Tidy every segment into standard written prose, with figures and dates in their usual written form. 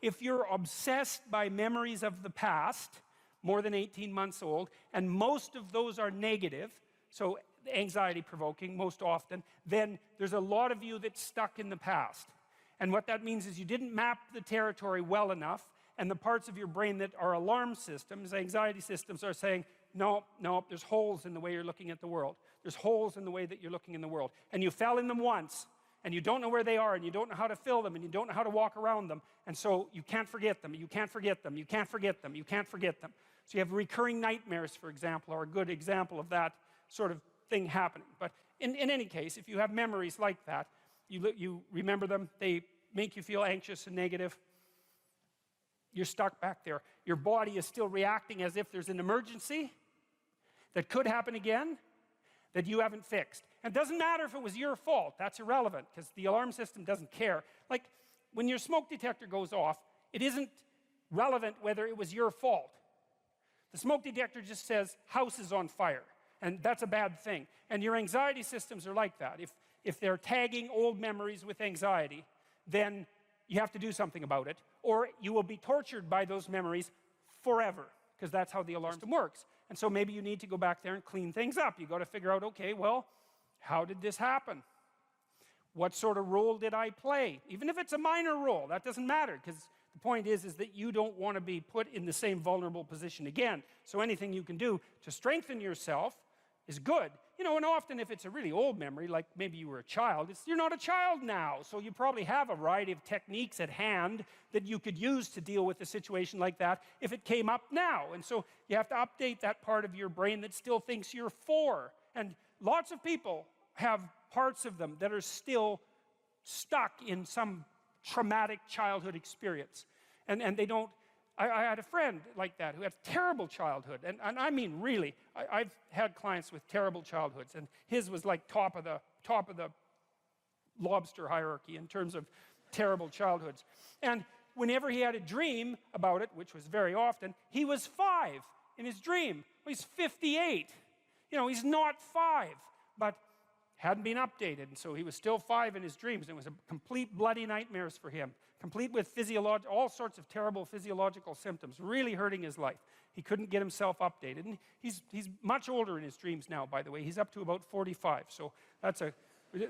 If you're obsessed by memories of the past, more than 18 months old, and most of those are negative, so anxiety provoking most often, then there's a lot of you that's stuck in the past. And what that means is you didn't map the territory well enough, and the parts of your brain that are alarm systems, anxiety systems, are saying, no, no, there's holes in the way you're looking at the world. There's holes in the way that you're looking in the world. And you fell in them once, and you don't know where they are, and you don't know how to fill them, and you don't know how to walk around them, and so you can't forget them, you can't forget them, you can't forget them, you can't forget them. So you have recurring nightmares, for example, are a good example of that sort of thing happening. But in any case, if you have memories like that, you remember them, they make you feel anxious and negative, you're stuck back there. Your body is still reacting as if there's an emergency that could happen again that you haven't fixed. And it doesn't matter if it was your fault, that's irrelevant, because the alarm system doesn't care. Like, when your smoke detector goes off, it isn't relevant whether it was your fault. The smoke detector just says, house is on fire. And that's a bad thing. And your anxiety systems are like that. If they're tagging old memories with anxiety, then you have to do something about it, or you will be tortured by those memories forever, because that's how the alarm system works. And so maybe you need to go back there and clean things up. You got to figure out, okay, well, how did this happen? What sort of role did I play? Even if it's a minor role, that doesn't matter, because the point is that you don't want to be put in the same vulnerable position again. So anything you can do to strengthen yourself is good. You know, and often if it's a really old memory, like maybe you were a child, you're not a child now, so you probably have a variety of techniques at hand that you could use to deal with a situation like that if it came up now. And so you have to update that part of your brain that still thinks you're 4. And lots of people have parts of them that are still stuck in some traumatic childhood experience. And they don't. I had a friend like that who had a terrible childhood, and I mean really, I've had clients with terrible childhoods, and his was like top of the lobster hierarchy in terms of terrible childhoods. And whenever he had a dream about it, which was very often, he was 5 in his dream. Well, he's 58. You know, he's not 5, but hadn't been updated, and so he was still 5 in his dreams, and it was a complete bloody nightmares for him, complete with all sorts of terrible physiological symptoms, really hurting his life. He couldn't get himself updated, and he's much older in his dreams now, by the way. He's up to about 45, so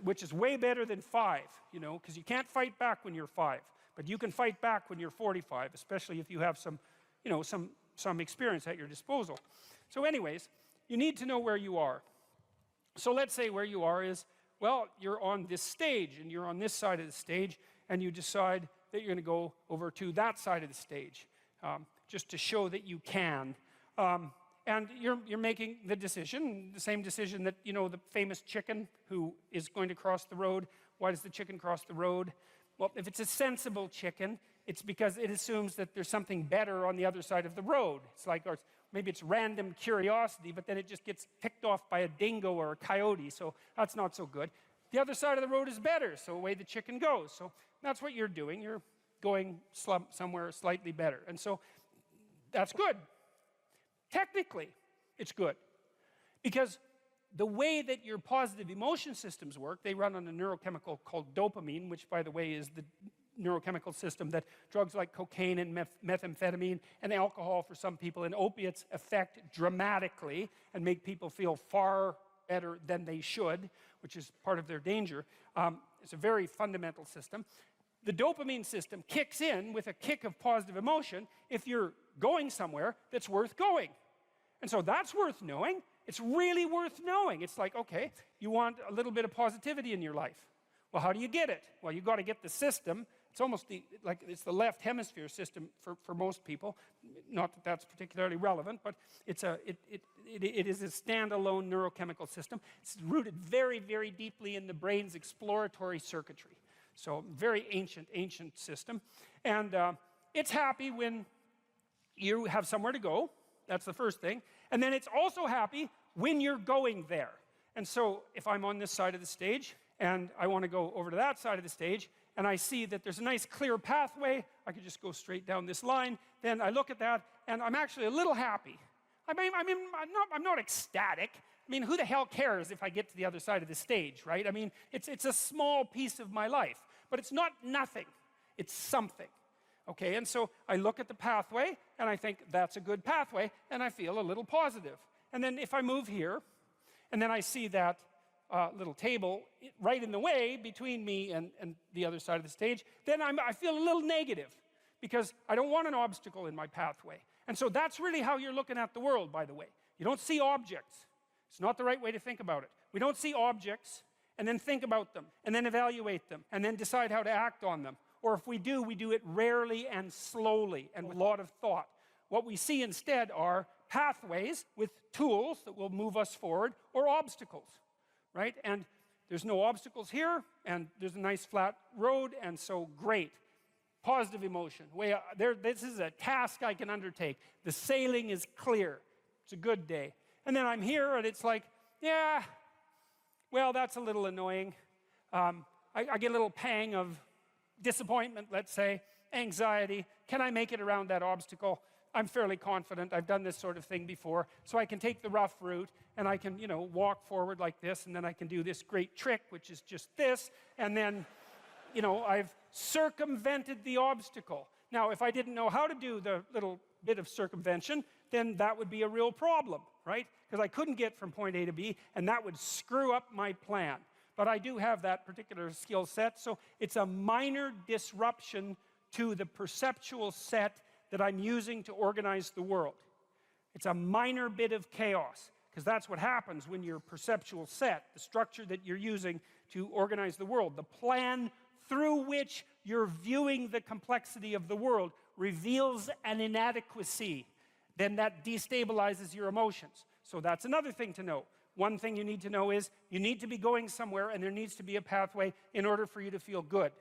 which is way better than 5, you know, because you can't fight back when you're 5, but you can fight back when you're 45, especially if you have some, you know, some experience at your disposal. So anyways, you need to know where you are. So let's say where you are is, well, you're on this stage, and you're on this side of the stage, and you decide that you're going to go over to that side of the stage, just to show that you can. And you're making the decision, the same decision that, you know, the famous chicken who is going to cross the road. Why does the chicken cross the road? Well, if it's a sensible chicken, it's because it assumes that there's something better on the other side of the road. It's like, or maybe it's random curiosity, but then it just gets picked off by a dingo or a coyote, so that's not so good. The other side of the road is better, so away the chicken goes. So that's what you're doing. You're going somewhere slightly better. And so that's good. Technically, it's good. Because the way that your positive emotion systems work, they run on a neurochemical called dopamine, which, by the way, is the neurochemical system that drugs like cocaine and methamphetamine and alcohol for some people and opiates affect dramatically and make people feel far better than they should, which is part of their danger. It's a very fundamental system. The dopamine system kicks in with a kick of positive emotion if you're going somewhere that's worth going. And so that's worth knowing. It's really worth knowing. It's like, okay, you want a little bit of positivity in your life. Well, how do you get it? Well, you've got to get the system. It's almost like it's the left hemisphere system for most people. Not that that's particularly relevant, but it is a standalone neurochemical system. It's rooted very, very deeply in the brain's exploratory circuitry. So very ancient system. And it's happy when you have somewhere to go. That's the first thing. And then it's also happy when you're going there. And so if I'm on this side of the stage and I want to go over to that side of the stage and I see that there's a nice clear pathway, I could just go straight down this line, then I look at that and I'm actually a little happy. I'm not ecstatic. I mean, who the hell cares if I get to the other side of the stage, right? I mean, it's a small piece of my life, but it's not nothing. It's something. Okay, and so I look at the pathway, and I think that's a good pathway, and I feel a little positive. And then if I move here, and then I see that little table right in the way between me and the other side of the stage, then I feel a little negative, because I don't want an obstacle in my pathway. And so that's really how you're looking at the world, by the way. You don't see objects. It's not the right way to think about it. We don't see objects and then think about them, and then evaluate them, and then decide how to act on them. Or if we do it rarely and slowly and with a lot of thought. What we see instead are pathways with tools that will move us forward, or obstacles, right? And there's no obstacles here, and there's a nice flat road, and so great. Positive emotion. This is a task I can undertake. The sailing is clear. It's a good day. And then I'm here, and it's like, yeah, well, that's a little annoying. I get a little pang of disappointment, let's say, anxiety. Can I make it around that obstacle? I'm fairly confident. I've done this sort of thing before. So I can take the rough route, and I can, walk forward like this, and then I can do this great trick, which is just this, and then, I've circumvented the obstacle. Now, if I didn't know how to do the little bit of circumvention, then that would be a real problem, right? Because I couldn't get from point A to B, and that would screw up my plan. But I do have that particular skill set, so it's a minor disruption to the perceptual set that I'm using to organize the world. It's a minor bit of chaos, because that's what happens when your perceptual set, the structure that you're using to organize the world, the plan through which you're viewing the complexity of the world, reveals an inadequacy, then that destabilizes your emotions. So that's another thing to know. One thing you need to know is you need to be going somewhere, and there needs to be a pathway in order for you to feel good.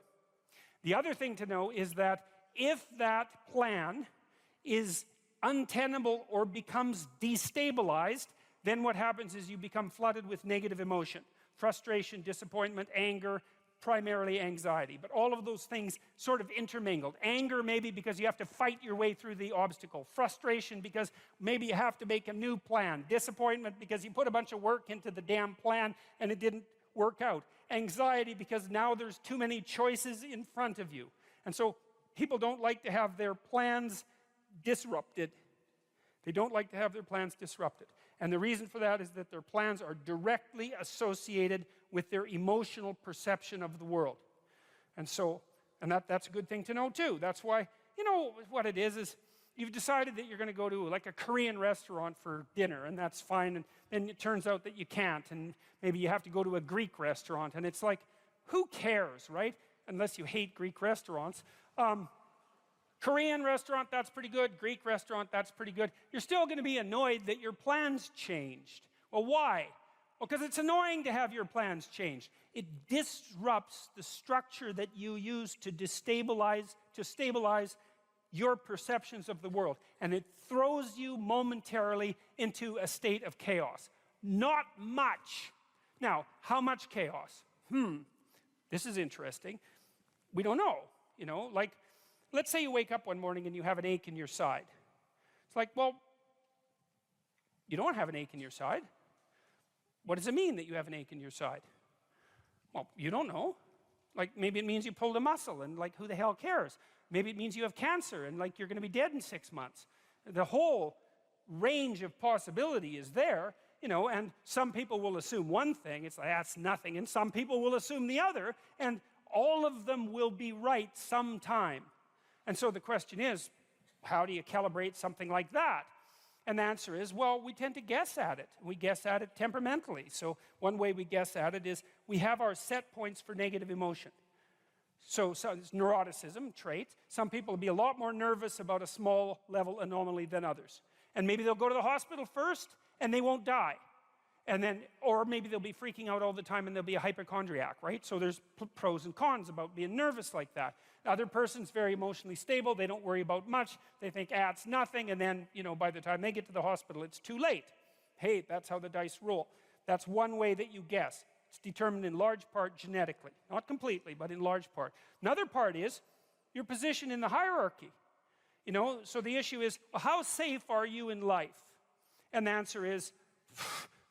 The other thing to know is that if that plan is untenable or becomes destabilized, then what happens is you become flooded with negative emotion. Frustration, disappointment, anger, primarily anxiety. But all of those things sort of intermingled. Anger maybe because you have to fight your way through the obstacle. Frustration because maybe you have to make a new plan. Disappointment because you put a bunch of work into the damn plan and it didn't work out. Anxiety because now there's too many choices in front of you. And so people don't like to have their plans disrupted. They don't like to have their plans disrupted. And the reason for that is that their plans are directly associated with their emotional perception of the world. And so, that's a good thing to know too. That's why, what it is you've decided that you're going to go to like a Korean restaurant for dinner, and that's fine, and then it turns out that you can't, and maybe you have to go to a Greek restaurant, and it's like, who cares, right? Unless you hate Greek restaurants. Korean restaurant, that's pretty good. Greek restaurant, that's pretty good. You're still going to be annoyed that your plans changed. Well, why? Well, because it's annoying to have your plans changed. It disrupts the structure that you use to stabilize your perceptions of the world. And it throws you momentarily into a state of chaos. Not much. Now, how much chaos? This is interesting. We don't know. Like, let's say you wake up one morning and you have an ache in your side. It's like, well, you don't have an ache in your side. What does it mean that you have an ache in your side? Well, you don't know. Like, maybe it means you pulled a muscle, and like, who the hell cares? Maybe it means you have cancer, and like, you're going to be dead in 6 months. The whole range of possibility is there, and some people will assume one thing, it's like, that's nothing, and some people will assume the other, and all of them will be right sometime. And so the question is, how do you calibrate something like that? And the answer is, well, we tend to guess at it. We guess at it temperamentally. So one way we guess at it is we have our set points for negative emotion. So it's neuroticism, trait. Some people will be a lot more nervous about a small level anomaly than others. And maybe they'll go to the hospital first and they won't die. And then, or maybe they'll be freaking out all the time and they'll be a hypochondriac, right? So there's pros and cons about being nervous like that. The other person's very emotionally stable. They don't worry about much. They think, it's nothing. And then, by the time they get to the hospital, it's too late. Hey, that's how the dice roll. That's one way that you guess. It's determined in large part genetically. Not completely, but in large part. Another part is your position in the hierarchy. So the issue is, well, how safe are you in life? And the answer is,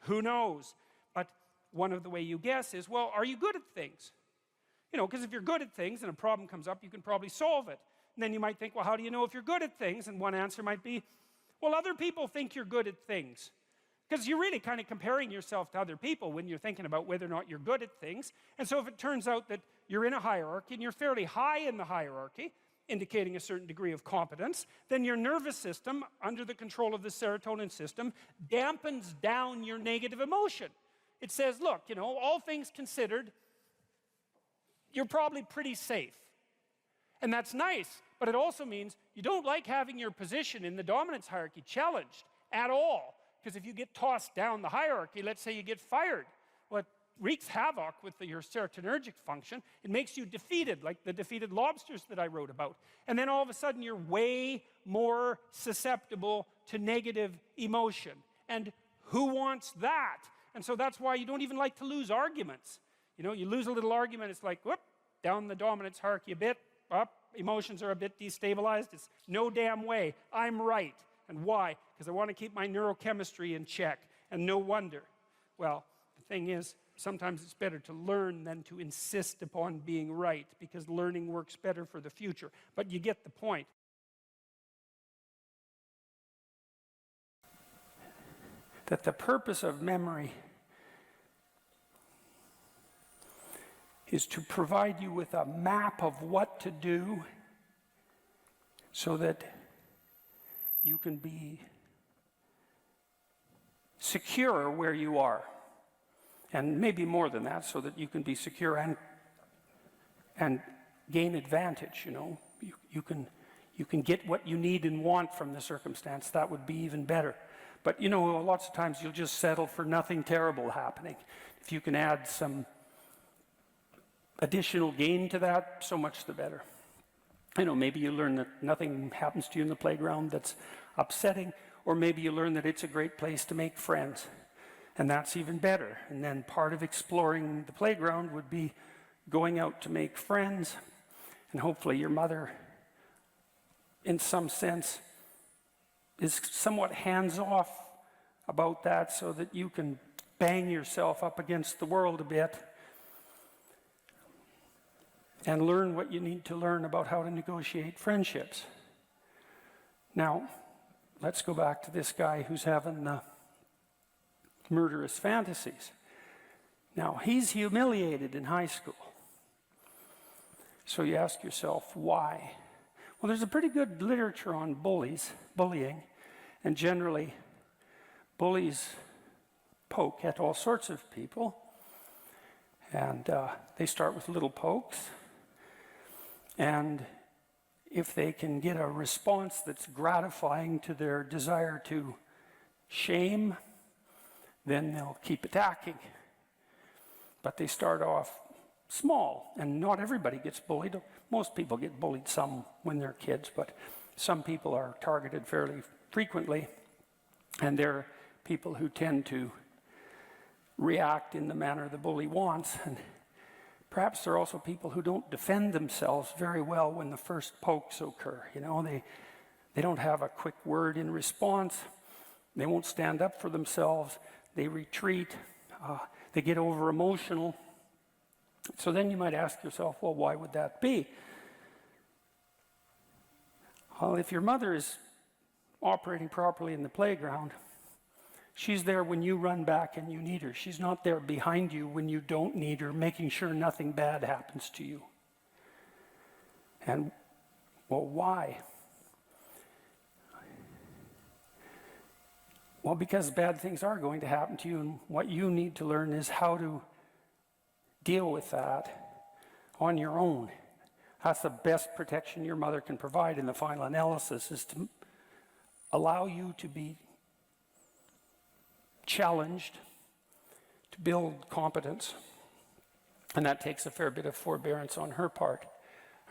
who knows? But one of the way you guess is, well, are you good at things? Because if you're good at things and a problem comes up, you can probably solve it. And then you might think, well, how do you know if you're good at things? And one answer might be, well, other people think you're good at things. Because you're really kind of comparing yourself to other people when you're thinking about whether or not you're good at things. And so if it turns out that you're in a hierarchy and you're fairly high in the hierarchy, indicating a certain degree of competence, then your nervous system, under the control of the serotonin system, dampens down your negative emotion. It says, look, you know, all things considered, you're probably pretty safe. And that's nice, but it also means you don't like having your position in the dominance hierarchy challenged at all. Because if you get tossed down the hierarchy, let's say you get fired, well, it wreaks havoc with your serotonergic function. It makes you defeated, like the defeated lobsters that I wrote about. And then all of a sudden, you're way more susceptible to negative emotion. And who wants that? And so that's why you don't even like to lose arguments. You know, you lose a little argument, it's like, whoop, down the dominance hierarchy a bit, up, emotions are a bit destabilized. It's no damn way, I'm right. And why? Because I want to keep my neurochemistry in check. And no wonder. Well, the thing is, sometimes it's better to learn than to insist upon being right, because learning works better for the future. But you get the point. That the purpose of memory is to provide you with a map of what to do so that you can be secure where you are. And maybe more than that, so that you can be secure and gain advantage, you know. You can get what you need and want from the circumstance. That would be even better. But, you know, lots of times you'll just settle for nothing terrible happening. If you can add some additional gain to that, so much the better. You know, maybe you learn that nothing happens to you in the playground that's upsetting, or maybe you learn that it's a great place to make friends, and that's even better. And then part of exploring the playground would be going out to make friends, and hopefully your mother, in some sense, is somewhat hands-off about that so that you can bang yourself up against the world a bit and learn what you need to learn about how to negotiate friendships. Now, let's go back to this guy who's having murderous fantasies. Now, he's humiliated in high school. So you ask yourself, why? Well, there's a pretty good literature on bullying, and generally, bullies poke at all sorts of people, and they start with little pokes. And if they can get a response that's gratifying to their desire to shame, then they'll keep attacking. But they start off small, and not everybody gets bullied. Most people get bullied some when they're kids, but some people are targeted fairly frequently, and they're people who tend to react in the manner the bully wants. And perhaps there are also people who don't defend themselves very well when the first pokes occur. You know, they don't have a quick word in response. They won't stand up for themselves. They retreat. They get over emotional. So then you might ask yourself, well, why would that be? Well, if your mother is operating properly in the playground, she's there when you run back and you need her. She's not there behind you when you don't need her, making sure nothing bad happens to you. And, well, why? Well, because bad things are going to happen to you, and what you need to learn is how to deal with that on your own. That's the best protection your mother can provide in the final analysis, is to allow you to be challenged, to build competence. And that takes a fair bit of forbearance on her part.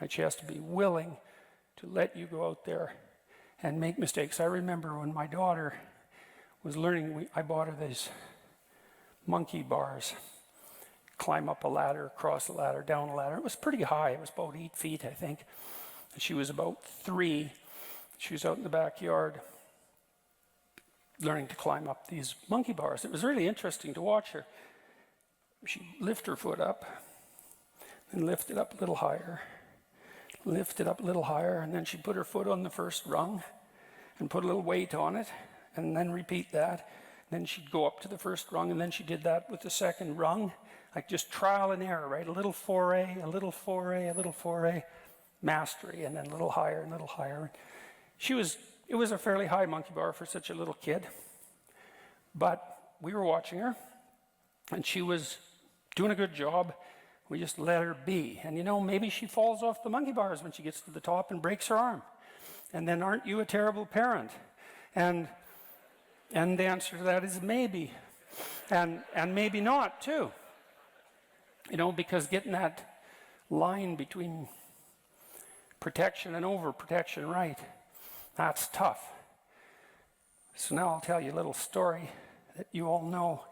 Right? She has to be willing to let you go out there and make mistakes. I remember when my daughter was learning, I bought her these monkey bars. Climb up a ladder, cross a ladder, down a ladder. It was pretty high. It was about 8 feet, I think. And she was about 3. She was out in the backyard learning to climb up these monkey bars. It was really interesting to watch her. She'd lift her foot up, then lift it up a little higher, lift it up a little higher, and then she'd put her foot on the first rung and put a little weight on it, and then repeat that. Then she'd go up to the first rung, and then she did that with the second rung, like just trial and error, right? A little foray, a little foray, a little foray, mastery, and then a little higher and a little higher. It was a fairly high monkey bar for such a little kid, but we were watching her, and she was doing a good job. We just let her be. And maybe she falls off the monkey bars when she gets to the top and breaks her arm. And then aren't you a terrible parent? And the answer to that is maybe. And maybe not too. Because getting that line between protection and overprotection right, that's tough. So now I'll tell you a little story that you all know.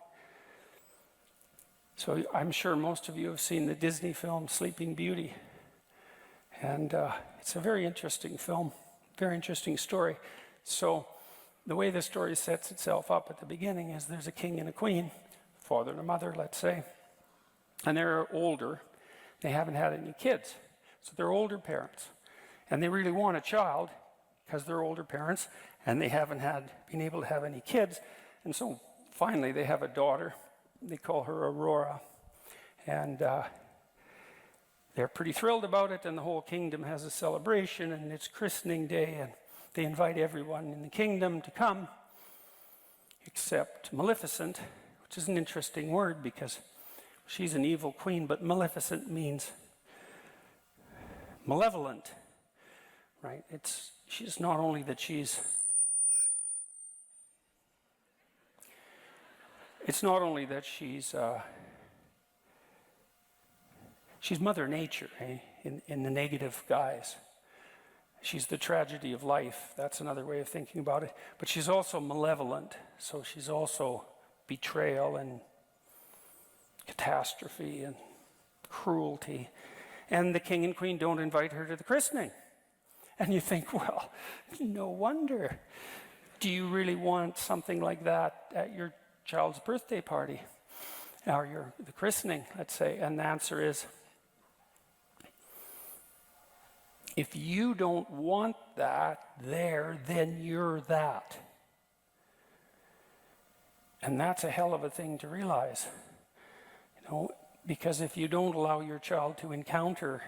So I'm sure most of you have seen the Disney film Sleeping Beauty. And it's a very interesting film, very interesting story. So the way the story sets itself up at the beginning is there's a king and a queen, father and a mother, let's say. And they're older. They haven't had any kids. So they're older parents. And they really want a child because they're older parents and they haven't been able to have any kids. And so finally they have a daughter. They call her Aurora, and they're pretty thrilled about it, and the whole kingdom has a celebration, and it's christening day, and they invite everyone in the kingdom to come, except Maleficent, which is an interesting word because she's an evil queen, but Maleficent means malevolent, right? She's not only that she's Mother Nature, in the negative guise. She's the tragedy of life. That's another way of thinking about it. But she's also malevolent. So she's also betrayal and catastrophe and cruelty. And the king and queen don't invite her to the christening. And you think, well, no wonder. Do you really want something like that at your child's birthday party or the christening, let's say? And the answer is, if you don't want that there, then you're that. And that's a hell of a thing to realize, because if you don't allow your child to encounter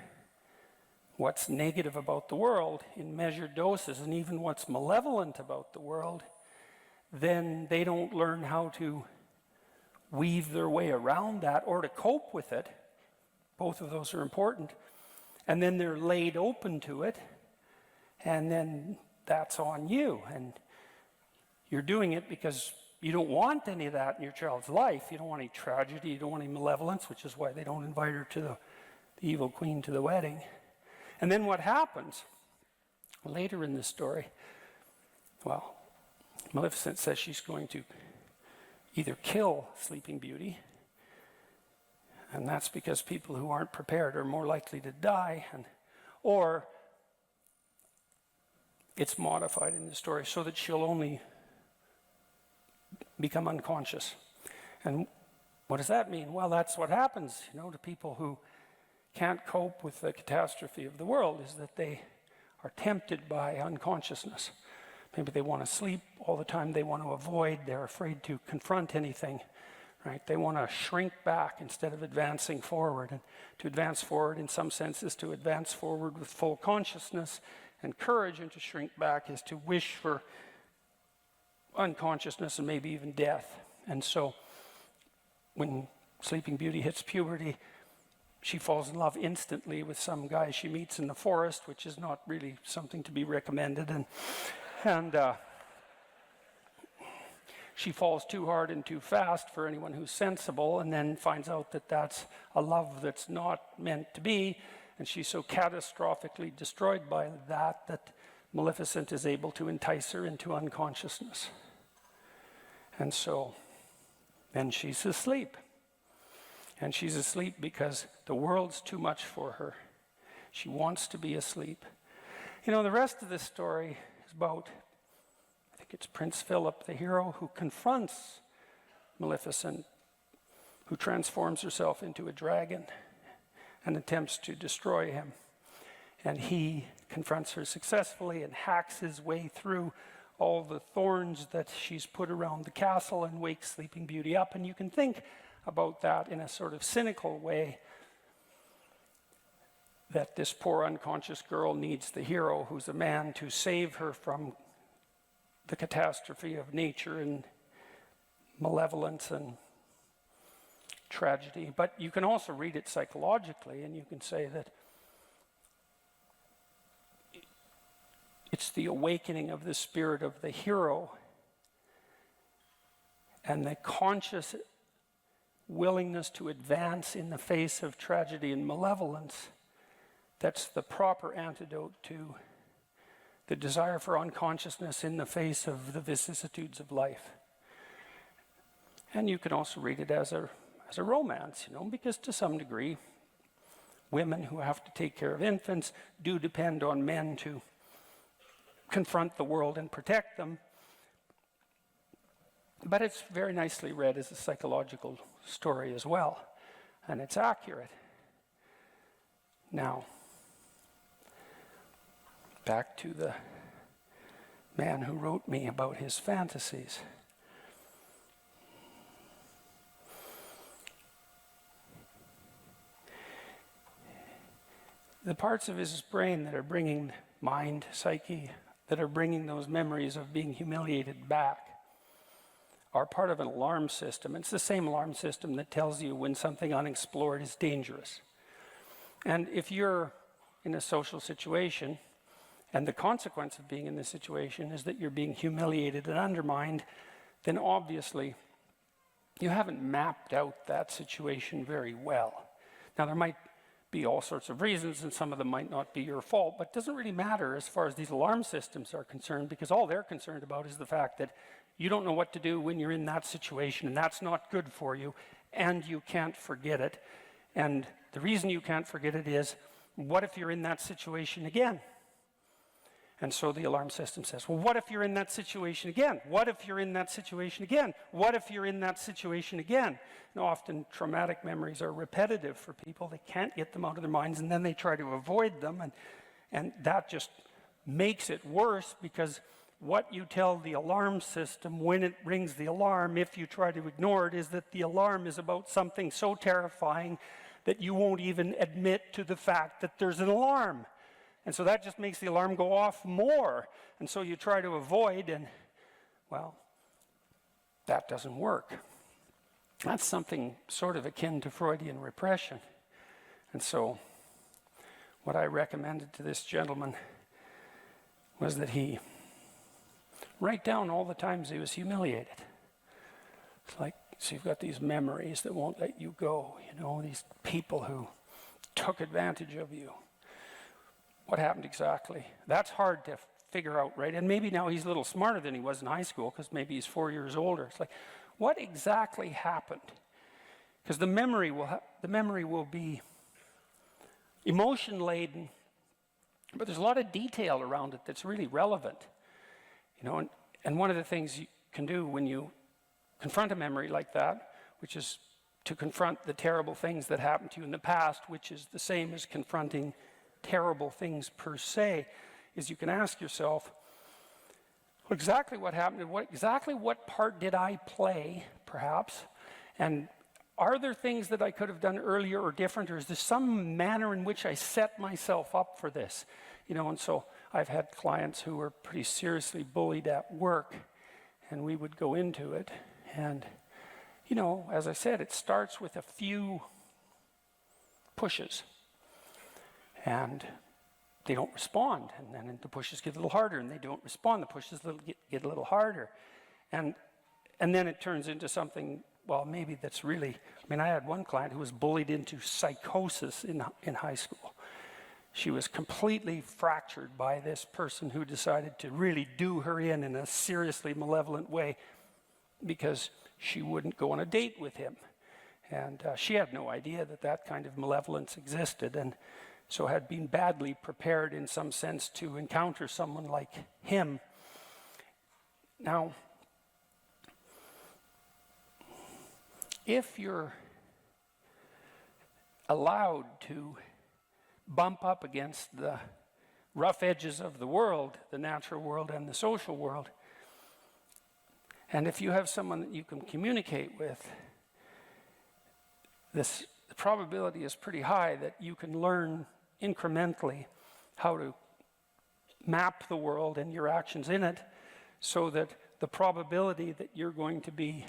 what's negative about the world in measured doses, and even what's malevolent about the world, then they don't learn how to weave their way around that or to cope with it. Both of those are important. And then they're laid open to it, and then that's on you. And you're doing it because you don't want any of that in your child's life. You don't want any tragedy, you don't want any malevolence, which is why they don't invite her to the evil queen to the wedding. And then what happens later in the story, well, Maleficent says she's going to either kill Sleeping Beauty, and that's because people who aren't prepared are more likely to die, or it's modified in the story so that she'll only become unconscious. And what does that mean? Well, that's what happens, to people who can't cope with the catastrophe of the world, is that they are tempted by unconsciousness. Maybe they want to sleep all the time, they want to avoid, they're afraid to confront anything, right? They want to shrink back instead of advancing forward. And to advance forward, in some sense, is to advance forward with full consciousness and courage, and to shrink back is to wish for unconsciousness and maybe even death. And so when Sleeping Beauty hits puberty, she falls in love instantly with some guy she meets in the forest, which is not really something to be recommended. And she falls too hard and too fast for anyone who's sensible, and then finds out that that's a love that's not meant to be. And she's so catastrophically destroyed by that Maleficent is able to entice her into unconsciousness. And so then she's asleep. And she's asleep because the world's too much for her. She wants to be asleep. The rest of the story is about, I think it's Prince Philip, the hero, who confronts Maleficent, who transforms herself into a dragon and attempts to destroy him. and he confronts her successfully and hacks his way through all the thorns that she's put around the castle and wakes Sleeping Beauty up. And you can think about that in a sort of cynical way, that this poor unconscious girl needs the hero who's a man to save her from the catastrophe of nature and malevolence and tragedy. But you can also read it psychologically, and you can say that it's the awakening of the spirit of the hero and the conscious willingness to advance in the face of tragedy and malevolence that's the proper antidote to the desire for unconsciousness in the face of the vicissitudes of life. And you can also read it as a romance, because to some degree, women who have to take care of infants do depend on men to confront the world and protect them. But it's very nicely read as a psychological story as well, and it's accurate. Now, back to the man who wrote me about his fantasies. The parts of his brain that are bringing mind, psyche, that are bringing those memories of being humiliated back are part of an alarm system. It's the same alarm system that tells you when something unexplored is dangerous. And if you're in a social situation, and the consequence of being in this situation is that you're being humiliated and undermined, then obviously you haven't mapped out that situation very well. Now, there might be all sorts of reasons, and some of them might not be your fault, but it doesn't really matter as far as these alarm systems are concerned, because all they're concerned about is the fact that you don't know what to do when you're in that situation, and that's not good for you, and you can't forget it. And the reason you can't forget it is, what if you're in that situation again? And so the alarm system says, well, what if you're in that situation again? What if you're in that situation again? What if you're in that situation again? And often traumatic memories are repetitive for people. They can't get them out of their minds, and then they try to avoid them. And that just makes it worse, because what you tell the alarm system when it rings the alarm, if you try to ignore it, is that the alarm is about something so terrifying that you won't even admit to the fact that there's an alarm. And so that just makes the alarm go off more. And so you try to avoid, and, well, that doesn't work. That's something sort of akin to Freudian repression. And so what I recommended to this gentleman was that he write down all the times he was humiliated. It's like, so you've got these memories that won't let you go, these people who took advantage of you. What happened exactly? That's hard to figure out, right? And maybe now he's a little smarter than he was in high school, because maybe he's 4 years older. It's like, what exactly happened? Because the memory will be emotion-laden, but there's a lot of detail around it that's really relevant. And one of the things you can do when you confront a memory like that, which is to confront the terrible things that happened to you in the past, which is the same as confronting terrible things per se, is you can ask yourself, well, exactly what happened, and what part did I play, perhaps, and are there things that I could have done earlier or different, or is there some manner in which I set myself up for this? And so I've had clients who were pretty seriously bullied at work, and we would go into it, and as I said, it starts with a few pushes. And they don't respond, and then the pushes get a little harder, and they don't respond. The pushes get a little harder, and then it turns into something. Well, maybe that's really. I had one client who was bullied into psychosis in high school. She was completely fractured by this person who decided to really do her in a seriously malevolent way, because she wouldn't go on a date with him, and she had no idea that kind of malevolence existed, and so had been badly prepared in some sense to encounter someone like him. Now, if you're allowed to bump up against the rough edges of the world, the natural world and the social world. And if you have someone that you can communicate with, the probability is pretty high that you can learn incrementally how to map the world and your actions in it, so that the probability that you're going to be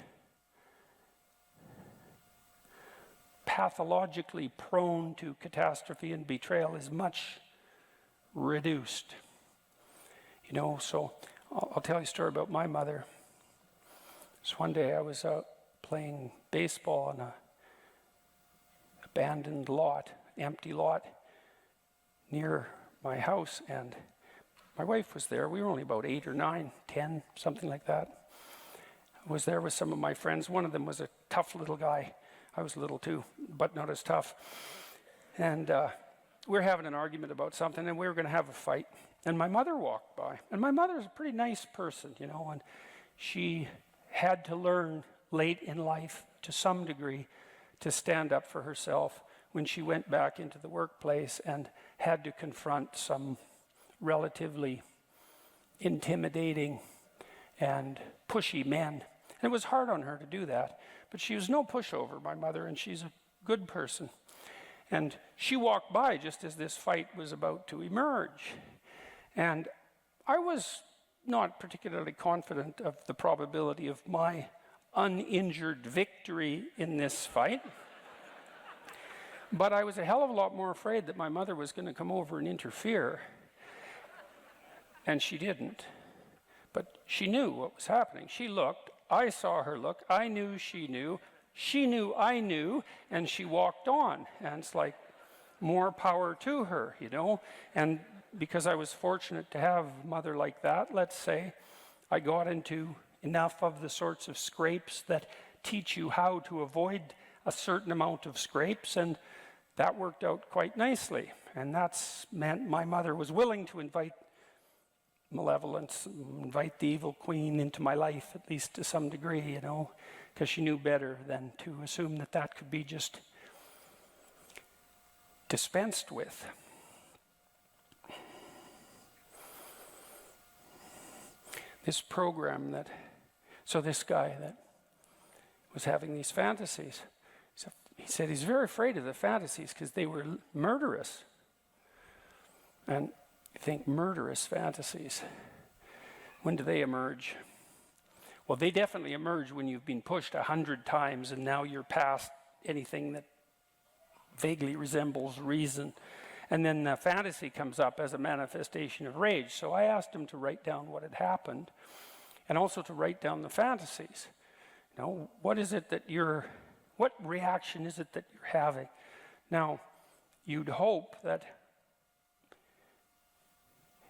pathologically prone to catastrophe and betrayal is much reduced. You know, so I'll tell you a story about my mother. So one day I was out playing baseball in a abandoned lot, empty lot near my house, and my wife was there. We were only about 8 or 9, 10, something like that. I was there with some of my friends. One of them was a tough little guy. I was little too, but not as tough. And we were having an argument about something, and we were going to have a fight. And my mother walked by. And my mother's a pretty nice person, you know, and she had to learn late in life, to some degree, to stand up for herself when she went back into the workplace and had to confront some relatively intimidating and pushy men. And it was hard on her to do that, but she was no pushover, my mother, and she's a good person. And she walked by just as this fight was about to emerge. And I was not particularly confident of the probability of my uninjured victory in this fight. But I was a hell of a lot more afraid that my mother was going to come over and interfere. And she didn't. But she knew what was happening. She looked. I saw her look. I knew she knew. She knew I knew. And she walked on. And it's like, more power to her, you know. And because I was fortunate to have a mother like that, let's say, I got into enough of the sorts of scrapes that teach you how to avoid a certain amount of scrapes, and that worked out quite nicely. And that's meant my mother was willing to invite malevolence, invite the evil queen into my life, at least to some degree, you know, because she knew better than to assume that that could be just dispensed with. This program that, so this guy that was having these fantasies, so he said he's very afraid of the fantasies because they were murderous. And you think murderous fantasies, when do they emerge? Well, they definitely emerge when you've been pushed 100 times and now you're past anything that vaguely resembles reason. And then the fantasy comes up as a manifestation of rage. So I asked him to write down what had happened and also to write down the fantasies. You know, what reaction is it that you're having? Now, you'd hope that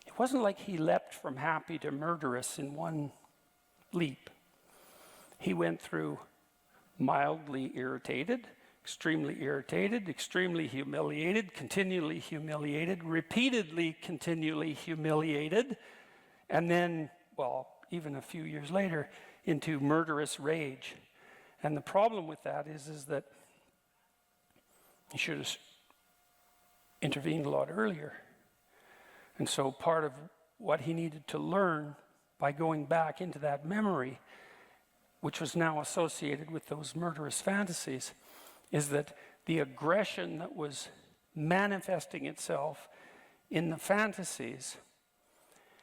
it wasn't like he leapt from happy to murderous in one leap. He went through mildly irritated, extremely humiliated, continually humiliated, repeatedly continually humiliated, and then, well, even a few years later, into murderous rage. And the problem with that is that he should have intervened a lot earlier. And so part of what he needed to learn by going back into that memory, which was now associated with those murderous fantasies, is that the aggression that was manifesting itself in the fantasies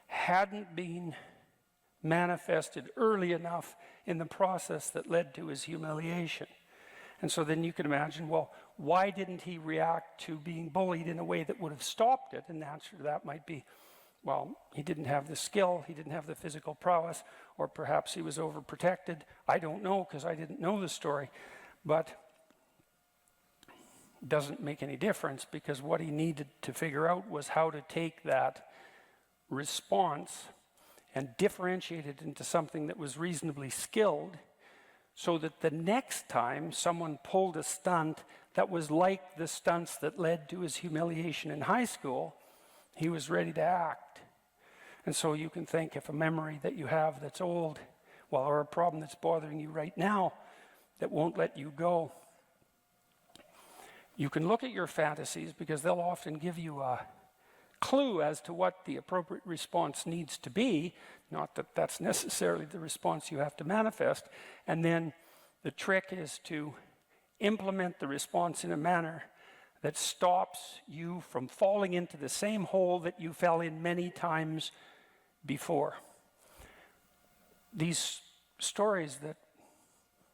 hadn't been manifested early enough in the process that led to his humiliation. And so then you can imagine, well, why didn't he react to being bullied in a way that would have stopped it? And the answer to that might be, well, he didn't have the skill, he didn't have the physical prowess, or perhaps he was overprotected. I don't know, because I didn't know the story. But it doesn't make any difference, because what he needed to figure out was how to take that response and differentiate it into something that was reasonably skilled, so that the next time someone pulled a stunt that was like the stunts that led to his humiliation in high school, he was ready to act. And so you can think, if a memory that you have that's old, well, or a problem that's bothering you right now that won't let you go, You can look at your fantasies because they'll often give you a clue as to what the appropriate response needs to be, not that that's necessarily the response you have to manifest, and then the trick is to implement the response in a manner that stops you from falling into the same hole that you fell in many times before. These stories that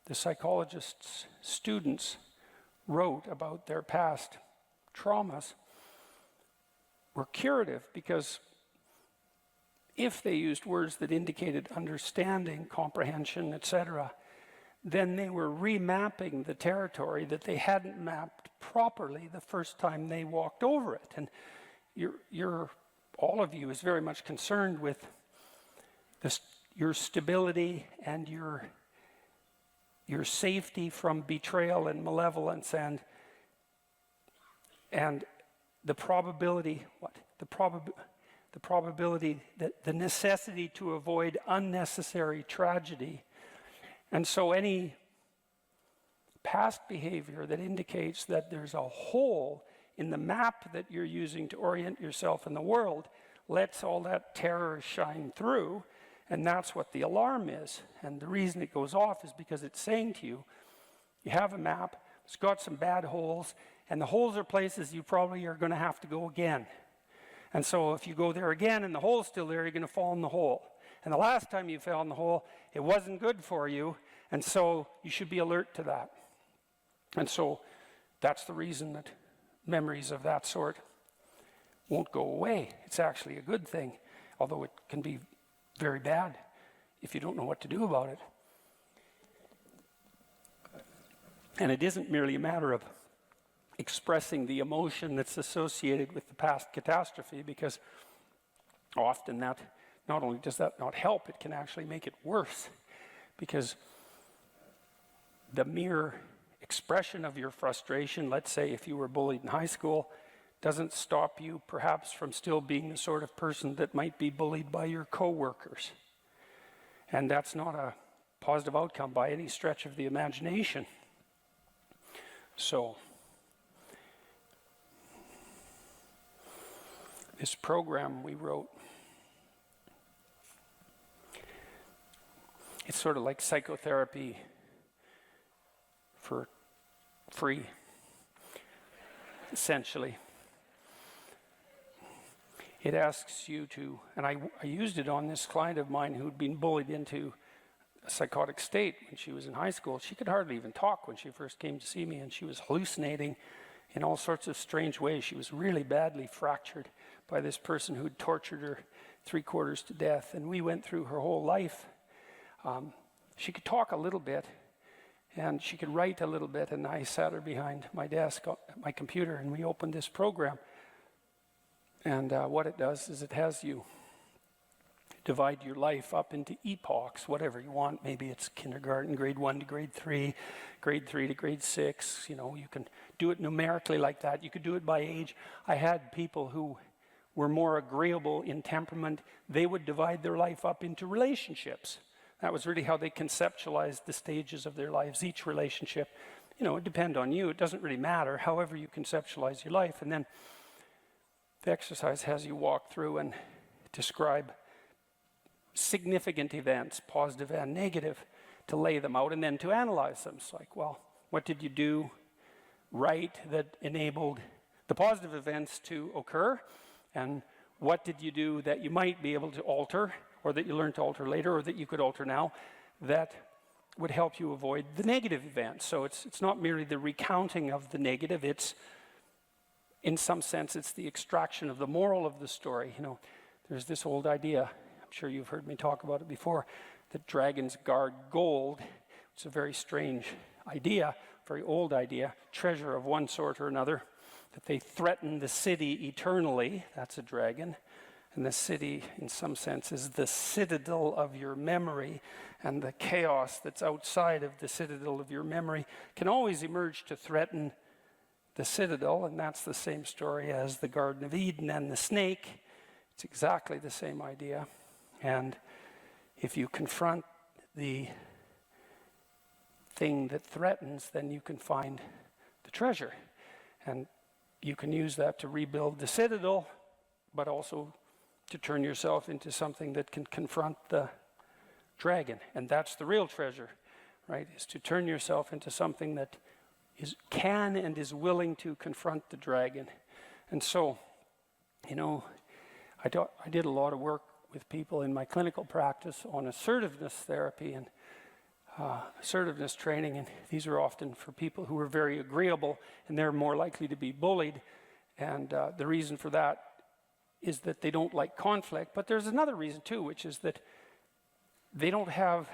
the psychologist's students wrote about their past traumas were curative, because if they used words that indicated understanding, comprehension, etc., then they were remapping the territory that they hadn't mapped properly the first time they walked over it. And all of you is very much concerned with your stability and your safety from betrayal and malevolence, and the probability, the probability that the necessity to avoid unnecessary tragedy. And so any past behavior that indicates that there's a hole in the map that you're using to orient yourself in the world lets all that terror shine through, and that's what the alarm is. And the reason it goes off is because it's saying to you, you have a map, it's got some bad holes, and the holes are places you probably are going to have to go again. And so if you go there again and the hole's still there, you're going to fall in the hole. And the last time you fell in the hole, it wasn't good for you, and so you should be alert to that. And so that's the reason that memories of that sort won't go away. It's actually a good thing, although it can be very bad if you don't know what to do about it. And it isn't merely a matter of expressing the emotion that's associated with the past catastrophe, because often that not only does that not help, it can actually make it worse, because the mere expression of your frustration, let's say if you were bullied in high school, doesn't stop you perhaps from still being the sort of person that might be bullied by your coworkers. And that's not a positive outcome by any stretch of the imagination. So this program we wrote, it's sort of like psychotherapy for free, essentially. It asks you to, and I used it on this client of mine who'd been bullied into a psychotic state when she was in high school. She could hardly even talk when she first came to see me, and she was hallucinating in all sorts of strange ways. She was really badly fractured by this person who'd tortured her 3/4 to death, and we went through her whole life. She could talk a little bit, and she could write a little bit, and I sat her behind my desk, my computer, and we opened this program. And what it does is it has you divide your life up into epochs, whatever you want. Maybe it's kindergarten, grade 1 to grade 3, grade 3 to grade 6. You know, you can do it numerically like that. You could do it by age. I had people who were more agreeable in temperament. They would divide their life up into relationships. That was really how they conceptualized the stages of their lives. Each relationship, you know, it depends on you. It doesn't really matter, however you conceptualize your life. And then the exercise has you walk through and describe significant events, positive and negative, to lay them out and then to analyze them. It's like, well, what did you do right that enabled the positive events to occur? And what did you do that you might be able to alter, or that you learned to alter later, or that you could alter now, that would help you avoid the negative events? So it's not merely the recounting of the negative, it's, in some sense, it's the extraction of the moral of the story. You know, there's this old idea, I'm sure you've heard me talk about it before, that dragons guard gold. It's a very strange idea, very old idea, treasure of one sort or another, that they threaten the city eternally. That's a dragon. And the city, in some sense, is the citadel of your memory, and the chaos that's outside of the citadel of your memory can always emerge to threaten the citadel, and that's the same story as the Garden of Eden and the snake. It's exactly the same idea. And if you confront the thing that threatens, then you can find the treasure. And you can use that to rebuild the citadel, but also to turn yourself into something that can confront the dragon. And that's the real treasure, right? Is to turn yourself into something that can and is willing to confront the dragon. And so, you know, I did a lot of work with people in my clinical practice on assertiveness therapy and assertiveness training, and these are often for people who are very agreeable and they're more likely to be bullied. And the reason for that is that they don't like conflict, but there's another reason too, which is that they don't have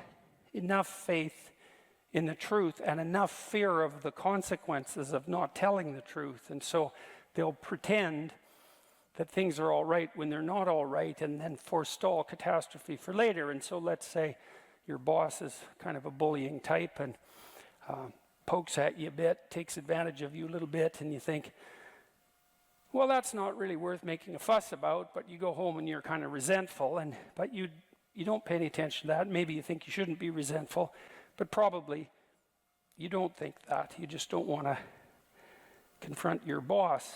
enough faith in the truth and enough fear of the consequences of not telling the truth. And so they'll pretend that things are all right when they're not all right, and then forestall catastrophe for later. And so let's say your boss is kind of a bullying type and pokes at you a bit, takes advantage of you a little bit, and you think, well, that's not really worth making a fuss about, but you go home and you're kind of resentful, but you don't pay any attention to that. Maybe you think you shouldn't be resentful, but probably you don't think that. You just don't want to confront your boss.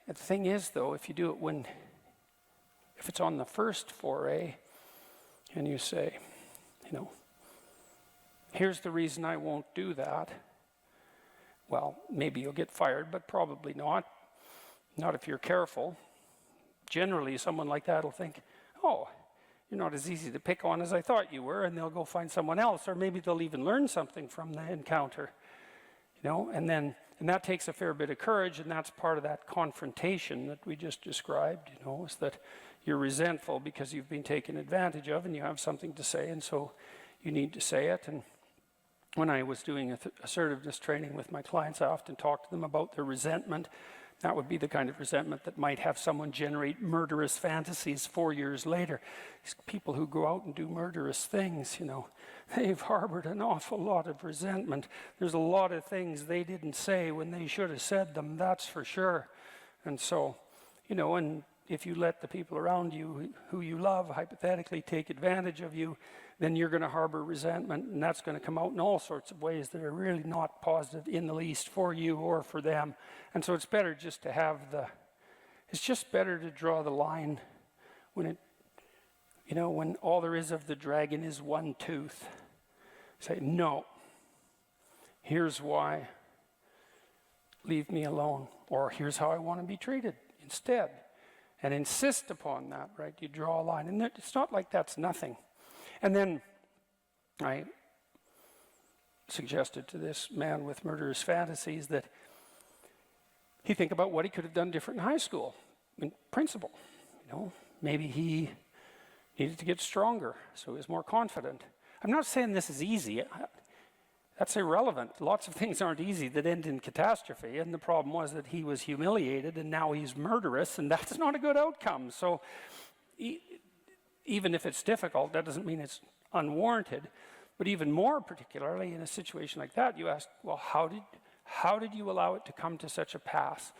And the thing is, though, if you do it if it's on the first foray, and you say, you know, here's the reason I won't do that. Well, maybe you'll get fired, but probably not. Not if you're careful. Generally, someone like that will think, oh, you're not as easy to pick on as I thought you were, and they'll go find someone else, or maybe they'll even learn something from the encounter. You know, and that takes a fair bit of courage, and that's part of that confrontation that we just described, you know, is that you're resentful because you've been taken advantage of and you have something to say, and so you need to say it. And when I was doing assertiveness training with my clients, I often talked to them about their resentment. That would be the kind of resentment that might have someone generate murderous fantasies 4 years later. These people who go out and do murderous things, you know, they've harbored an awful lot of resentment. There's a lot of things they didn't say when they should have said them, that's for sure. And so, you know, and if you let the people around you who you love hypothetically take advantage of you, then you're going to harbor resentment, and that's going to come out in all sorts of ways that are really not positive in the least for you or for them. And so it's better just to have it's just better to draw the line when when all there is of the dragon is one tooth. Say, no, here's why, leave me alone, or here's how I want to be treated instead. And insist upon that, right? You draw a line. And it's not like that's nothing. And then I suggested to this man with murderous fantasies that he think about what he could have done different in high school, in principle. You know, maybe he needed to get stronger, so he was more confident. I'm not saying this is easy. That's irrelevant. Lots of things aren't easy that end in catastrophe, and the problem was that he was humiliated, and now he's murderous, and that's not a good outcome. So even if it's difficult, that doesn't mean it's unwarranted. But even more particularly in a situation like that, you ask, well, how did you allow it to come to such a pass?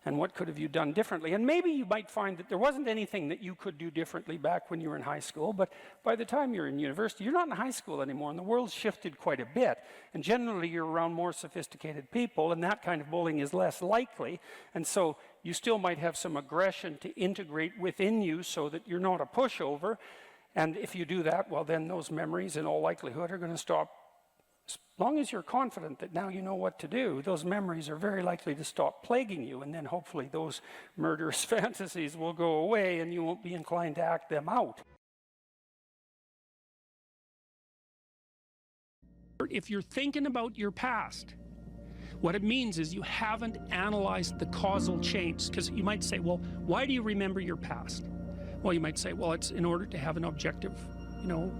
And what could have you done differently? And maybe you might find that there wasn't anything that you could do differently back when you were in high school, but by the time you're in university, you're not in high school anymore, and the world's shifted quite a bit. And generally, you're around more sophisticated people, and that kind of bullying is less likely. And so you still might have some aggression to integrate within you so that you're not a pushover. And if you do that, well, then those memories, in all likelihood, are going to stop. As long as you're confident that now you know what to do, those memories are very likely to stop plaguing you, and then hopefully those murderous fantasies will go away and you won't be inclined to act them out. If you're thinking about your past, what it means is you haven't analyzed the causal chains, because you might say, well, why do you remember your past? Well, you might say, well, it's in order to have an objective,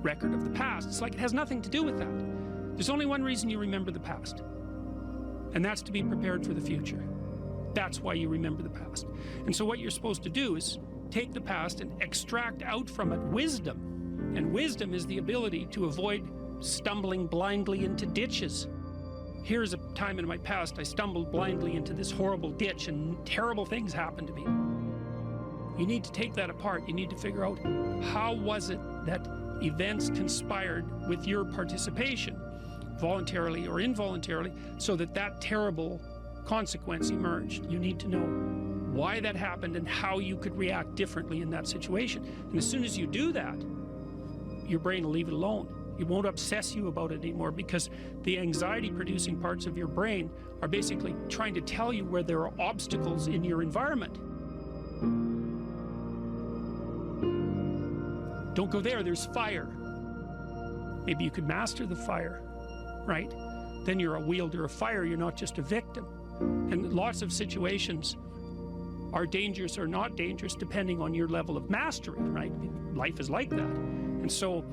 record of the past. It's like it has nothing to do with that. There's only one reason you remember the past, and that's to be prepared for the future. That's why you remember the past. And so what you're supposed to do is take the past and extract out from it wisdom. And wisdom is the ability to avoid stumbling blindly into ditches. Here's a time in my past I stumbled blindly into this horrible ditch and terrible things happened to me. You need to take that apart. You need to figure out how was it that events conspired with your participation, voluntarily or involuntarily, so that terrible consequence emerged. You need to know why that happened and how you could react differently in that situation. And as soon as you do that, your brain will leave it alone. It won't obsess you about it anymore, because the anxiety-producing parts of your brain are basically trying to tell you where there are obstacles in your environment. Don't go there, there's fire. Maybe you could master the fire, right? Then you're a wielder of fire, you're not just a victim. And lots of situations are dangerous or not dangerous depending on your level of mastery, right? Life is like that. And so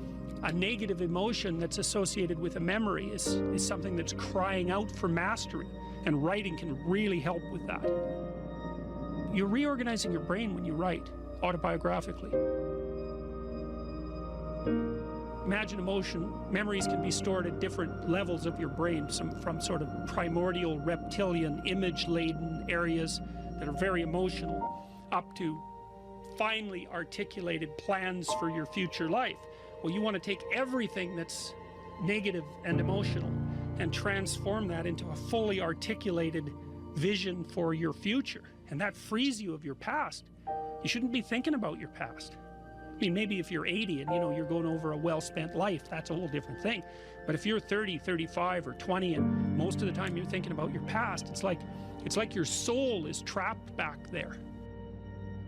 a negative emotion that's associated with a memory is something that's crying out for mastery, and writing can really help with that. You're reorganizing your brain when you write autobiographically. Imagine emotion, memories can be stored at different levels of your brain, from sort of primordial, reptilian, image-laden areas that are very emotional, up to finely articulated plans for your future life. Well, you want to take everything that's negative and emotional and transform that into a fully articulated vision for your future. And that frees you of your past. You shouldn't be thinking about your past. I mean, maybe if you're 80 and you're going over a well-spent life, that's a whole different thing. But if you're 30, 35, or 20, and most of the time you're thinking about your past, it's like your soul is trapped back there.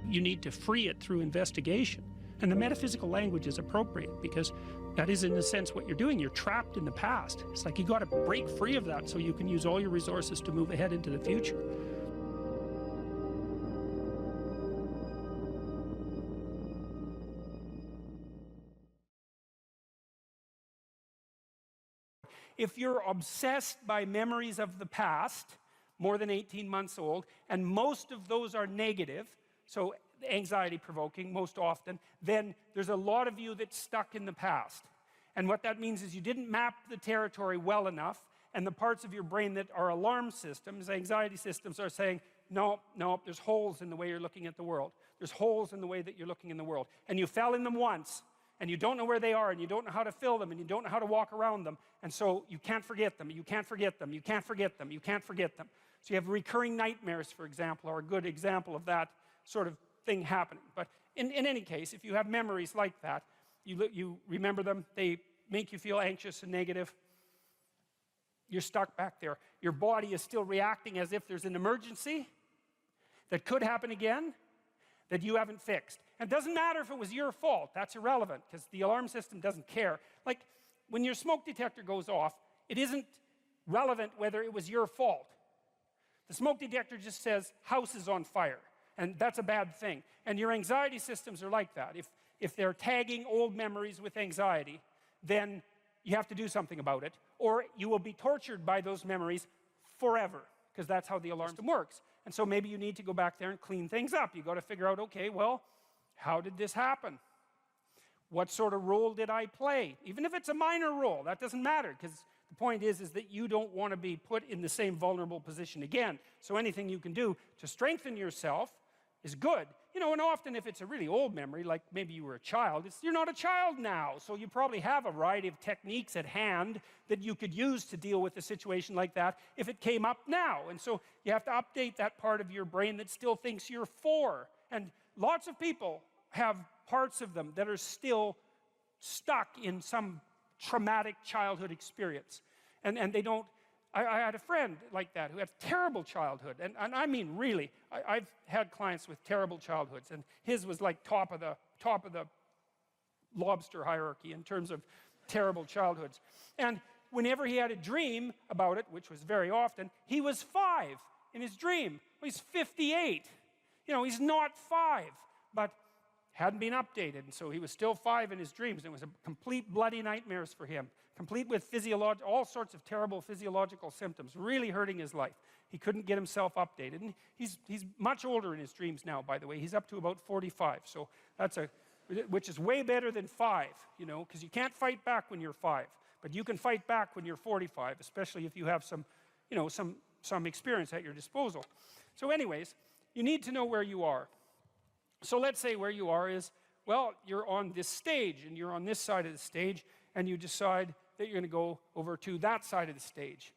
You need to free it through investigation. And the metaphysical language is appropriate, because that is, in a sense, what you're doing. You're trapped in the past. It's like you got to break free of that so you can use all your resources to move ahead into the future. If you're obsessed by memories of the past, more than 18 months old, and most of those are negative, so anxiety-provoking most often, then there's a lot of you that's stuck in the past. And what that means is you didn't map the territory well enough, and the parts of your brain that are alarm systems, anxiety systems, are saying, no, there's holes in the way you're looking at the world. There's holes in the way that you're looking in the world. And you fell in them once, and you don't know where they are, and you don't know how to fill them, and you don't know how to walk around them, and so you can't forget them, you can't forget them, you can't forget them, you can't forget them. So you have recurring nightmares, for example, are a good example of that sort of thing happening. But in any case, if you have memories like that, you remember them, they make you feel anxious and negative, you're stuck back there. Your body is still reacting as if there's an emergency that could happen again that you haven't fixed. And it doesn't matter if it was your fault. That's irrelevant, because the alarm system doesn't care. Like, when your smoke detector goes off, it isn't relevant whether it was your fault. The smoke detector just says, house is on fire. And that's a bad thing. And your anxiety systems are like that. If they're tagging old memories with anxiety, then you have to do something about it, or you will be tortured by those memories forever, because that's how the alarm system works. And so maybe you need to go back there and clean things up. You got to figure out, okay, well, how did this happen? What sort of role did I play? Even if it's a minor role, that doesn't matter, because the point is that you don't want to be put in the same vulnerable position again. So anything you can do to strengthen yourself is good. You know, and often if it's a really old memory, like maybe you were a child, you're not a child now, so you probably have a variety of techniques at hand that you could use to deal with a situation like that if it came up now. And so you have to update that part of your brain that still thinks you're 4. And lots of people have parts of them that are still stuck in some traumatic childhood experience. And they don't. I had a friend like that who had a terrible childhood, and I mean really, I've had clients with terrible childhoods, and his was like top of the lobster hierarchy in terms of terrible childhoods. And whenever he had a dream about it, which was very often, he was 5 in his dream. Well, he's 58. You know, he's not 5, but hadn't been updated, and so he was still 5 in his dreams. It was a complete bloody nightmares for him, complete with all sorts of terrible physiological symptoms, really hurting his life. He couldn't get himself updated, and he's much older in his dreams now, by the way. He's up to about 45, so which is way better than 5, you know, because you can't fight back when you're 5, but you can fight back when you're 45, especially if you have some experience at your disposal. So anyways, you need to know where you are. So let's say where you are is, well, you're on this stage, and you're on this side of the stage, and you decide that you're going to go over to that side of the stage,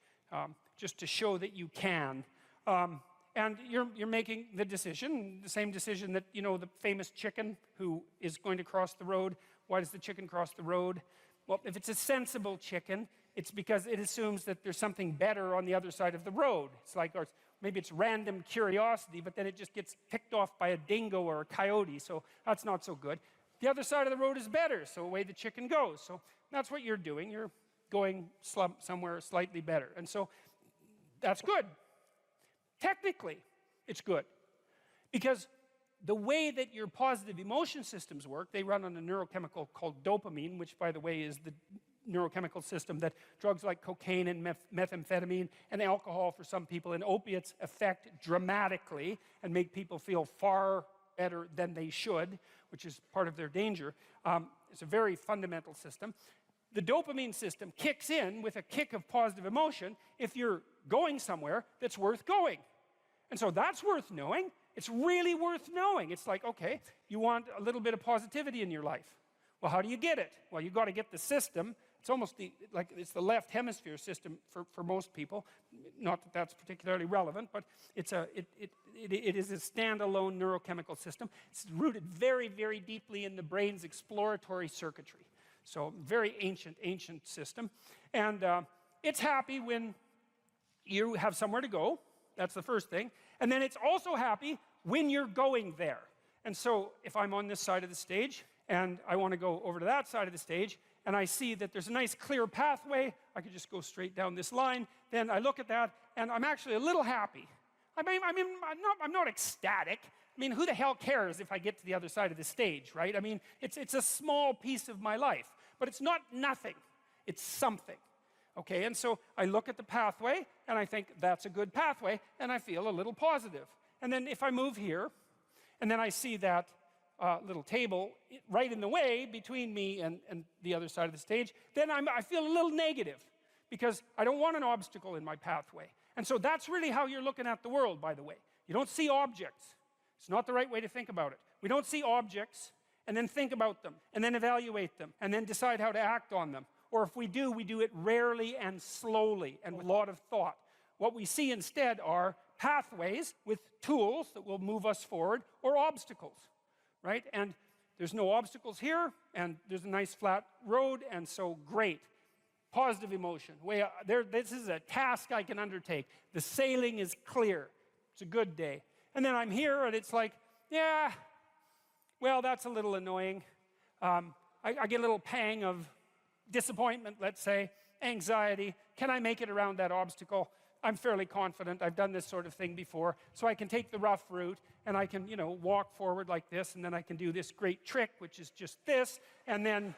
just to show that you can. And you're making the decision, the same decision that, you know, the famous chicken who is going to cross the road. Why does the chicken cross the road? Well, if it's a sensible chicken, it's because it assumes that there's something better on the other side of the road. It's like, or maybe it's random curiosity, but then it just gets picked off by a dingo or a coyote, so that's not so good. The other side of the road is better, so away the chicken goes. So that's what you're doing. You're going somewhere slightly better. And so that's good. Technically, it's good. Because the way that your positive emotion systems work, they run on a neurochemical called dopamine, which, by the way, is the neurochemical system that drugs like cocaine and methamphetamine and alcohol for some people and opiates affect dramatically and make people feel far better than they should, which is part of their danger. It's a very fundamental system. The dopamine system kicks in with a kick of positive emotion if you're going somewhere that's worth going. And so that's worth knowing. It's really worth knowing. It's like, okay, you want a little bit of positivity in your life. Well, how do you get it? Well, you've got to get the system. It's almost like it's the left hemisphere system for most people. Not that that's particularly relevant, but it is a standalone neurochemical system. It's rooted very, very deeply in the brain's exploratory circuitry. So very ancient system. And it's happy when you have somewhere to go. That's the first thing. And then it's also happy when you're going there. And so if I'm on this side of the stage and I want to go over to that side of the stage and I see that there's a nice clear pathway, I could just go straight down this line, then I look at that and I'm actually a little happy. I'm not ecstatic. I mean, who the hell cares if I get to the other side of the stage, right? I mean, it's a small piece of my life, but it's not nothing. It's something. Okay, and so I look at the pathway, and I think that's a good pathway, and I feel a little positive. And then if I move here, and then I see that little table right in the way between me and the other side of the stage, then I feel a little negative, because I don't want an obstacle in my pathway. And so that's really how you're looking at the world, by the way. You don't see objects. It's not the right way to think about it. We don't see objects, and then think about them, and then evaluate them, and then decide how to act on them. Or if we do it rarely and slowly and with a lot of thought. What we see instead are pathways with tools that will move us forward, or obstacles, right? And there's no obstacles here, and there's a nice flat road, and so great. Positive emotion. This is a task I can undertake. The sailing is clear. It's a good day. And then I'm here, and it's like, yeah, well, that's a little annoying. I get a little pang of disappointment, let's say, anxiety. Can I make it around that obstacle? I'm fairly confident. I've done this sort of thing before. So I can take the rough route, and I can, walk forward like this, and then I can do this great trick, which is just this, and then,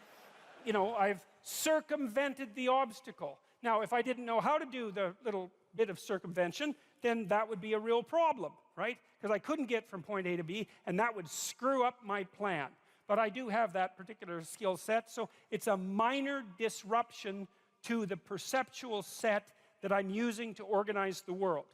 I've circumvented the obstacle. Now, if I didn't know how to do the little bit of circumvention, then that would be a real problem, right? Because I couldn't get from point A to B, and that would screw up my plan. But I do have that particular skill set, so it's a minor disruption to the perceptual set that I'm using to organize the world.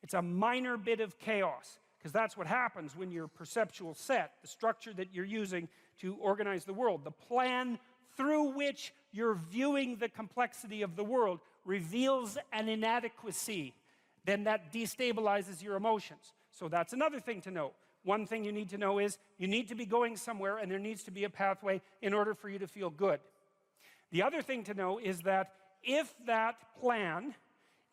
It's a minor bit of chaos, because that's what happens when your perceptual set, the structure that you're using to organize the world, the plan through which you're viewing the complexity of the world, reveals an inadequacy, then that destabilizes your emotions. So that's another thing to know. One thing you need to know is you need to be going somewhere, and there needs to be a pathway in order for you to feel good. The other thing to know is that if that plan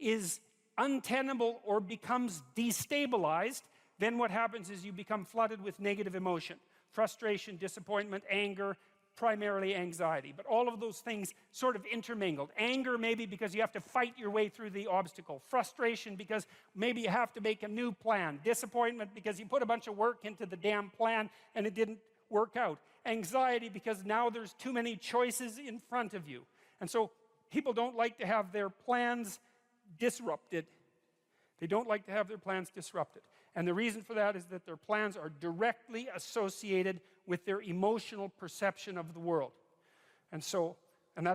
is untenable or becomes destabilized, then what happens is you become flooded with negative emotion. Frustration, disappointment, anger, primarily anxiety. But all of those things sort of intermingled. Anger maybe because you have to fight your way through the obstacle. Frustration because maybe you have to make a new plan. Disappointment because you put a bunch of work into the damn plan and it didn't work out. Anxiety because now there's too many choices in front of you. And so people don't like to have their plans disrupted. They don't like to have their plans disrupted. And the reason for that is that their plans are directly associated with their emotional perception of the world. And so,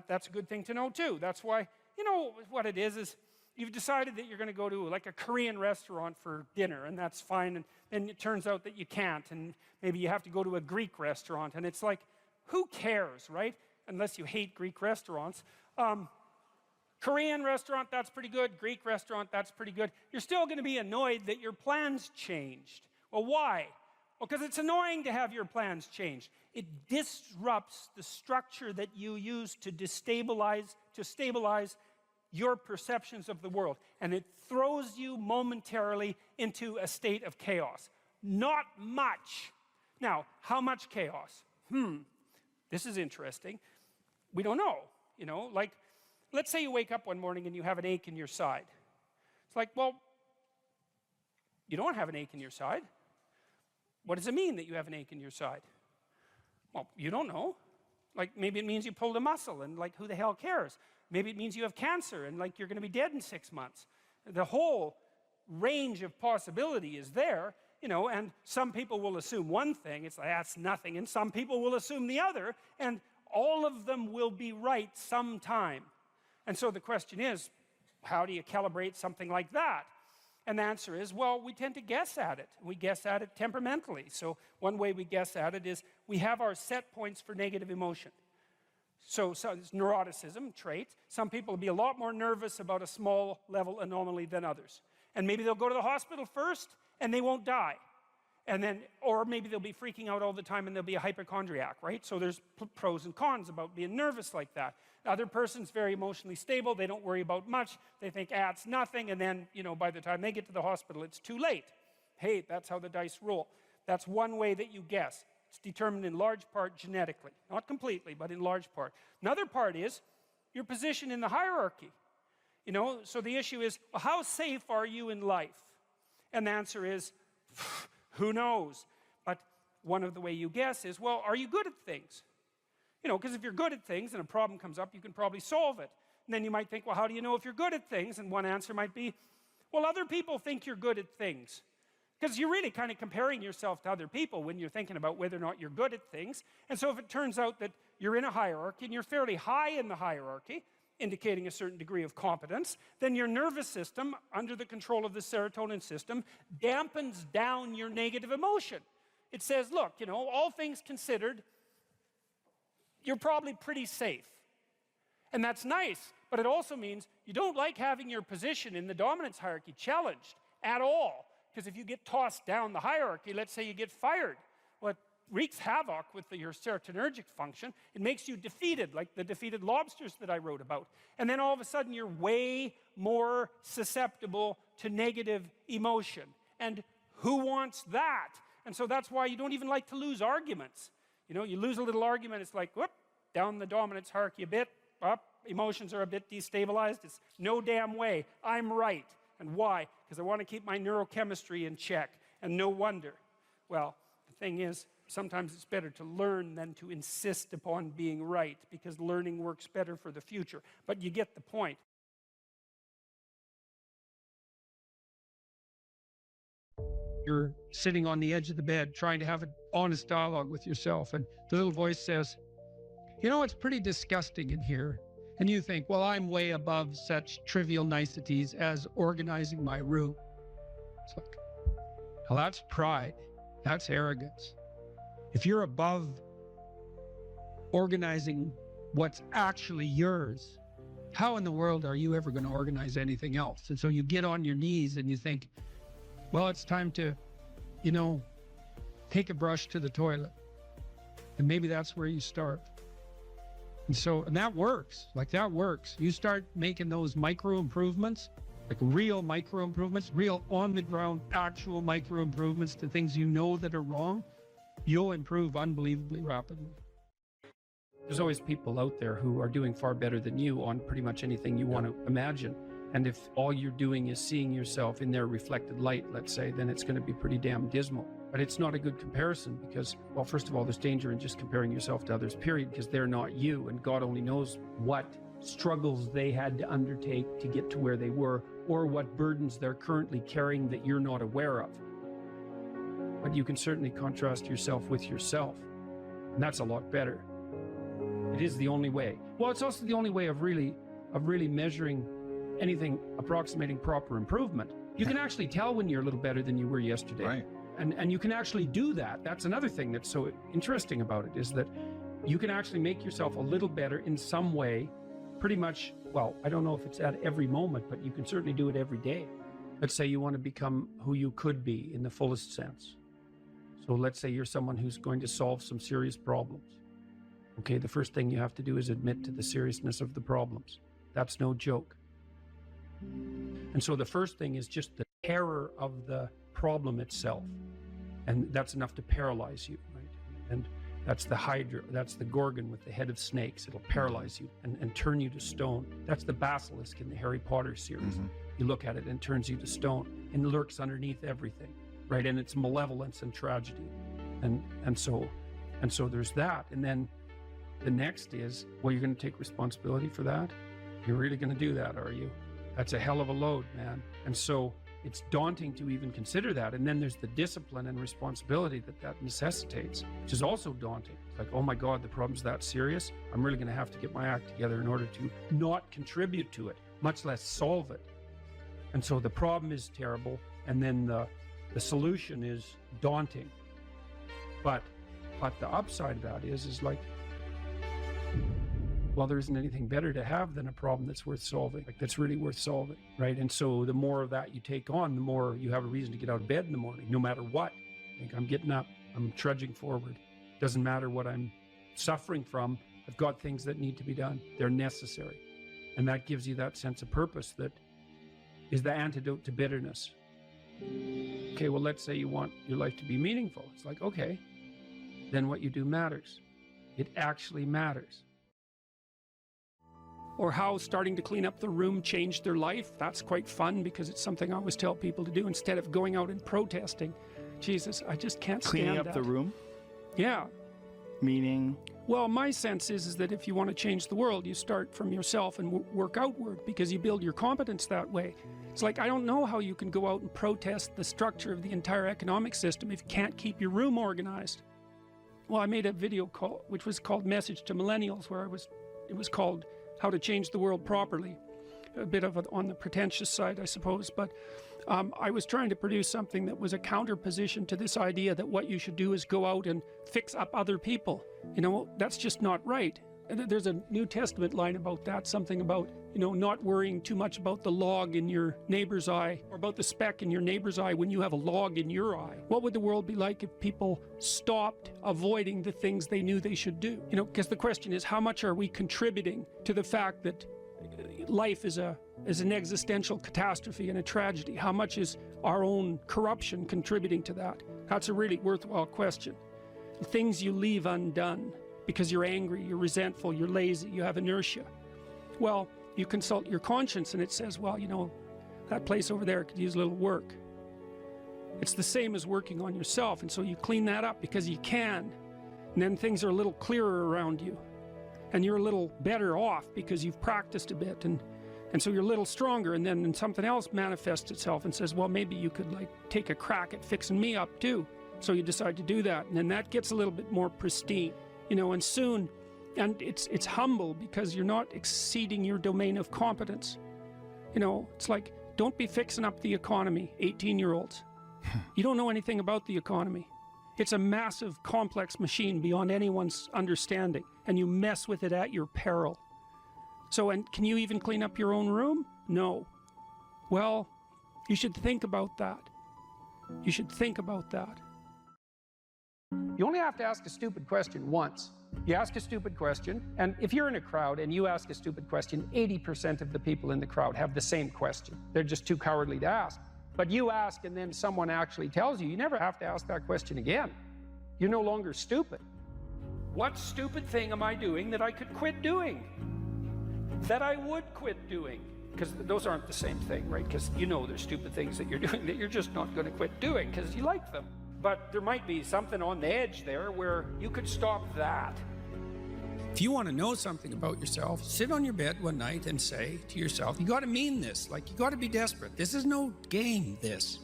that's a good thing to know too. That's why, what it is you've decided that you're going to go to like a Korean restaurant for dinner, and that's fine, and then it turns out that you can't, and maybe you have to go to a Greek restaurant, and it's like, who cares, right? Unless you hate Greek restaurants. Korean restaurant, that's pretty good. Greek restaurant, that's pretty good. You're still going to be annoyed that your plans changed. Well, why? Well, because it's annoying to have your plans changed. It disrupts the structure that you use to stabilize your perceptions of the world. And it throws you momentarily into a state of chaos. Not much. Now, how much chaos? This is interesting. We don't know. You know, like, let's say you wake up one morning and you have an ache in your side. It's like, well, you don't have an ache in your side. What does it mean that you have an ache in your side? Well, you don't know. Like, maybe it means you pulled a muscle, and like, who the hell cares? Maybe it means you have cancer, and like, you're going to be dead in 6 months. The whole range of possibility is there, you know, and some people will assume one thing, it's like, that's nothing, and some people will assume the other, and all of them will be right sometime. And so the question is, how do you calibrate something like that? And the answer is, well, we tend to guess at it. We guess at it temperamentally. So one way we guess at it is we have our set points for negative emotion. So it's neuroticism trait. Some people will be a lot more nervous about a small level anomaly than others. And maybe they'll go to the hospital first and they won't die. And then, or maybe they'll be freaking out all the time and they'll be a hypochondriac, right? So there's pros and cons about being nervous like that. The other person's very emotionally stable. They don't worry about much. They think, it's nothing. And then, you know, by the time they get to the hospital, it's too late. Hey, that's how the dice roll. That's one way that you guess. It's determined in large part genetically. Not completely, but in large part. Another part is your position in the hierarchy. You know, so the issue is, well, how safe are you in life? And the answer is, who knows? But one of the way you guess is, well, are you good at things? You know, because if you're good at things and a problem comes up, you can probably solve it. And then you might think, well, how do you know if you're good at things? And one answer might be, well, other people think you're good at things. Because you're really kind of comparing yourself to other people when you're thinking about whether or not you're good at things. And so if it turns out that you're in a hierarchy and you're fairly high in the hierarchy, indicating a certain degree of competence, then your nervous system, under the control of the serotonin system, dampens down your negative emotion. It says, look, you know, all things considered, you're probably pretty safe. And that's nice, but it also means you don't like having your position in the dominance hierarchy challenged at all. Because if you get tossed down the hierarchy, let's say you get fired, well, it wreaks havoc with your serotonergic function. It makes you defeated, like the defeated lobsters that I wrote about. And then all of a sudden, you're way more susceptible to negative emotion. And who wants that? And so that's why you don't even like to lose arguments. You know, you lose a little argument, it's like, whoop, down the dominance hierarchy a bit, up, emotions are a bit destabilized. It's no damn way, I'm right. And why? Because I want to keep my neurochemistry in check. And no wonder. Well, the thing is, sometimes it's better to learn than to insist upon being right, because learning works better for the future. But you get the point. You're sitting on the edge of the bed trying to have an honest dialogue with yourself, and the little voice says, you know, it's pretty disgusting in here. And you think, well, I'm way above such trivial niceties as organizing my room. It's like, well, that's pride. That's arrogance. If you're above organizing what's actually yours, how in the world are you ever going to organize anything else? And so you get on your knees and you think, well, it's time to, you know, take a brush to the toilet. And maybe that's where you start. And that works. Like, that works. You start making those micro improvements, like real micro improvements, real on the ground, actual micro improvements to things you know that are wrong, you'll improve unbelievably rapidly. There's always people out there who are doing far better than you on pretty much anything you want to imagine. And if all you're doing is seeing yourself in their reflected light, let's say, then it's going to be pretty damn dismal. But it's not a good comparison because, well, first of all, there's danger in just comparing yourself to others, period, because they're not you. And God only knows what struggles they had to undertake to get to where they were, or what burdens they're currently carrying that you're not aware of. But you can certainly contrast yourself with yourself. And that's a lot better. It is the only way. Well, it's also the only way of really measuring anything approximating proper improvement. You can actually tell when you're a little better than you were yesterday. Right. And you can actually do that. That's another thing that's so interesting about it, is that you can actually make yourself a little better in some way pretty much well, I don't know if it's at every moment, but you can certainly do it every day. Let's say you want to become who you could be in the fullest sense. So let's say you're someone who's going to solve some serious problems. Okay, the first thing you have to do is admit to the seriousness of the problems. That's no joke. And so the first thing is just the terror of the problem itself. And that's enough to paralyze you, right? And that's the Hydra, that's the Gorgon with the head of snakes. It'll paralyze you and turn you to stone. That's the basilisk in the Harry Potter series. You look at it and it turns you to stone and lurks underneath everything, right? And it's malevolence and tragedy. And so there's that. And then the next is, well, you're going to take responsibility for that? You're really going to do that, are you? That's a hell of a load, man. And so it's daunting to even consider that. And then there's the discipline and responsibility that necessitates, which is also daunting. It's like, oh my God, the problem's that serious. I'm really going to have to get my act together in order to not contribute to it, much less solve it. And so the problem is terrible. And then the solution is daunting. But the upside of that is like, well, there isn't anything better to have than a problem that's worth solving, like that's really worth solving, right? And so the more of that you take on, the more you have a reason to get out of bed in the morning, no matter what. Like, I'm getting up, I'm trudging forward. Doesn't matter what I'm suffering from. I've got things that need to be done. They're necessary. And that gives you that sense of purpose that is the antidote to bitterness. Okay, well, let's say you want your life to be meaningful. It's like, okay, then what you do matters. It actually matters. Or how starting to clean up the room changed their life. That's quite fun because it's something I always tell people to do instead of going out and protesting. Jesus, I just can't stand that. Cleaning up the room? Yeah. Meaning? Well, my sense is that if you want to change the world, you start from yourself and work outward because you build your competence that way. It's like, I don't know how you can go out and protest the structure of the entire economic system if you can't keep your room organized. Well, I made a video which was called Message to Millennials, where it was called How to Change the World Properly. A bit of it on the pretentious side, I suppose, but I was trying to produce something that was a counterposition to this idea that what you should do is go out and fix up other people. You know, that's just not right. And there's a New Testament line about that, something about, you know, not worrying too much about the log in your neighbor's eye or about the speck in your neighbor's eye when you have a log in your eye. What would the world be like if people stopped avoiding the things they knew they should do? You know, because the question is, how much are we contributing to the fact that life is an existential catastrophe and a tragedy? How much is our own corruption contributing to that? That's a really worthwhile question. The things you leave undone because you're angry, you're resentful, you're lazy, you have inertia. Well, you consult your conscience and it says, well, you know, that place over there could use a little work. It's the same as working on yourself, and so you clean that up because you can, and then things are a little clearer around you, and you're a little better off because you've practiced a bit, and so you're a little stronger, and then something else manifests itself and says, well, maybe you could like take a crack at fixing me up too. So you decide to do that, and then that gets a little bit more pristine. You know, and soon, and it's humble because you're not exceeding your domain of competence. You know, it's like, don't be fixing up the economy, 18-year-olds. You don't know anything about the economy. It's a massive, complex machine beyond anyone's understanding, and you mess with it at your peril. So, and can you even clean up your own room? No. Well, you should think about that. You should think about that. You only have to ask a stupid question once. You ask a stupid question, and if you're in a crowd and you ask a stupid question, 80% of the people in the crowd have the same question. They're just too cowardly to ask. But you ask and then someone actually tells you, you never have to ask that question again. You're no longer stupid. What stupid thing am I doing that I could quit doing? That I would quit doing? Because those aren't the same thing, right? Because you know there's stupid things that you're doing that you're just not going to quit doing because you like them. But there might be something on the edge there where you could stop that. If you want to know something about yourself, sit on your bed one night and say to yourself, you got to mean this, like you got to be desperate. This is no game, this.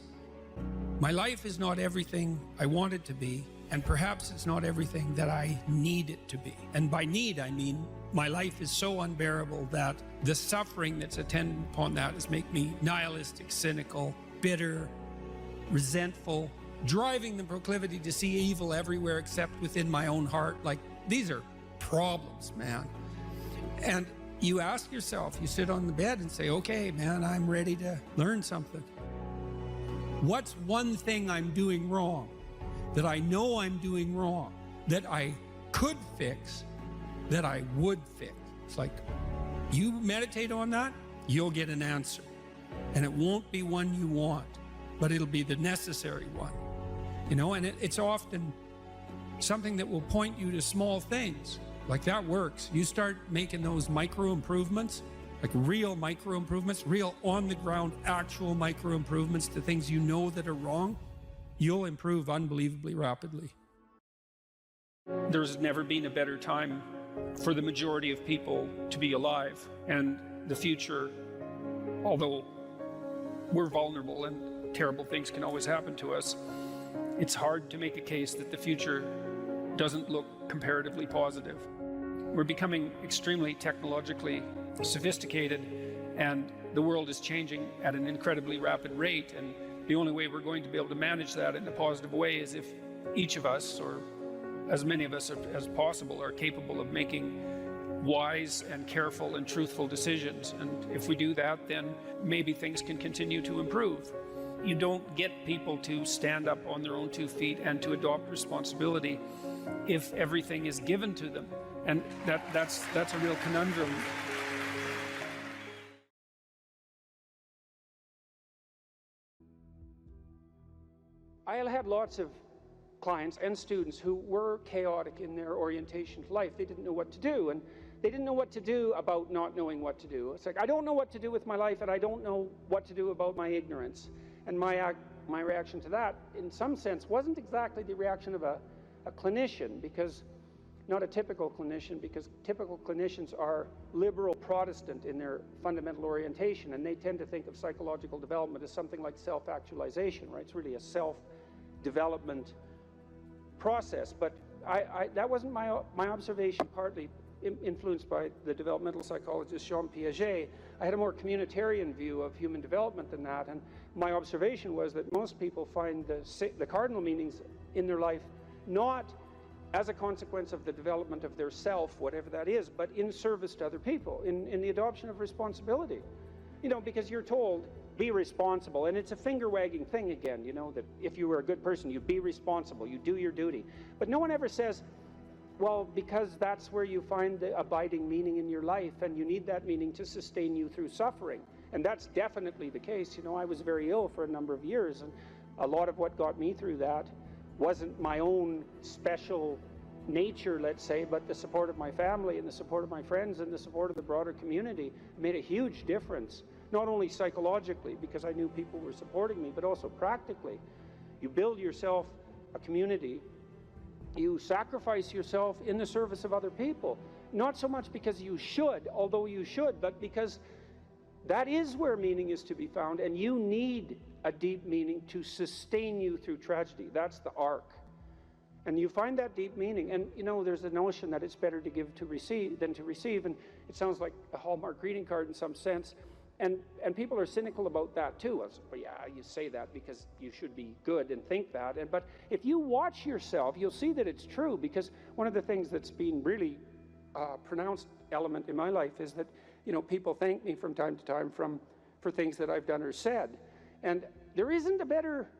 My life is not everything I want it to be, and perhaps it's not everything that I need it to be. And by need, I mean my life is so unbearable that the suffering that's attendant upon that is make me nihilistic, cynical, bitter, resentful, driving the proclivity to see evil everywhere except within my own heart. Like, these are problems, man. And you ask yourself, you sit on the bed and say, okay, man, I'm ready to learn something. What's one thing I'm doing wrong that I know I'm doing wrong, that I could fix, that I would fix? It's like, you meditate on that, you'll get an answer. And it won't be one you want, but it'll be the necessary one. You know, and it's often something that will point you to small things. Like, that works. You start making those micro improvements, like real micro improvements, real on the ground, actual micro improvements to things you know that are wrong, you'll improve unbelievably rapidly. There's never been a better time for the majority of people to be alive. And the future, although we're vulnerable and terrible things can always happen to us, it's hard to make a case that the future doesn't look comparatively positive. We're becoming extremely technologically sophisticated, and the world is changing at an incredibly rapid rate, and the only way we're going to be able to manage that in a positive way is if each of us, or as many of us as possible, are capable of making wise and careful and truthful decisions. And if we do that, then maybe things can continue to improve. You don't get people to stand up on their own 2 feet and to adopt responsibility if everything is given to them. And that's a real conundrum. I had lots of clients and students who were chaotic in their orientation to life. They didn't know what to do, and they didn't know what to do about not knowing what to do. It's like, I don't know what to do with my life, and I don't know what to do about my ignorance. And my reaction to that, in some sense, wasn't exactly the reaction of a clinician, because not a typical clinician, because typical clinicians are liberal Protestant in their fundamental orientation, and they tend to think of psychological development as something like self-actualization, right? It's really a self-development process. But that wasn't my observation, partly influenced by the developmental psychologist Jean Piaget. I had a more communitarian view of human development than that, and my observation was that most people find the cardinal meanings in their life not as a consequence of the development of their self, whatever that is, but in service to other people, in the adoption of responsibility. You know, because you're told, be responsible, and it's a finger-wagging thing again, you know, that if you were a good person, you be responsible, you do your duty. But no one ever says, well, because that's where you find the abiding meaning in your life, and you need that meaning to sustain you through suffering. And that's definitely the case. You know, I was very ill for a number of years, and a lot of what got me through that wasn't my own special nature, let's say, but the support of my family and the support of my friends and the support of the broader community made a huge difference, not only psychologically, because I knew people were supporting me, but also practically. You build yourself a community, you sacrifice yourself in the service of other people, not so much because you should, although you should, but because that is where meaning is to be found, and you need a deep meaning to sustain you through tragedy. That's the arc. And you find that deep meaning, and you know, there's a notion that it's better to give to receive than to receive, and it sounds like a Hallmark greeting card in some sense, and people are cynical about that too. Well, yeah, you say that because you should be good and think that, but if you watch yourself, you'll see that it's true, because one of the things that's been really pronounced element in my life is that, you know, people thank me from time to time for things that I've done or said, and there isn't a better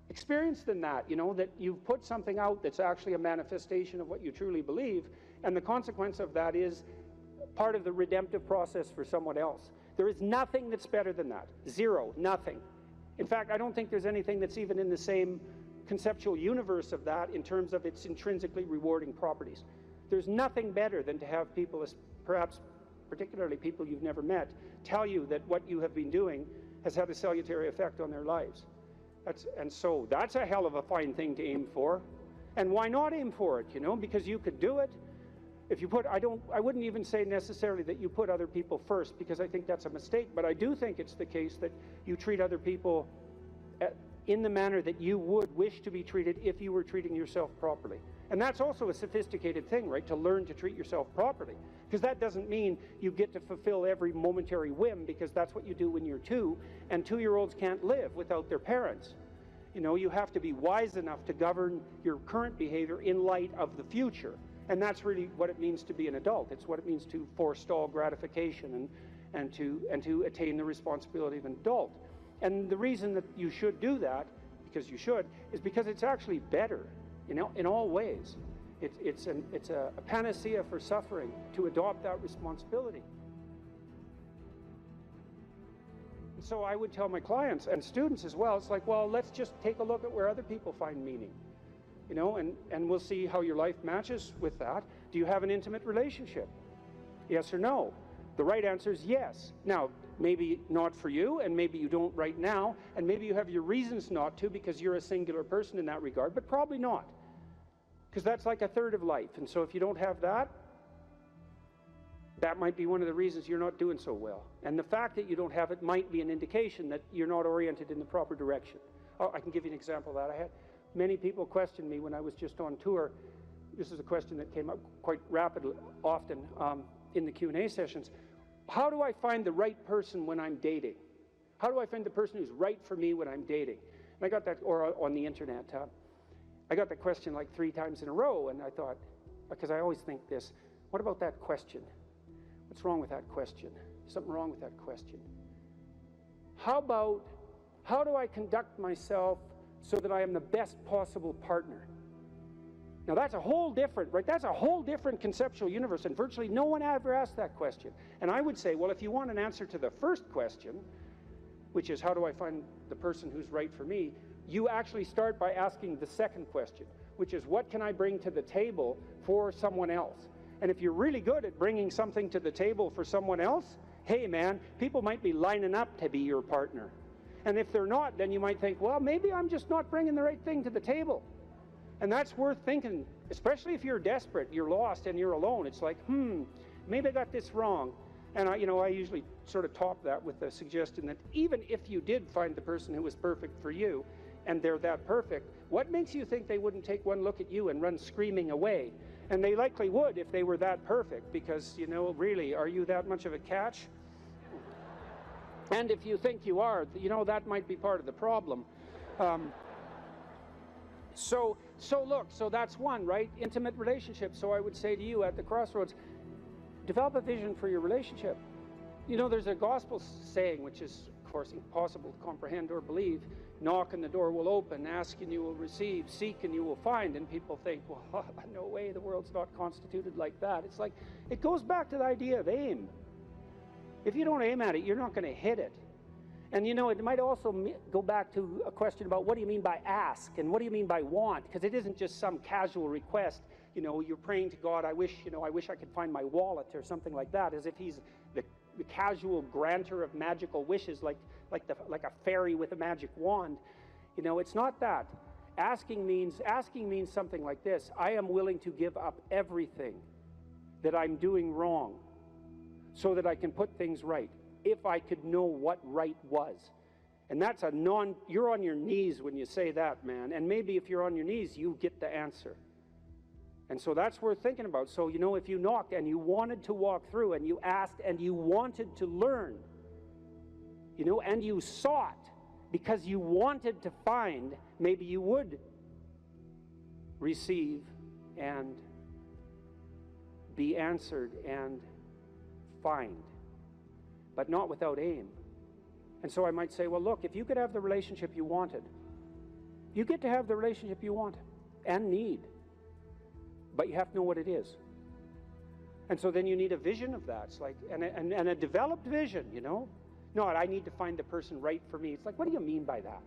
experience than that, you know, that you've put something out that's actually a manifestation of what you truly believe, and the consequence of that is part of the redemptive process for someone else. There is nothing that's better than that. Zero, nothing. In fact, I don't think there's anything that's even in the same conceptual universe of that in terms of its intrinsically rewarding properties. There's nothing better than to have people, perhaps particularly people you've never met, tell you that what you have been doing has had a salutary effect on their lives. And so that's a hell of a fine thing to aim for. And why not aim for it, you know? Because you could do it. If you put, I wouldn't even say necessarily that you put other people first, because I think that's a mistake, but I do think it's the case that you treat other people in the manner that you would wish to be treated if you were treating yourself properly. And that's also a sophisticated thing, right? To learn to treat yourself properly. Because that doesn't mean you get to fulfill every momentary whim, because that's what you do when you're 2, and 2-year-olds can't live without their parents. You know, you have to be wise enough to govern your current behavior in light of the future. And that's really what it means to be an adult. It's what it means to forestall gratification and to attain the responsibility of an adult. And the reason that you should do that, because you should, is because it's actually better, in all ways. It's a panacea for suffering to adopt that responsibility. And so I would tell my clients and students as well, it's like, well, let's just take a look at where other people find meaning. And we'll see how your life matches with that. Do you have an intimate relationship? Yes or no? The right answer is yes. Now, maybe not for you, and maybe you don't right now, and maybe you have your reasons not to because you're a singular person in that regard, but probably not. Because that's like a third of life. And so if you don't have that, that might be one of the reasons you're not doing so well. And the fact that you don't have it might be an indication that you're not oriented in the proper direction. Oh, I can give you an example of that. I had many people question me when I was just on tour. This is a question that came up quite rapidly, often in the Q&A sessions. How do I find the right person when I'm dating? How do I find the person who's right for me when I'm dating? And I got that, or on the internet. I got that question like 3 times in a row, and I thought, because I always think this, what about that question? What's wrong with that question? Something wrong with that question. How do I conduct myself so that I am the best possible partner? Now that's a whole different, right? That's a whole different conceptual universe, and virtually no one ever asked that question. And I would say, well, if you want an answer to the first question, which is how do I find the person who's right for me, you actually start by asking the second question, which is what can I bring to the table for someone else? And if you're really good at bringing something to the table for someone else, hey man, people might be lining up to be your partner. And if they're not, then you might think, well, maybe I'm just not bringing the right thing to the table. And that's worth thinking, especially if you're desperate, you're lost, and you're alone. It's like, maybe I got this wrong. And I usually sort of top that with the suggestion that even if you did find the person who was perfect for you, and they're that perfect, what makes you think they wouldn't take one look at you and run screaming away? And they likely would if they were that perfect, because, really, are you that much of a catch? And if you think you are, that might be part of the problem. So that's one, right? Intimate relationship. So I would say to you at the crossroads, develop a vision for your relationship. There's a gospel saying, which is, of course, impossible to comprehend or believe. Knock and the door will open, ask and you will receive, seek and you will find. And people think, well, no way, the world's not constituted like that. It's like, it goes back to the idea of aim. If you don't aim at it, you're not going to hit it. And it might also go back to a question about what do you mean by ask and what do you mean by want? Because it isn't just some casual request. You're praying to God, I wish I could find my wallet or something like that, as if he's the casual granter of magical wishes, like a fairy with a magic wand. It's not that. Asking means something like this: I am willing to give up everything that I'm doing wrong so that I can put things right, if I could know what right was. And that's you're on your knees when you say that, man. And maybe if you're on your knees, you get the answer. And so that's worth thinking about. So, if you knocked and you wanted to walk through and you asked and you wanted to learn, and you sought because you wanted to find, maybe you would receive and be answered and find, but not without aim. And so I might say, well, look, if you could have the relationship you wanted, you get to have the relationship you want and need. But you have to know what it is. And so then you need a vision of that. It's like, and a developed vision, Not, I need to find the person right for me. It's like, what do you mean by that?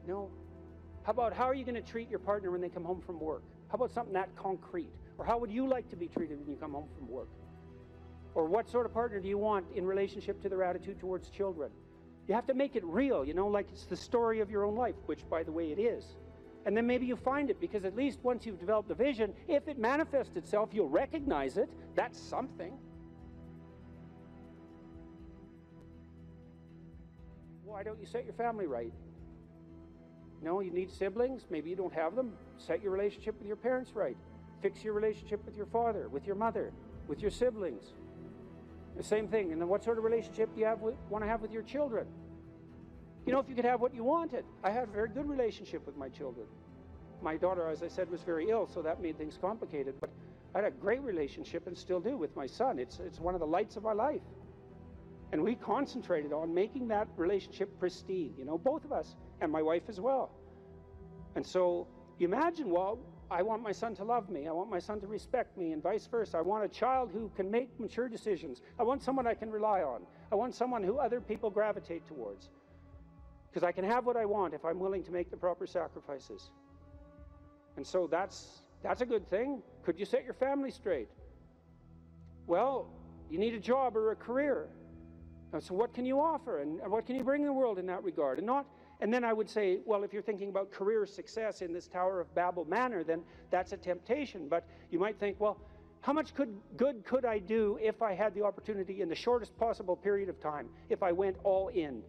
How are you going to treat your partner when they come home from work? How about something that concrete? Or how would you like to be treated when you come home from work? Or what sort of partner do you want in relationship to their attitude towards children? You have to make it real, like it's the story of your own life, which, by the way, it is. And then maybe you find it, because at least once you've developed the vision, if it manifests itself, you'll recognize it. That's something. Why don't you set your family right? You need siblings. Maybe you don't have them. Set your relationship with your parents right. Fix your relationship with your father, with your mother, with your siblings. The same thing. And then what sort of relationship do you want to have with your children? If you could have what you wanted. I had a very good relationship with my children. My daughter, as I said, was very ill, so that made things complicated. But I had a great relationship and still do with my son. It's one of the lights of my life. And we concentrated on making that relationship pristine, you know, both of us, and my wife as well. And so you imagine, well, I want my son to love me. I want my son to respect me, and vice versa. I want a child who can make mature decisions. I want someone I can rely on. I want someone who other people gravitate towards. Because I can have what I want if I'm willing to make the proper sacrifices. And so that's a good thing. Could you set your family straight? Well, you need a job or a career. So what can you offer, and what can you bring the world in that regard? And then I would say, well, if you're thinking about career success in this Tower of Babel manner, then that's a temptation. But you might think, well, how much good could I do if I had the opportunity in the shortest possible period of time, if I went all in?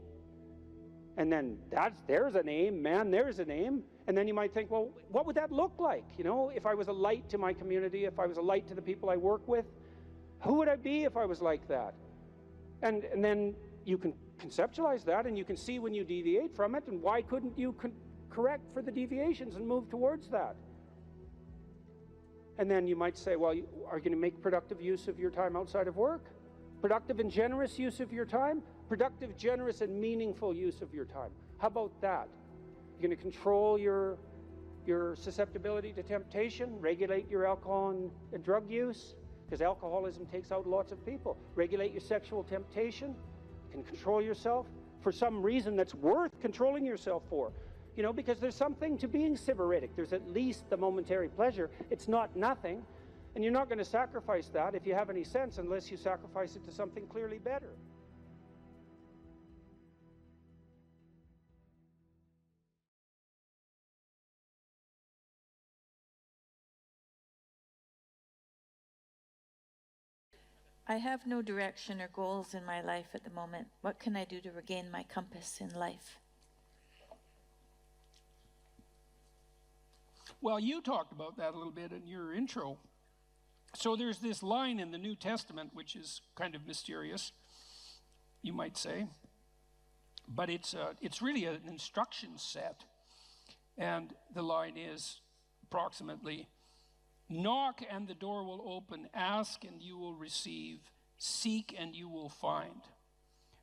And then there's an aim, man, there's an aim. And then you might think, well, what would that look like? You know, if I was a light to my community, if I was a light to the people I work with, who would I be if I was like that? And then you can conceptualize that, and you can see when you deviate from it, and why couldn't you correct for the deviations and move towards that? And then you might say, well, are you going to make productive use of your time outside of work? Productive and generous use of your time? Productive, generous, and meaningful use of your time. How about that? You're going to control your susceptibility to temptation, regulate your alcohol and drug use, because alcoholism takes out lots of people. Regulate your sexual temptation. You can control yourself for some reason that's worth controlling yourself for. You know, because there's something to being sybaritic. There's at least the momentary pleasure. It's not nothing. And you're not going to sacrifice that, if you have any sense, unless you sacrifice it to something clearly better. I have no direction or goals in my life at the moment. What can I do to regain my compass in life? Well, you talked about that a little bit in your intro. So there's this line in the New Testament, which is kind of mysterious, you might say. But it's really an instruction set. And the line is approximately, knock and the door will open, ask and you will receive, seek and you will find.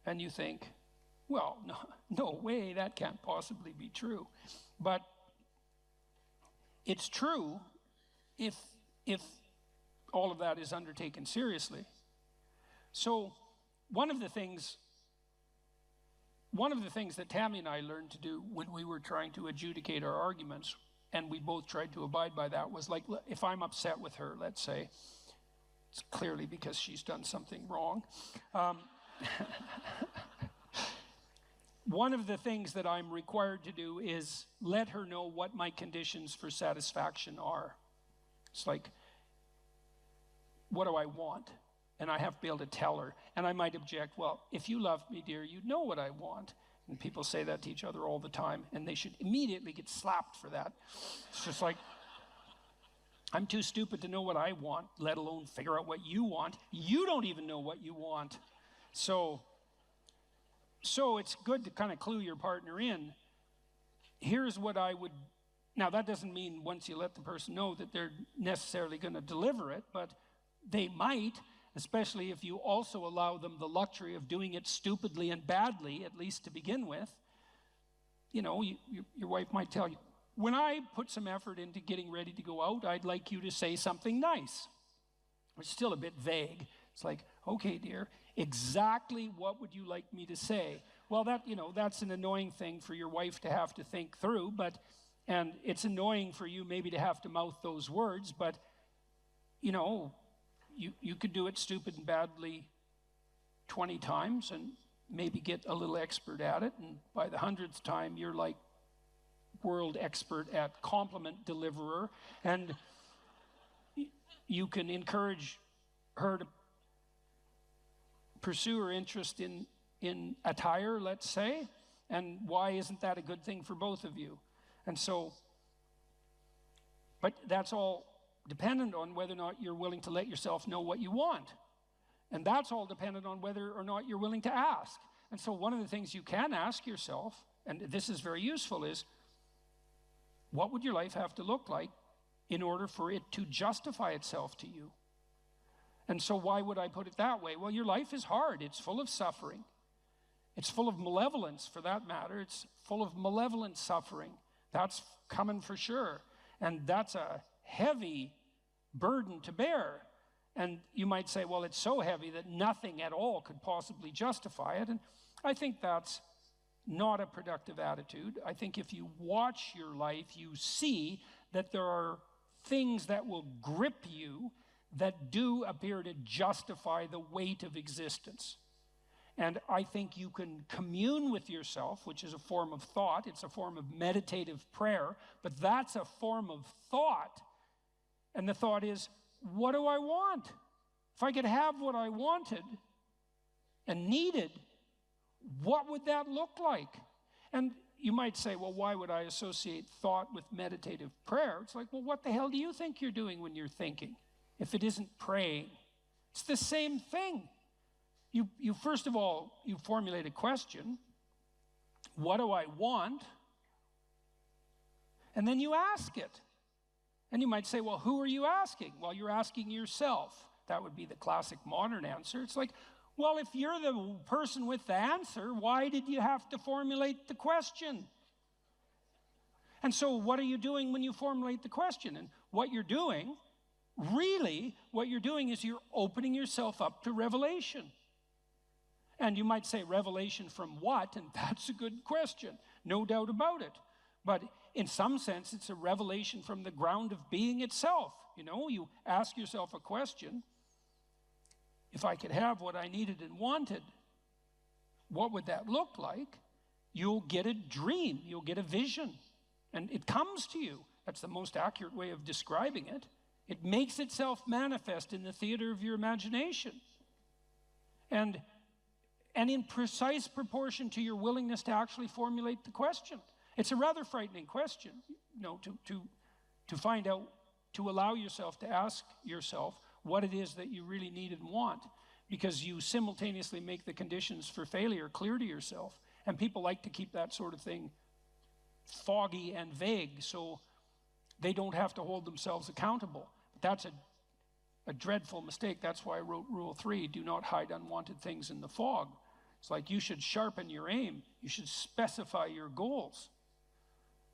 And you think, well, no way, that can't possibly be true. But it's true if all of that is undertaken seriously. So one of the things that Tammy and I learned to do when we were trying to adjudicate our arguments, and we both tried to abide by that, was like, if I'm upset with her, let's say, it's clearly because she's done something wrong. One of the things that I'm required to do is let her know what my conditions for satisfaction are. It's like, what do I want? And I have to be able to tell her. And I might object, well, if you loved me, dear, you'd know what I want. And people say that to each other all the time, and they should immediately get slapped for that. It's just like, I'm too stupid to know what I want, let alone figure out what you want. You don't even know what you want. So it's good to kind of clue your partner in. Here's what I would, now that doesn't mean once you let the person know that they're necessarily going to deliver it, but they might, especially if you also allow them the luxury of doing it stupidly and badly, at least to begin with. You know, your wife might tell you, when I put some effort into getting ready to go out, I'd like you to say something nice. It's still a bit vague. It's like, okay, dear, exactly what would you like me to say? Well, that's an annoying thing for your wife to have to think through, and it's annoying for you maybe to have to mouth those words, but, you know, you could do it stupid and badly 20 times and maybe get a little expert at it, and by the 100th time, you're like world expert at compliment deliverer, and you can encourage her to pursue her interest in attire, let's say, and why isn't that a good thing for both of you? And so, but that's all dependent on whether or not you're willing to let yourself know what you want. And that's all dependent on whether or not you're willing to ask. And so one of the things you can ask yourself, and this is very useful, is what would your life have to look like in order for it to justify itself to you. And so why would I put it that way? Well, your life is hard. It's full of suffering. It's full of malevolence, for that matter. It's full of malevolent suffering. That's coming for sure. And that's a heavy burden to bear. And you might say, well, it's so heavy that nothing at all could possibly justify it. And I think that's not a productive attitude. I think if you watch your life, you see that there are things that will grip you that do appear to justify the weight of existence. And I think you can commune with yourself, which is a form of thought. It's a form of meditative prayer, but that's a form of thought. And the thought is, what do I want? If I could have what I wanted and needed, what would that look like? And you might say, well, why would I associate thought with meditative prayer? It's like, well, what the hell do you think you're doing when you're thinking, if it isn't praying? It's the same thing. You first of all, you formulate a question. What do I want? And then you ask it. And you might say, well, who are you asking? Well, you're asking yourself. That would be the classic modern answer. It's like, well, if you're the person with the answer, why did you have to formulate the question? And so what are you doing when you formulate the question? And what you're doing, really, what you're doing is you're opening yourself up to revelation. And you might say, revelation from what? And that's a good question, no doubt about it. But in some sense, it's a revelation from the ground of being itself. You know, you ask yourself a question. If I could have what I needed and wanted, what would that look like? You'll get a dream. You'll get a vision. And it comes to you. That's the most accurate way of describing it. It makes itself manifest in the theater of your imagination. And in precise proportion to your willingness to actually formulate the question. It's a rather frightening question, you know, to find out, to allow yourself to ask yourself what it is that you really need and want, because you simultaneously make the conditions for failure clear to yourself. And people like to keep that sort of thing foggy and vague so they don't have to hold themselves accountable. But that's a dreadful mistake. That's why I wrote Rule 3, do not hide unwanted things in the fog. It's like you should sharpen your aim. You should specify your goals.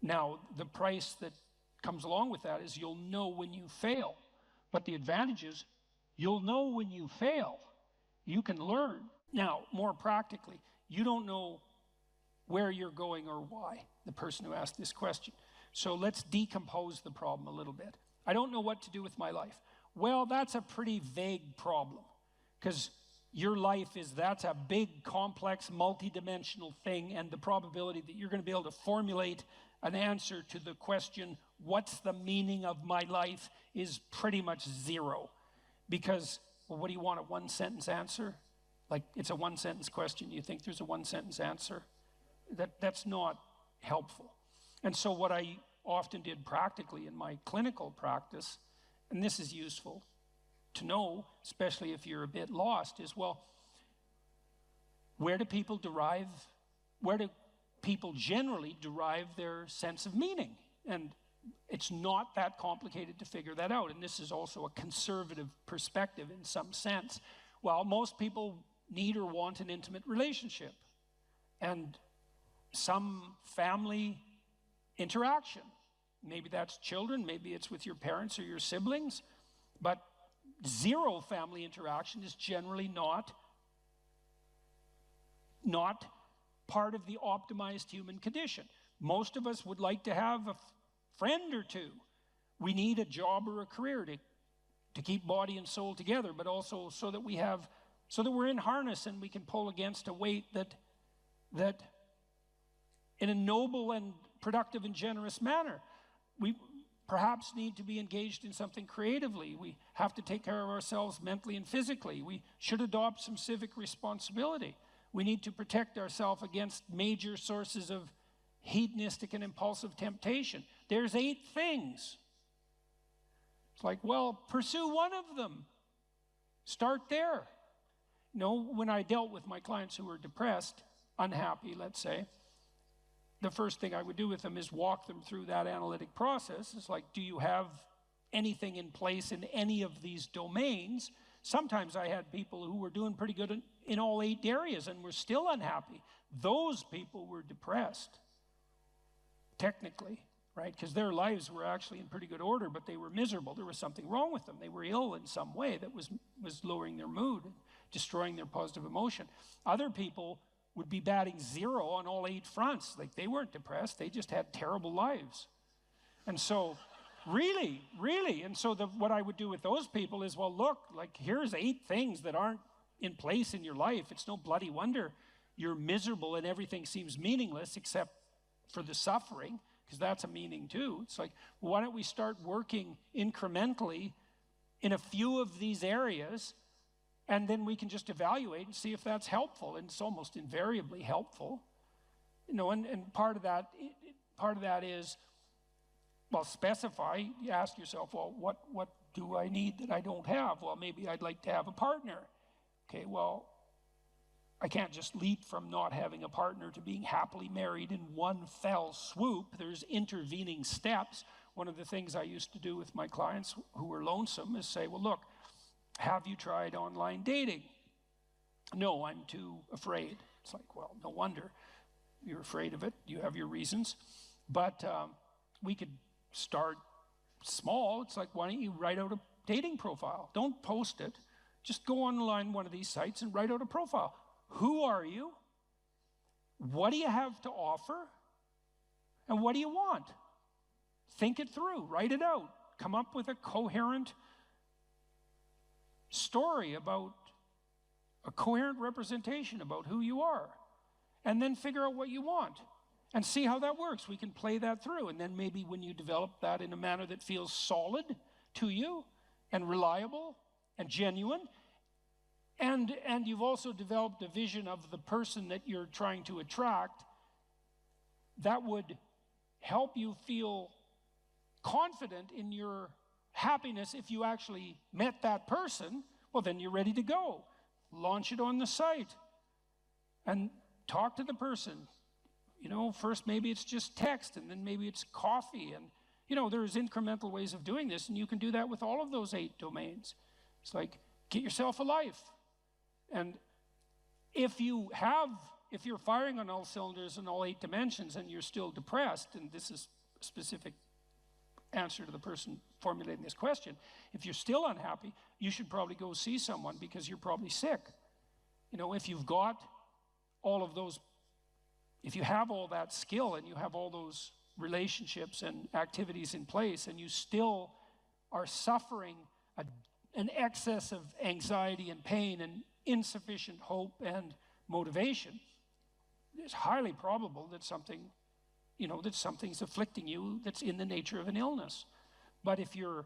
Now, the price that comes along with that is you'll know when you fail. But the advantage is you'll know when you fail. You can learn. Now, more practically, you don't know where you're going or why, the person who asked this question. So let's decompose the problem a little bit. I don't know what to do with my life. Well, that's a pretty vague problem, because your life that's a big, complex, multidimensional thing, and the probability that you're going to be able to formulate an answer to the question, what's the meaning of my life, is pretty much zero. Because, well, what do you want, a one-sentence answer? Like, it's a one-sentence question. You think there's a one-sentence answer? That's not helpful. And so what I often did practically in my clinical practice, and this is useful to know, especially if you're a bit lost, is, well, where do people generally derive their sense of meaning? And it's not that complicated to figure that out. And this is also a conservative perspective in some sense. Well, most people need or want an intimate relationship and some family interaction. Maybe that's children, maybe it's with your parents or your siblings, but zero family interaction is generally not part of the optimized human condition. Most of us would like to have a friend or two. We need a job or a career to keep body and soul together, but also so that we're in harness and we can pull against a weight that in a noble and productive and generous manner. We perhaps need to be engaged in something creatively. We have to take care of ourselves mentally and physically. We should adopt some civic responsibility. We need to protect ourselves against major sources of hedonistic and impulsive temptation. There's 8 things. It's like, well, pursue one of them. Start there. You know, when I dealt with my clients who were depressed, unhappy, let's say, the first thing I would do with them is walk them through that analytic process. It's like, do you have anything in place in any of these domains. Sometimes I had people who were doing pretty good in all 8 areas and were still unhappy. Those people were depressed, technically, right? Because their lives were actually in pretty good order, but they were miserable. There was something wrong with them. They were ill in some way that was lowering their mood, destroying their positive emotion. Other people would be batting 0 on all 8 fronts. Like, they weren't depressed, they just had terrible lives. And so, really, and so what I would do with those people is, well, look, like, here's 8 things that aren't in place in your life. It's no bloody wonder you're miserable and everything seems meaningless except for the suffering, because that's a meaning too. It's like, well, why don't we start working incrementally in a few of these areas, and then we can just evaluate and see if that's helpful. And it's almost invariably helpful, you know. And part of that is, well, specify. You ask yourself, well, what do I need that I don't have? Well, maybe I'd like to have a partner. Okay, well, I can't just leap from not having a partner to being happily married in one fell swoop. There's intervening steps. One of the things I used to do with my clients who were lonesome is say, well, look, have you tried online dating? No, I'm too afraid. It's like, well, no wonder you're afraid of it. You have your reasons. But we could start small. It's like, why don't you write out a dating profile? Don't post it. Just go online one of these sites and write out a profile. Who are you? What do you have to offer? And what do you want? Think it through. Write it out. Come up with a coherent story about a coherent representation about who you are. And then figure out what you want. And see how that works. We can play that through. And then maybe when you develop that in a manner that feels solid to you and reliable and genuine, and you've also developed a vision of the person that you're trying to attract, that would help you feel confident in your happiness if you actually met that person. Well, then you're ready to go. Launch it on the site and talk to the person. You know, first maybe it's just text, and then maybe it's coffee. And, you know, there's incremental ways of doing this, and you can do that with all of those 8 domains. It's like, get yourself a life. And if you're firing on all cylinders in all 8 dimensions and you're still depressed, and this is a specific answer to the person formulating this question, if you're still unhappy, you should probably go see someone, because you're probably sick. You know, if you've got all of those, if you have all that skill and you have all those relationships and activities in place, and you still are suffering an excess of anxiety and pain and insufficient hope and motivation, it's highly probable that something's afflicting you that's in the nature of an illness. But if you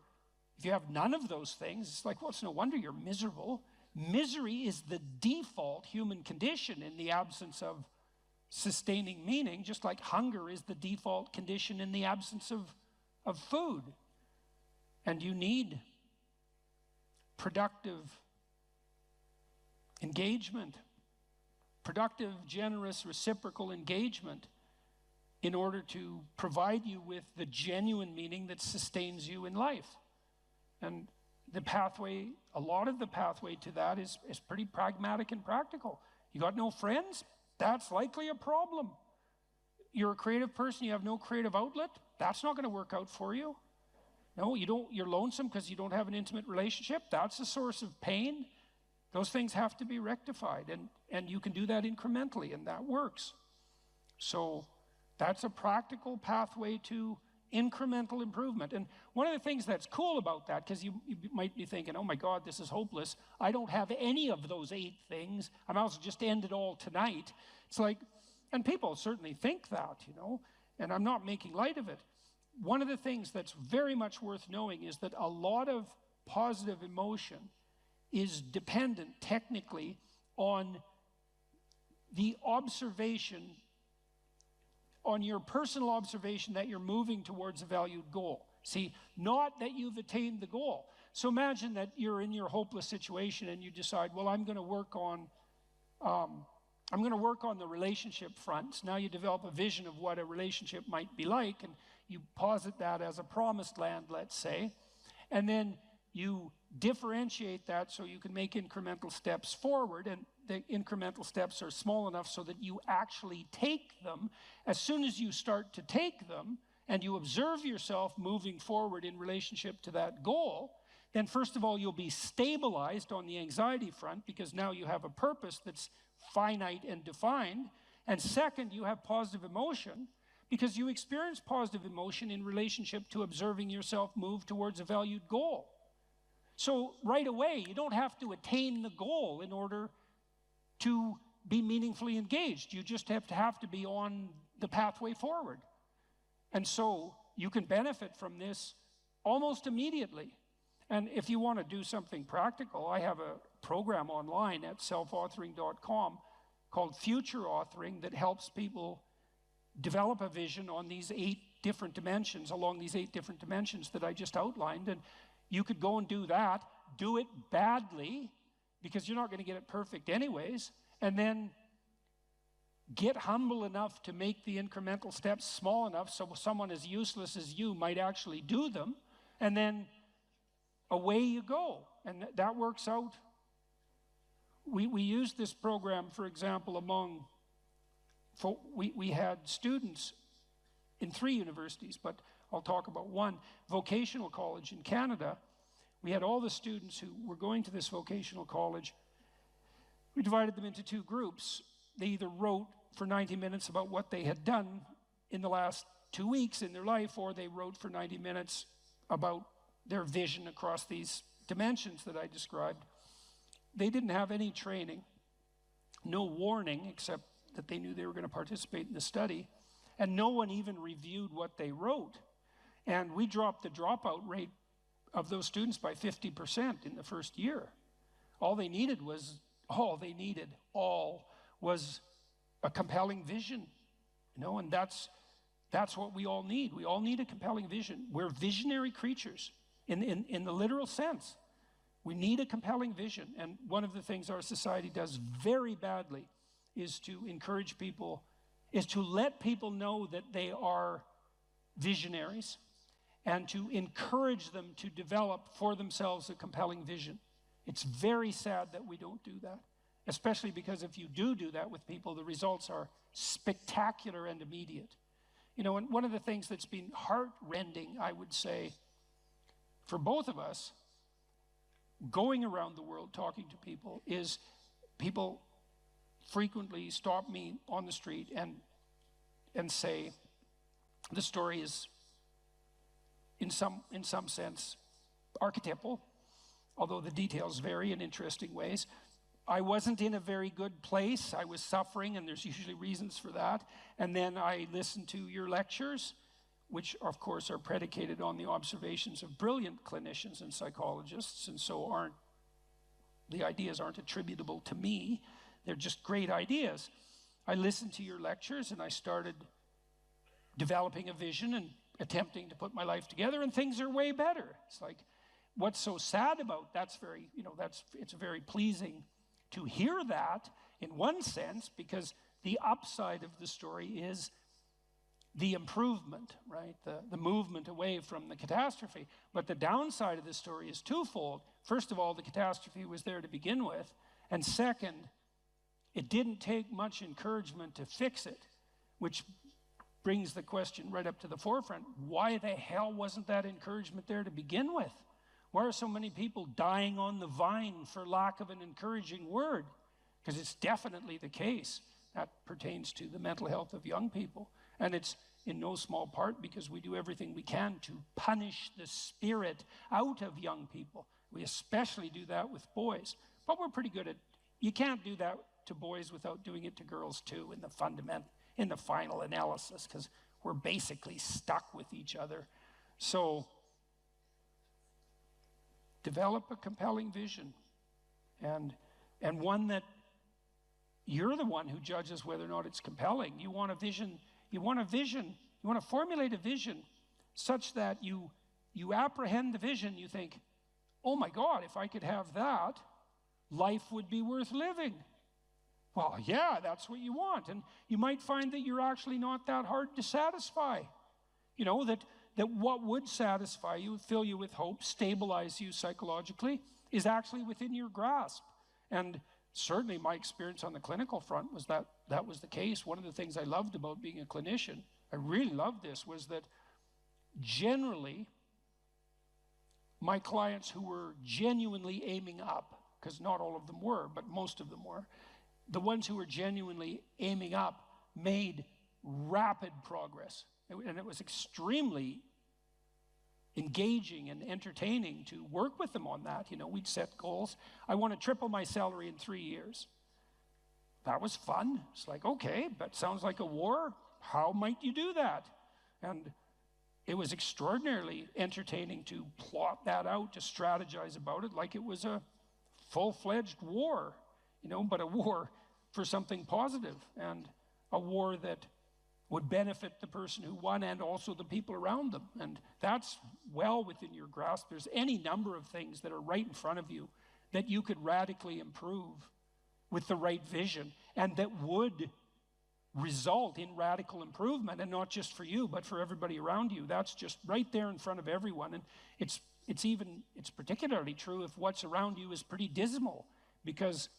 have none of those things, it's like, well, it's no wonder you're miserable. Misery is the default human condition in the absence of sustaining meaning, just like hunger is the default condition in the absence of food. And you need productive engagement, productive, generous, reciprocal engagement, in order to provide you with the genuine meaning that sustains you in life. And the pathway, a lot of the pathway to that is pretty pragmatic and practical. You got no friends? That's likely a problem. You're a creative person, you have no creative outlet? That's not going to work out for you. No, you're lonesome because you don't have an intimate relationship? That's a source of pain. Those things have to be rectified, and you can do that incrementally, and that works. So that's a practical pathway to incremental improvement. And one of the things that's cool about that, because you might be thinking, oh my God, this is hopeless. I don't have any of those 8 things. I might as well just end it all tonight. It's like, and people certainly think that, you know, and I'm not making light of it. One of the things that's very much worth knowing is that a lot of positive emotion is dependent technically on the observation, on your personal observation that you're moving towards a valued goal. See, not that you've attained the goal. So imagine that you're in your hopeless situation and you decide, well, I'm going to work on the relationship front. So now you develop a vision of what a relationship might be like, and you posit that as a promised land, let's say. And then you differentiate that so you can make incremental steps forward, and the incremental steps are small enough so that you actually take them. As soon as you start to take them and you observe yourself moving forward in relationship to that goal, then first of all, you'll be stabilized on the anxiety front because now you have a purpose that's finite and defined. And second, you have positive emotion because you experience positive emotion in relationship to observing yourself move towards a valued goal. So right away, you don't have to attain the goal in order to be meaningfully engaged. You just have to be on the pathway forward. And so you can benefit from this almost immediately. And if you want to do something practical, I have a program online at selfauthoring.com called Future Authoring that helps people develop a vision on these 8 different dimensions, along these 8 different dimensions that I just outlined. And you could go and do that, do it badly, because you're not going to get it perfect anyways, and then get humble enough to make the incremental steps small enough so someone as useless as you might actually do them, and then away you go. And that works out. We used this program, for example, we had students in 3 universities, but I'll talk about one, vocational college in Canada. We had all the students who were going to this vocational college. We divided them into 2 groups. They either wrote for 90 minutes about what they had done in the last 2 weeks in their life, or they wrote for 90 minutes about their vision across these dimensions that I described. They didn't have any training, no warning, except that they knew they were going to participate in the study, and no one even reviewed what they wrote. And we dropped the dropout rate of those students by 50% in the first year. All they needed was a compelling vision, and that's what we all need. We all need a compelling vision. We're visionary creatures in the literal sense. We need a compelling vision, and one of the things our society does very badly is to encourage people, is to let people know that they are visionaries and to encourage them to develop for themselves a compelling vision. It's very sad that we don't do that, especially because if you do that with people, the results are spectacular and immediate. And one of the things that's been heart-rending, I would say, for both of us, going around the world talking to people, is people frequently stop me on the street and say, the story is in some sense archetypal, although the details vary in interesting ways. I wasn't in a very good place. I was suffering, and there's usually reasons for that. And then I listened to your lectures, which of course are predicated on the observations of brilliant clinicians and psychologists, and so the ideas aren't attributable to me. They're just great ideas. I listened to your lectures and I started developing a vision and attempting to put my life together, and things are way better. It's like, what's so sad about it's very pleasing to hear that in one sense, because the upside of the story is the improvement, right? The movement away from the catastrophe. But the downside of the story is twofold. First of all, the catastrophe was there to begin with. And second, it didn't take much encouragement to fix it, which brings the question right up to the forefront. Why the hell wasn't that encouragement there to begin with? Why are so many people dying on the vine for lack of an encouraging word? Because it's definitely the case. That pertains to the mental health of young people. And it's in no small part because we do everything we can to punish the spirit out of young people. We especially do that with boys. But we're pretty good at, you can't do that to boys without doing it to girls too in the final analysis, because we're basically stuck with each other. So develop a compelling vision, and one that you're the one who judges whether or not it's compelling. You want to formulate a vision such that you apprehend the vision, you think, oh my God, if I could have that, life would be worth living. Well, yeah, that's what you want. And you might find that you're actually not that hard to satisfy. That that what would satisfy you, fill you with hope, stabilize you psychologically, is actually within your grasp. And certainly my experience on the clinical front was that that was the case. One of the things I loved about being a clinician, I really loved this, was that generally my clients who were genuinely aiming up, because not all of them were, but most of them were, the ones who were genuinely aiming up made rapid progress. And it was extremely engaging and entertaining to work with them on that. You know, we'd set goals. I want to triple my salary in 3 years. That was fun. It's like, okay, that sounds like a war. How might you do that? And it was extraordinarily entertaining to plot that out, to strategize about it like it was a full-fledged war, you know, but a war for something positive, and a war that would benefit the person who won and also the people around them. And that's well within your grasp. There's any number of things that are right in front of you that you could radically improve with the right vision, and that would result in radical improvement, and not just for you, but for everybody around you. That's just right there in front of everyone. And it's particularly true if what's around you is pretty dismal, because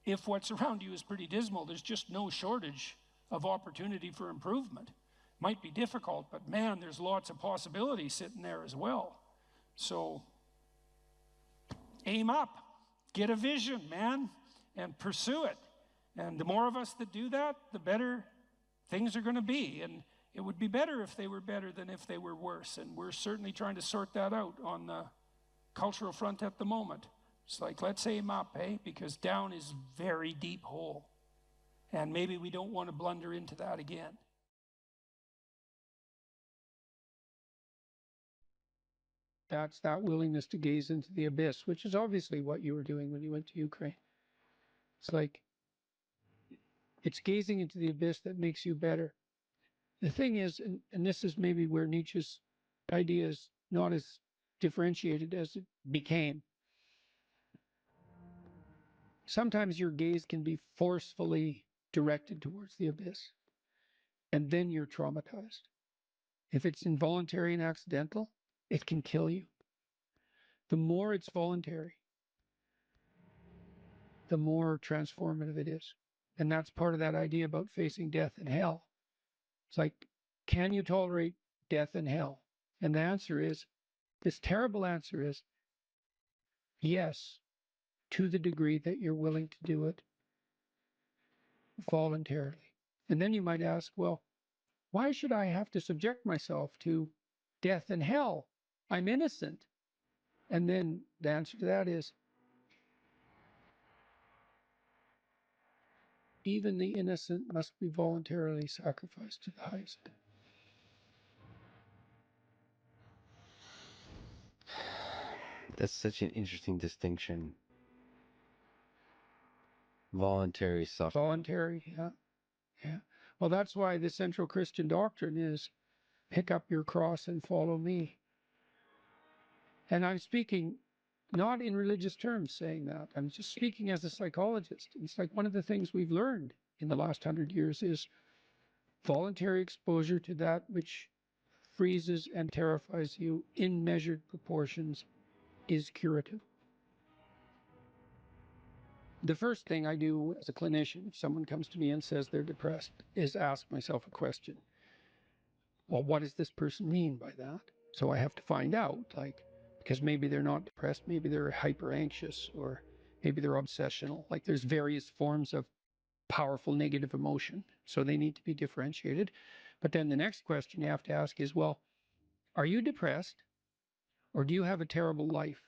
if what's around you is pretty dismal, there's just no shortage of opportunity for improvement. Might be difficult, but man, there's lots of possibilities sitting there as well. So aim up, get a vision, man, and pursue it. And the more of us that do that, the better things are going to be. And it would be better if they were better than if they were worse. And we're certainly trying to sort that out on the cultural front at the moment. It's like, let's aim up, eh? Because down is very deep hole. And maybe we don't want to blunder into that again. That's that willingness to gaze into the abyss, which is obviously what you were doing when you went to Ukraine. It's like, it's gazing into the abyss that makes you better. The thing is, and this is maybe where Nietzsche's idea is not as differentiated as it became. Sometimes your gaze can be forcefully directed towards the abyss, and then you're traumatized. If it's involuntary and accidental, it can kill you. The more it's voluntary, the more transformative it is. And that's part of that idea about facing death and hell. It's like, can you tolerate death and hell? And the answer is, this terrible answer is, yes, to the degree that you're willing to do it voluntarily. And then you might ask, well, why should I have to subject myself to death and hell? I'm innocent. And then the answer to that is, even the innocent must be voluntarily sacrificed to the highest. That's such an interesting distinction. Voluntary suffering. Voluntary, yeah. Yeah. Well, that's why the central Christian doctrine is pick up your cross and follow me. And I'm speaking not in religious terms saying that. I'm just speaking as a psychologist. It's like one of the things we've learned in the last 100 years is voluntary exposure to that which freezes and terrifies you in measured proportions is curative. The first thing I do as a clinician, if someone comes to me and says they're depressed, is ask myself a question. Well, what does this person mean by that? So I have to find out, like, because maybe they're not depressed, maybe they're hyper anxious, or maybe they're obsessional. Like, there's various forms of powerful negative emotion, so they need to be differentiated. But then the next question you have to ask is, well, are you depressed, or do you have a terrible life?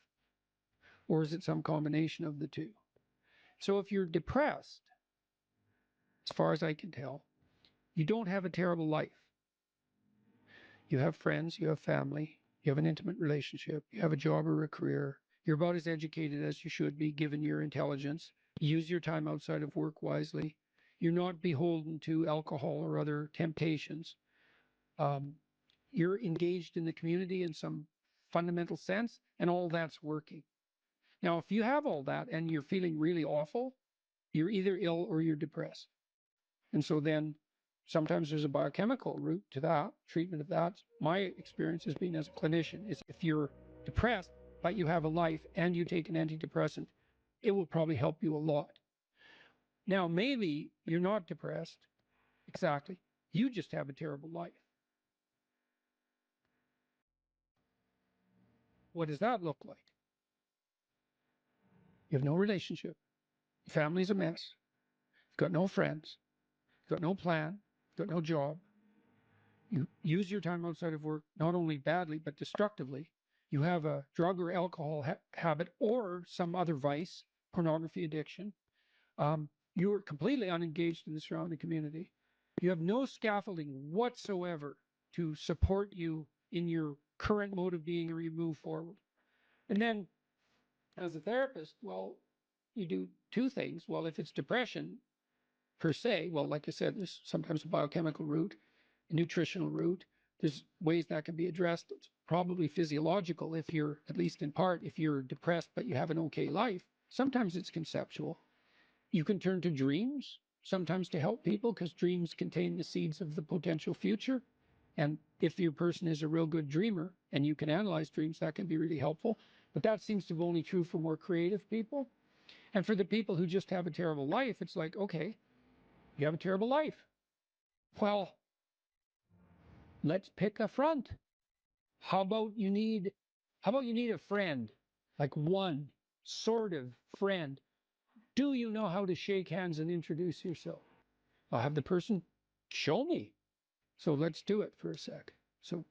Or is it some combination of the two? So if you're depressed, as far as I can tell, you don't have a terrible life. You have friends, you have family, you have an intimate relationship, you have a job or a career. You're about as educated as you should be given your intelligence. Use your time outside of work wisely. You're not beholden to alcohol or other temptations. You're engaged in the community in some fundamental sense, and all that's working. Now, if you have all that and you're feeling really awful, you're either ill or you're depressed. And so then Sometimes there's a biochemical route to that, treatment of that. My experience has been as a clinician is if you're depressed, but you have a life and you take an antidepressant, it will probably help you a lot. Now, maybe you're not depressed, exactly. You just have a terrible life. What does that look like? You have no relationship. Your family's a mess. You've got no friends. You've got no plan. You've got no job. You use your time outside of work not only badly, but destructively. You have a drug or alcohol habit or some other vice, pornography addiction. You're completely unengaged in the surrounding community. You have no scaffolding whatsoever to support you in your current mode of being or you move forward. And then as a therapist, well, you do two things. Well, if it's depression per se, well, like I said, there's sometimes a biochemical route, a nutritional route. There's ways that can be addressed. It's probably physiological if you're, at least in part, if you're depressed but you have an okay life. Sometimes it's conceptual. You can turn to dreams sometimes to help people because dreams contain the seeds of the potential future. And if your person is a real good dreamer and you can analyze dreams, that can be really helpful. But that seems to be only true for more creative people. And for the people who just have a terrible life, it's like, okay, you have a terrible life. Well, let's pick a front. How about you need a friend? Like one sort of friend. Do you know how to shake hands and introduce yourself? I'll have the person show me. So let's do it for a sec. So,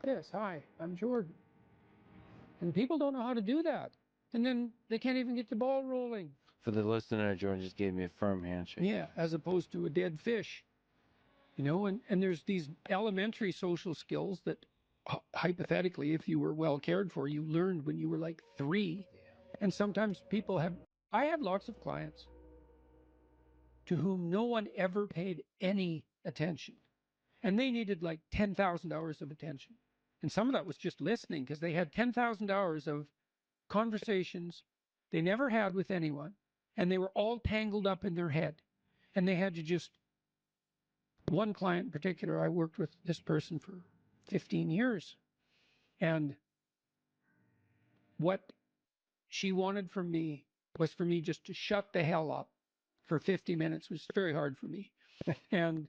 yes, hi, I'm Jordan. And people don't know how to do that. And then they can't even get the ball rolling. For the listener, Jordan just gave me a firm handshake. Yeah, as opposed to a dead fish. You know, and there's these elementary social skills that hypothetically, if you were well cared for, you learned when you were like 3. And sometimes I had lots of clients to whom no one ever paid any attention. And they needed like 10,000 hours of attention. And some of that was just listening because they had 10,000 hours of conversations they never had with anyone. And they were all tangled up in their head. And they had to just, one client in particular, I worked with this person for 15 years. And what she wanted from me was for me just to shut the hell up for 50 minutes, which was very hard for me. And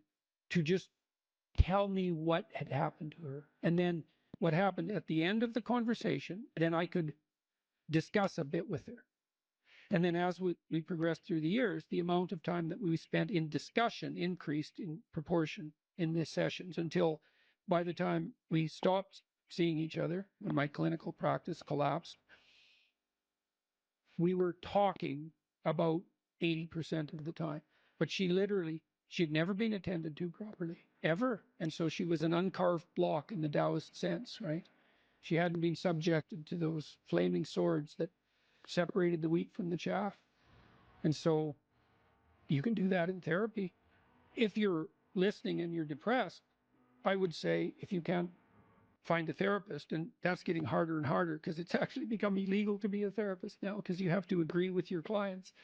to just tell me what had happened to her. And then what happened at the end of the conversation, then I could discuss a bit with her. And then as we progressed through the years, the amount of time that we spent in discussion increased in proportion in the sessions until by the time we stopped seeing each other, when my clinical practice collapsed, we were talking about 80% of the time. But she'd never been attended to properly, ever. And so she was an uncarved block in the Taoist sense, right? She hadn't been subjected to those flaming swords that separated the wheat from the chaff. And so you can do that in therapy. If you're listening and you're depressed, I would say if you can't find a therapist, and that's getting harder and harder because it's actually become illegal to be a therapist now because you have to agree with your clients,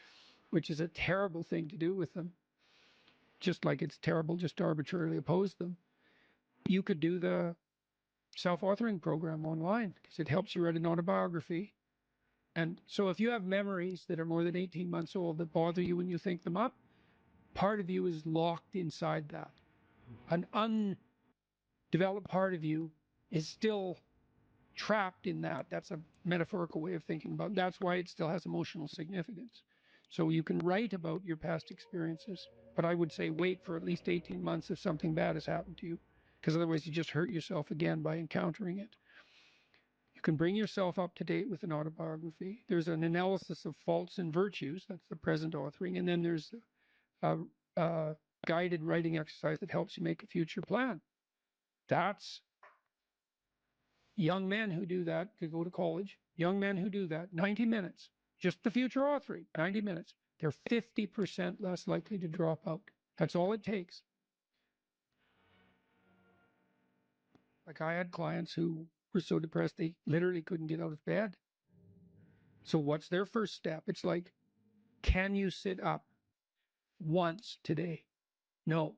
which is a terrible thing to do with them. Just like it's terrible just to arbitrarily oppose them. You could do the self-authoring program online because it helps you write an autobiography. And so if you have memories that are more than 18 months old that bother you when you think them up, part of you is locked inside that. An undeveloped part of you is still trapped in that. That's a metaphorical way of thinking about it. That's why it still has emotional significance. So you can write about your past experiences, but I would say wait for at least 18 months if something bad has happened to you, because otherwise you just hurt yourself again by encountering it. You can bring yourself up to date with an autobiography. There's an analysis of faults and virtues. That's the present authoring. And then there's a guided writing exercise that helps you make a future plan. That's young men who do that to go to college. Young men who do that, 90 minutes. Just the future authoring, 90 minutes. They're 50% less likely to drop out. That's all it takes. Like I had clients who were so depressed they literally couldn't get out of bed. So what's their first step? It's like, can you sit up once today? No.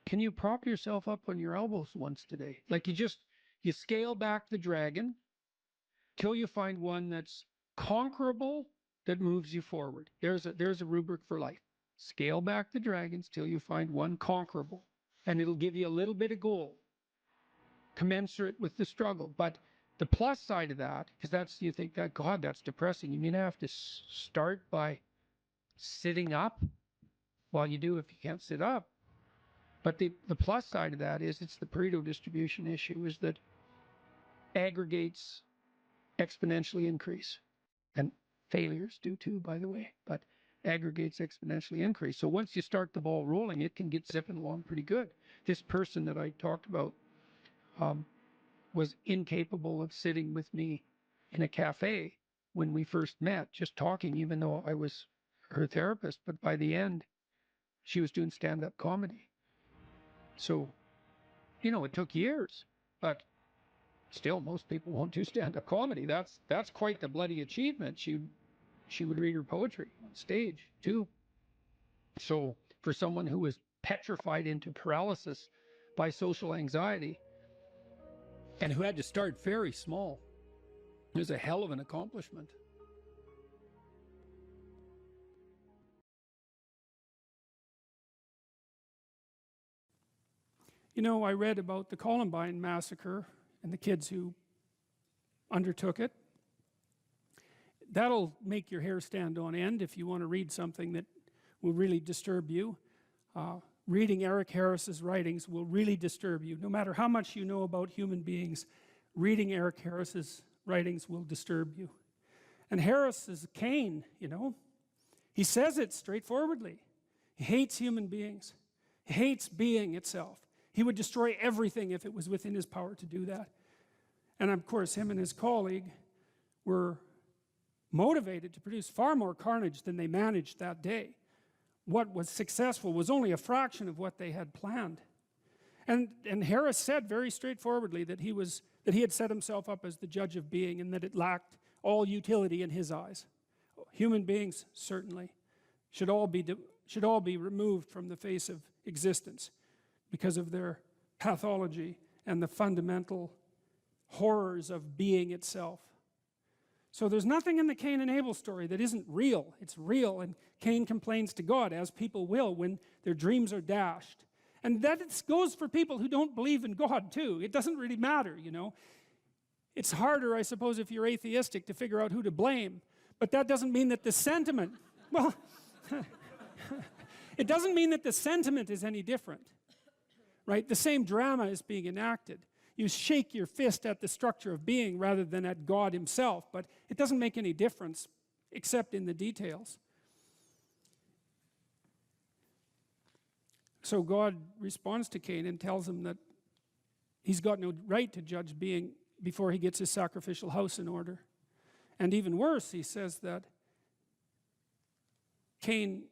Can you prop yourself up on your elbows once today? Like you scale back the dragon till you find one that's conquerable, that moves you forward. There's a rubric for life. Scale back the dragons till you find one conquerable. And it'll give you a little bit of gold, commensurate with the struggle. But the plus side of that, because you think that, God, that's depressing. You mean I have to start by sitting up? Well, you do if you can't sit up. But the plus side of that is it's the Pareto distribution issue, is that aggregates exponentially increase. And failures do too, by the way, but aggregates exponentially increase. So once you start the ball rolling, it can get zipping along pretty good. This person that I talked about was incapable of sitting with me in a cafe when we first met, just talking, even though I was her therapist. But by the end, she was doing stand-up comedy. So, it took years, but still, most people won't do stand-up comedy. That's quite the bloody achievement. She would read her poetry on stage too. So for someone who was petrified into paralysis by social anxiety and who had to start very small, it was a hell of an accomplishment. I read about the Columbine massacre and the kids who undertook it. That'll make your hair stand on end if you want to read something that will really disturb you. Reading Eric Harris's writings will really disturb you. No matter how much you know about human beings, reading Eric Harris's writings will disturb you. And Harris is Cain, He says it straightforwardly. He hates human beings. He hates being itself. He would destroy everything if it was within his power to do that. And of course, him and his colleague were motivated to produce far more carnage than they managed that day. What was successful was only a fraction of what they had planned. And Harris said very straightforwardly that he had set himself up as the judge of being, and that it lacked all utility in his eyes. Human beings certainly should all be removed from the face of existence because of their pathology and the fundamental horrors of being itself. So there's nothing in the Cain and Abel story that isn't real. It's real, and Cain complains to God, as people will when their dreams are dashed. And that goes for people who don't believe in God too. It doesn't really matter, It's harder, I suppose, if you're atheistic to figure out who to blame. But that doesn't mean that the sentiment, well, it doesn't mean that the sentiment is any different. Right? The same drama is being enacted. You shake your fist at the structure of being rather than at God himself, but it doesn't make any difference except in the details. So God responds to Cain and tells him that he's got no right to judge being before he gets his sacrificial house in order. And even worse, he says that Cain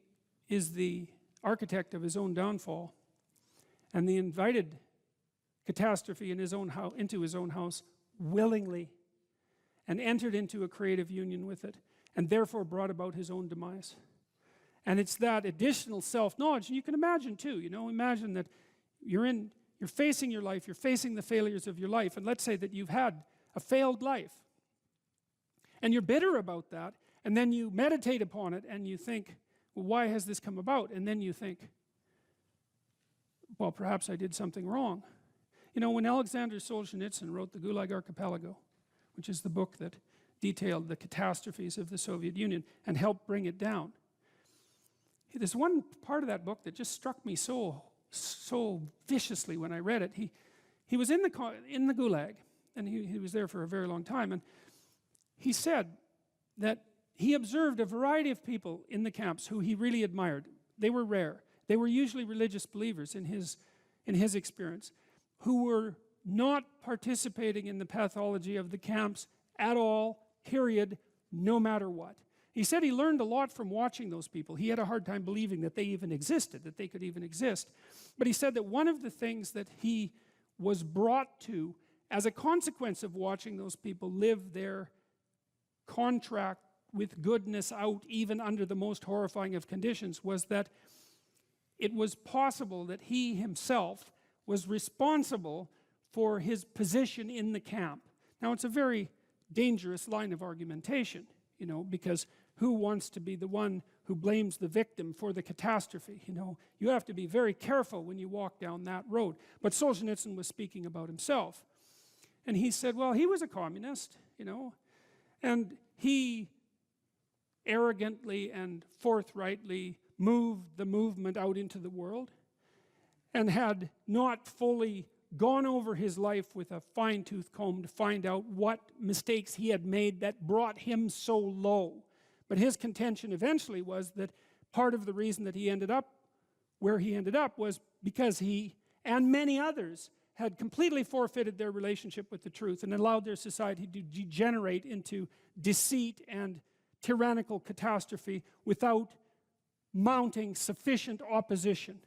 is the architect of his own downfall, and the invited catastrophe into his own house willingly, and entered into a creative union with it, and therefore brought about his own demise. And it's that additional self-knowledge, and you can imagine too, imagine that you're facing your life, you're facing the failures of your life, and let's say that you've had a failed life, and you're bitter about that, and then you meditate upon it, and you think, well, why has this come about? And then you think, well, perhaps I did something wrong. When Alexander Solzhenitsyn wrote the Gulag Archipelago, which is the book that detailed the catastrophes of the Soviet Union and helped bring it down, there's one part of that book that just struck me so viciously when I read it. He was in the Gulag, and he was there for a very long time, and he said that he observed a variety of people in the camps who he really admired. They were rare. They were usually religious believers in his experience, who were not participating in the pathology of the camps at all, period, no matter what. He said he learned a lot from watching those people. He had a hard time believing that they even existed, that they could even exist. But he said that one of the things that he was brought to as a consequence of watching those people live their contract with goodness out, even under the most horrifying of conditions, was that it was possible that he himself was responsible for his position in the camp. Now, it's a very dangerous line of argumentation, you know, because who wants to be the one who blames the victim for the catastrophe? You know, you have to be very careful when you walk down that road. But Solzhenitsyn was speaking about himself. And he said, well, he was a communist, you know, and he arrogantly and forthrightly moved the movement out into the world and had not fully gone over his life with a fine-tooth comb to find out what mistakes he had made that brought him so low. But his contention eventually was that part of the reason that he ended up where he ended up was because he and many others had completely forfeited their relationship with the truth and allowed their society to degenerate into deceit and tyrannical catastrophe without mounting sufficient opposition.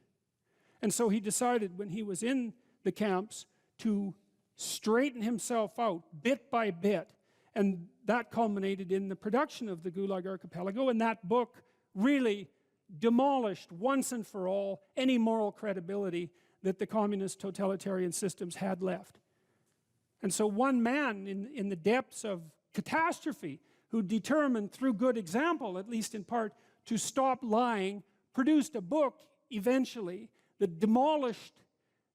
And so he decided when he was in the camps to straighten himself out bit by bit, and that culminated in the production of the Gulag Archipelago, and that book really demolished once and for all any moral credibility that the communist totalitarian systems had left. And so one man in the depths of catastrophe, who determined through good example, at least in part, to stop lying, produced a book eventually that demolished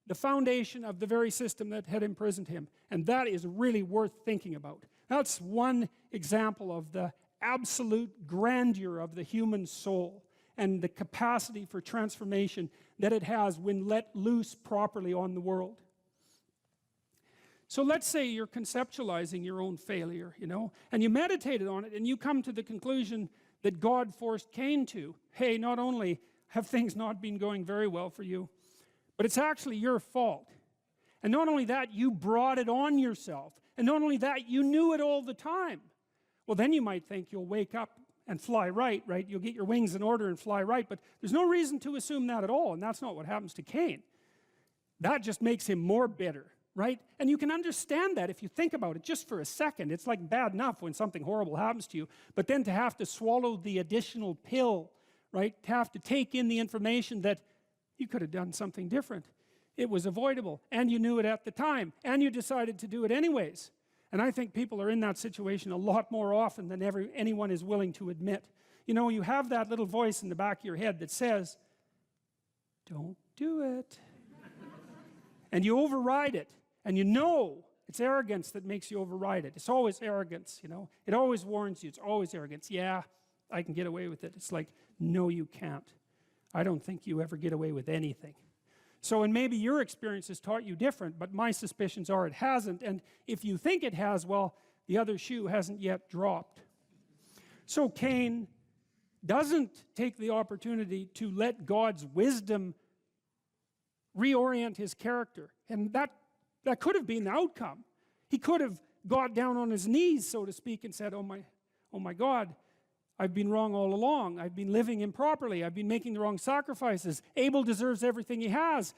the foundation of the very system that had imprisoned him. And that is really worth thinking about. That's one example of the absolute grandeur of the human soul and the capacity for transformation that it has when let loose properly on the world. So let's say you're conceptualizing your own failure, you know, and you meditated on it and you come to the conclusion that God forced Cain to. Hey, not only have things not been going very well for you, but it's actually your fault. And not only that, you brought it on yourself. And not only that, you knew it all the time. Well, then you might think you'll wake up and fly right? You'll get your wings in order and fly right, but there's no reason to assume that at all, and that's not what happens to Cain. That just makes him more bitter, right? And you can understand that if you think about it just for a second. It's like bad enough when something horrible happens to you, but then to have to swallow the additional pill, right? To have to take in the information that you could have done something different. It was avoidable, and you knew it at the time, and you decided to do it anyways. And I think people are in that situation a lot more often than anyone is willing to admit. You know, you have that little voice in the back of your head that says, don't do it. And you override it. And you know it's arrogance that makes you override it. It's always arrogance, you know. It always warns you. It's always arrogance. Yeah, I can get away with it. It's like, no, you can't. I don't think you ever get away with anything. So, and maybe your experience has taught you different, but my suspicions are it hasn't. And if you think it has, well, the other shoe hasn't yet dropped. So Cain doesn't take the opportunity to let God's wisdom reorient his character. And that could have been the outcome. He could have got down on his knees, so to speak, and said, oh my God, I've been wrong all along. I've been living improperly. I've been making the wrong sacrifices. Abel deserves everything he has.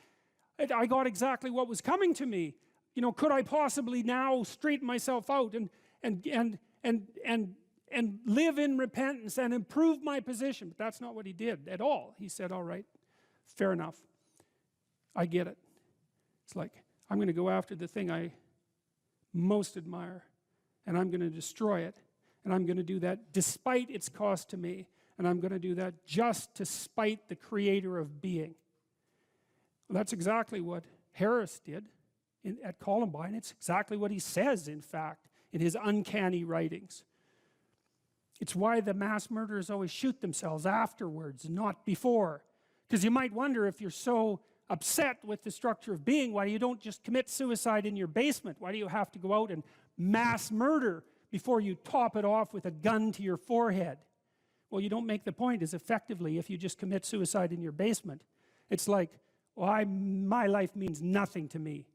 I got exactly what was coming to me. You know, could I possibly now straighten myself out and live in repentance and improve my position? But that's not what he did at all. He said, all right, fair enough. I get it. It's like, I'm going to go after the thing I most admire, and I'm going to destroy it. And I'm going to do that despite its cost to me. And I'm going to do that just to spite the creator of being. Well, that's exactly what Harris did at Columbine. It's exactly what he says, in fact, in his uncanny writings. It's why the mass murderers always shoot themselves afterwards, not before. Because you might wonder, if you're so upset with the structure of being, why you don't just commit suicide in your basement? Why do you have to go out and mass murder before you top it off with a gun to your forehead? Well, you don't make the point as effectively if you just commit suicide in your basement. It's like, well, my life means nothing to me,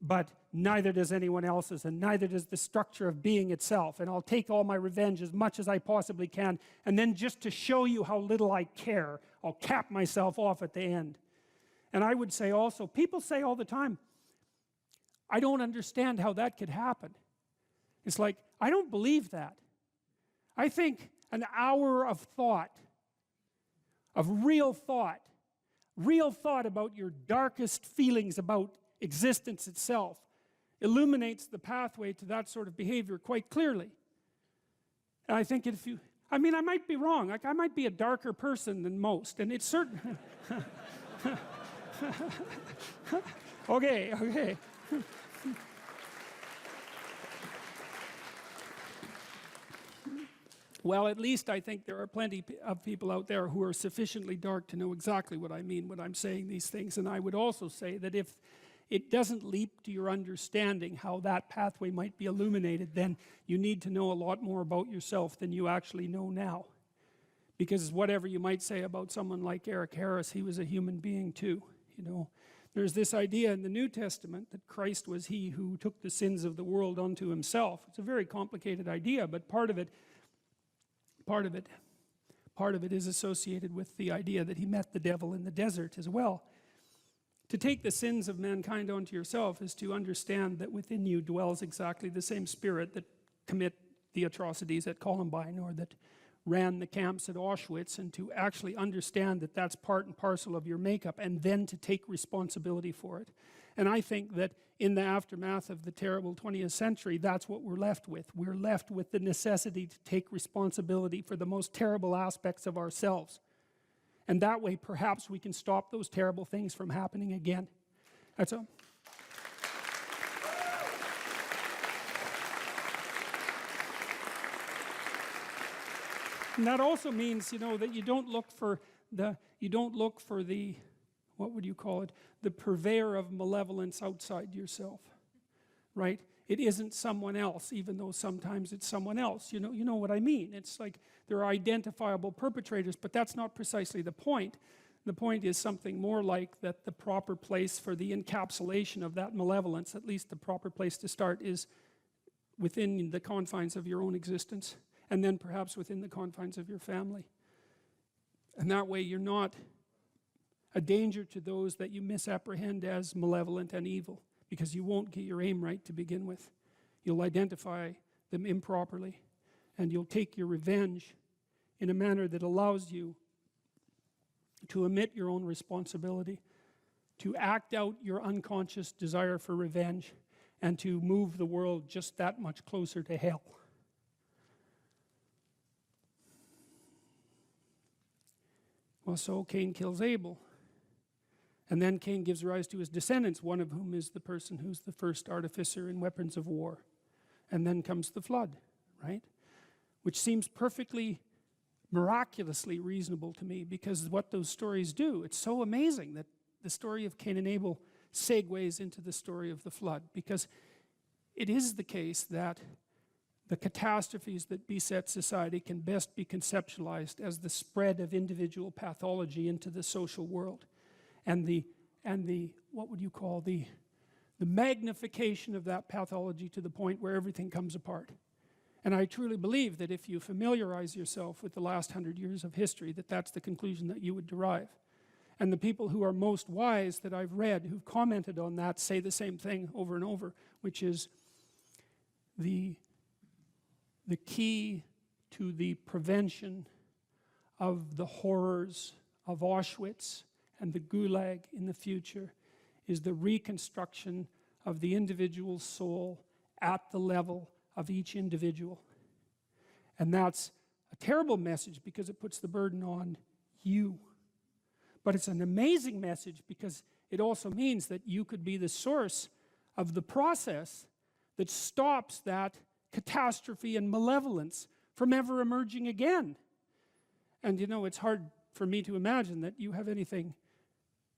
but neither does anyone else's, and neither does the structure of being itself, and I'll take all my revenge as much as I possibly can, and then just to show you how little I care, I'll cap myself off at the end. And I would say also, people say all the time, I don't understand how that could happen. It's like, I don't believe that. I think an hour of thought, of real thought, real thought about your darkest feelings about existence itself illuminates the pathway to that sort of behavior quite clearly. And I think if you, I mean, I might be wrong. Like, I might be a darker person than most, and it's certain. Okay. Well, at least I think there are plenty of people out there who are sufficiently dark to know exactly what I mean when I'm saying these things. And I would also say that if it doesn't leap to your understanding how that pathway might be illuminated, then you need to know a lot more about yourself than you actually know now. Because whatever you might say about someone like Eric Harris, he was a human being too, you know. There's this idea in the New Testament that Christ was he who took the sins of the world unto himself. It's a very complicated idea, but part of it is associated with the idea that he met the devil in the desert as well. To take the sins of mankind onto yourself is to understand that within you dwells exactly the same spirit that commit the atrocities at Columbine or that ran the camps at Auschwitz, and to actually understand that that's part and parcel of your makeup, and then to take responsibility for it. And I think that in the aftermath of the terrible 20th century, that's what we're left with. We're left with the necessity to take responsibility for the most terrible aspects of ourselves. And that way, perhaps we can stop those terrible things from happening again. That's all. And that also means, you know, that you don't look for the, what would you call it, the purveyor of malevolence outside yourself, right? It isn't someone else, even though sometimes it's someone else. You know what I mean. It's like there are identifiable perpetrators, but that's not precisely the point. The point is something more like that the proper place for the encapsulation of that malevolence, at least the proper place to start, is within the confines of your own existence, and then perhaps within the confines of your family. And that way you're not a danger to those that you misapprehend as malevolent and evil, because you won't get your aim right to begin with. You'll identify them improperly, and you'll take your revenge in a manner that allows you to omit your own responsibility, to act out your unconscious desire for revenge, and to move the world just that much closer to hell. Well, so Cain kills Abel. And then Cain gives rise to his descendants, one of whom is the person who's the first artificer in weapons of war. And then comes the flood, right? Which seems perfectly, miraculously reasonable to me, because what those stories do, it's so amazing that the story of Cain and Abel segues into the story of the flood, because it is the case that the catastrophes that beset society can best be conceptualized as the spread of individual pathology into the social world, and the what would you call the magnification of that pathology to the point where everything comes apart. And I truly believe that if you familiarize yourself with the last 100 years of history, that that's the conclusion that you would derive. And the people who are most wise that I've read who've commented on that say the same thing over and over, which is the key to the prevention of the horrors of Auschwitz and the Gulag in the future is the reconstruction of the individual soul at the level of each individual. And that's a terrible message because it puts the burden on you. But it's an amazing message because it also means that you could be the source of the process that stops that catastrophe and malevolence from ever emerging again. And you know, it's hard for me to imagine that you have anything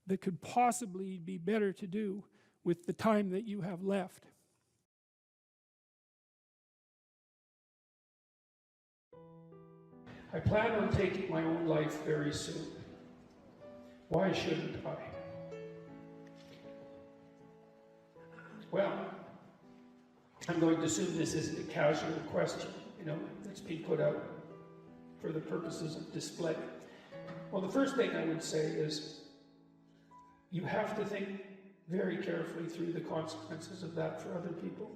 that could possibly be better to do with the time that you have left. I plan on taking my own life very soon. Why shouldn't I? Well, I'm going to assume this isn't a casual question, that's being put out for the purposes of display. Well, the first thing I would say is you have to think very carefully through the consequences of that for other people.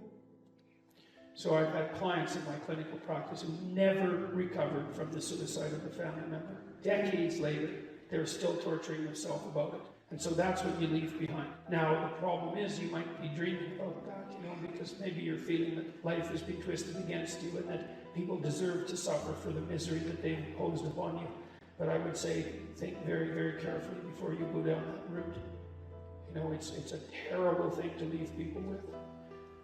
So I've had clients in my clinical practice who never recovered from the suicide of a family member. Decades later, they're still torturing themselves about it. And so that's what you leave behind. Now, the problem is you might be dreaming about that, because maybe you're feeling that life has been twisted against you and that people deserve to suffer for the misery that they've imposed upon you. But I would say, think very, very carefully before you go down that route. It's a terrible thing to leave people with.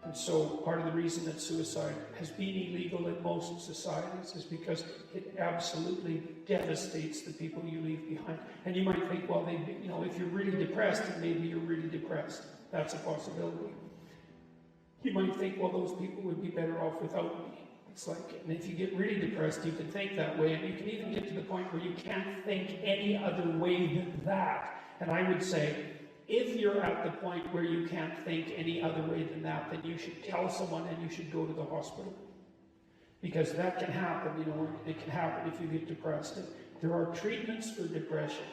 And so part of the reason that suicide has been illegal in most societies is because it absolutely devastates the people you leave behind. And you might think, well, if you're really depressed, then maybe you're really depressed. That's a possibility. You might think, well, those people would be better off without me. It's like, and if you get really depressed, you can think that way, and you can even get to the point where you can't think any other way than that. And I would say, if you're at the point where you can't think any other way than that, then you should tell someone and you should go to the hospital. Because that can happen, it can happen if you get depressed. And there are treatments for depression,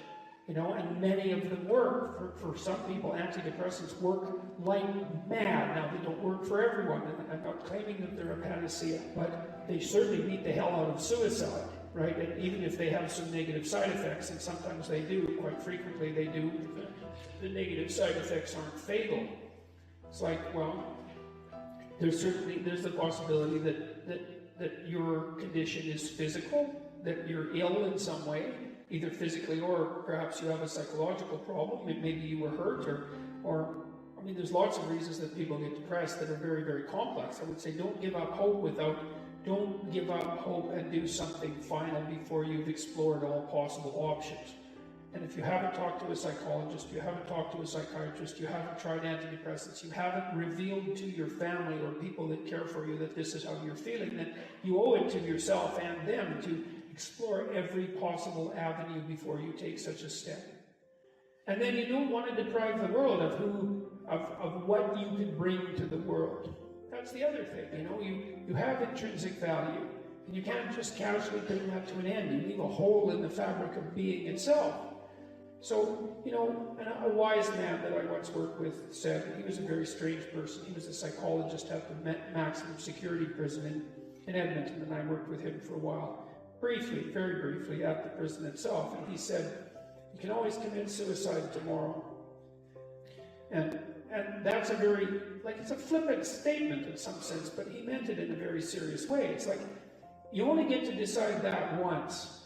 and many of them work. For some people, antidepressants work like mad. Now, they don't work for everyone, and I'm not claiming that they're a panacea, but they certainly beat the hell out of suicide, right? And even if they have some negative side effects, and sometimes they do, quite frequently they do, the negative side effects aren't fatal. It's like, well, there's the possibility that your condition is physical, that you're ill in some way, either physically or perhaps you have a psychological problem. Maybe you were hurt, or there's lots of reasons that people get depressed that are very, very complex. I would say don't give up hope and do something final before you've explored all possible options. And if you haven't talked to a psychologist, you haven't talked to a psychiatrist, you haven't tried antidepressants, you haven't revealed to your family or people that care for you that this is how you're feeling, then you owe it to yourself and them to explore every possible avenue before you take such a step. And then you don't want to deprive the world of what you can bring to the world. That's the other thing, you have intrinsic value, and you can't just casually bring that to an end. You leave a hole in the fabric of being itself. So, and a wise man that I once worked with said, he was a very strange person. He was a psychologist at the maximum security prison in Edmonton, and I worked with him for a while. Briefly, very briefly, at the prison itself. And he said, you can always commit suicide tomorrow. And that's it's a flippant statement in some sense, but he meant it in a very serious way. It's like, you only get to decide that once.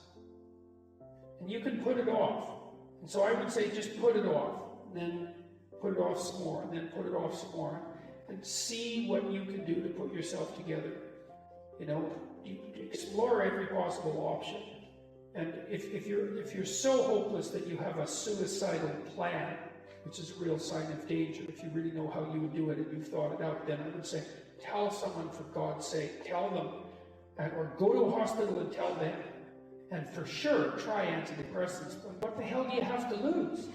And you can put it off. And so I would say just put it off, and then put it off some more, and then put it off some more, and see what you can do to put yourself together. You explore every possible option. And if you're so hopeless that you have a suicidal plan, which is a real sign of danger, if you really know how you would do it and you've thought it out, then I would say, tell someone for God's sake, tell them, or go to a hospital and tell them. And for sure, try antidepressants. But what the hell do you have to lose?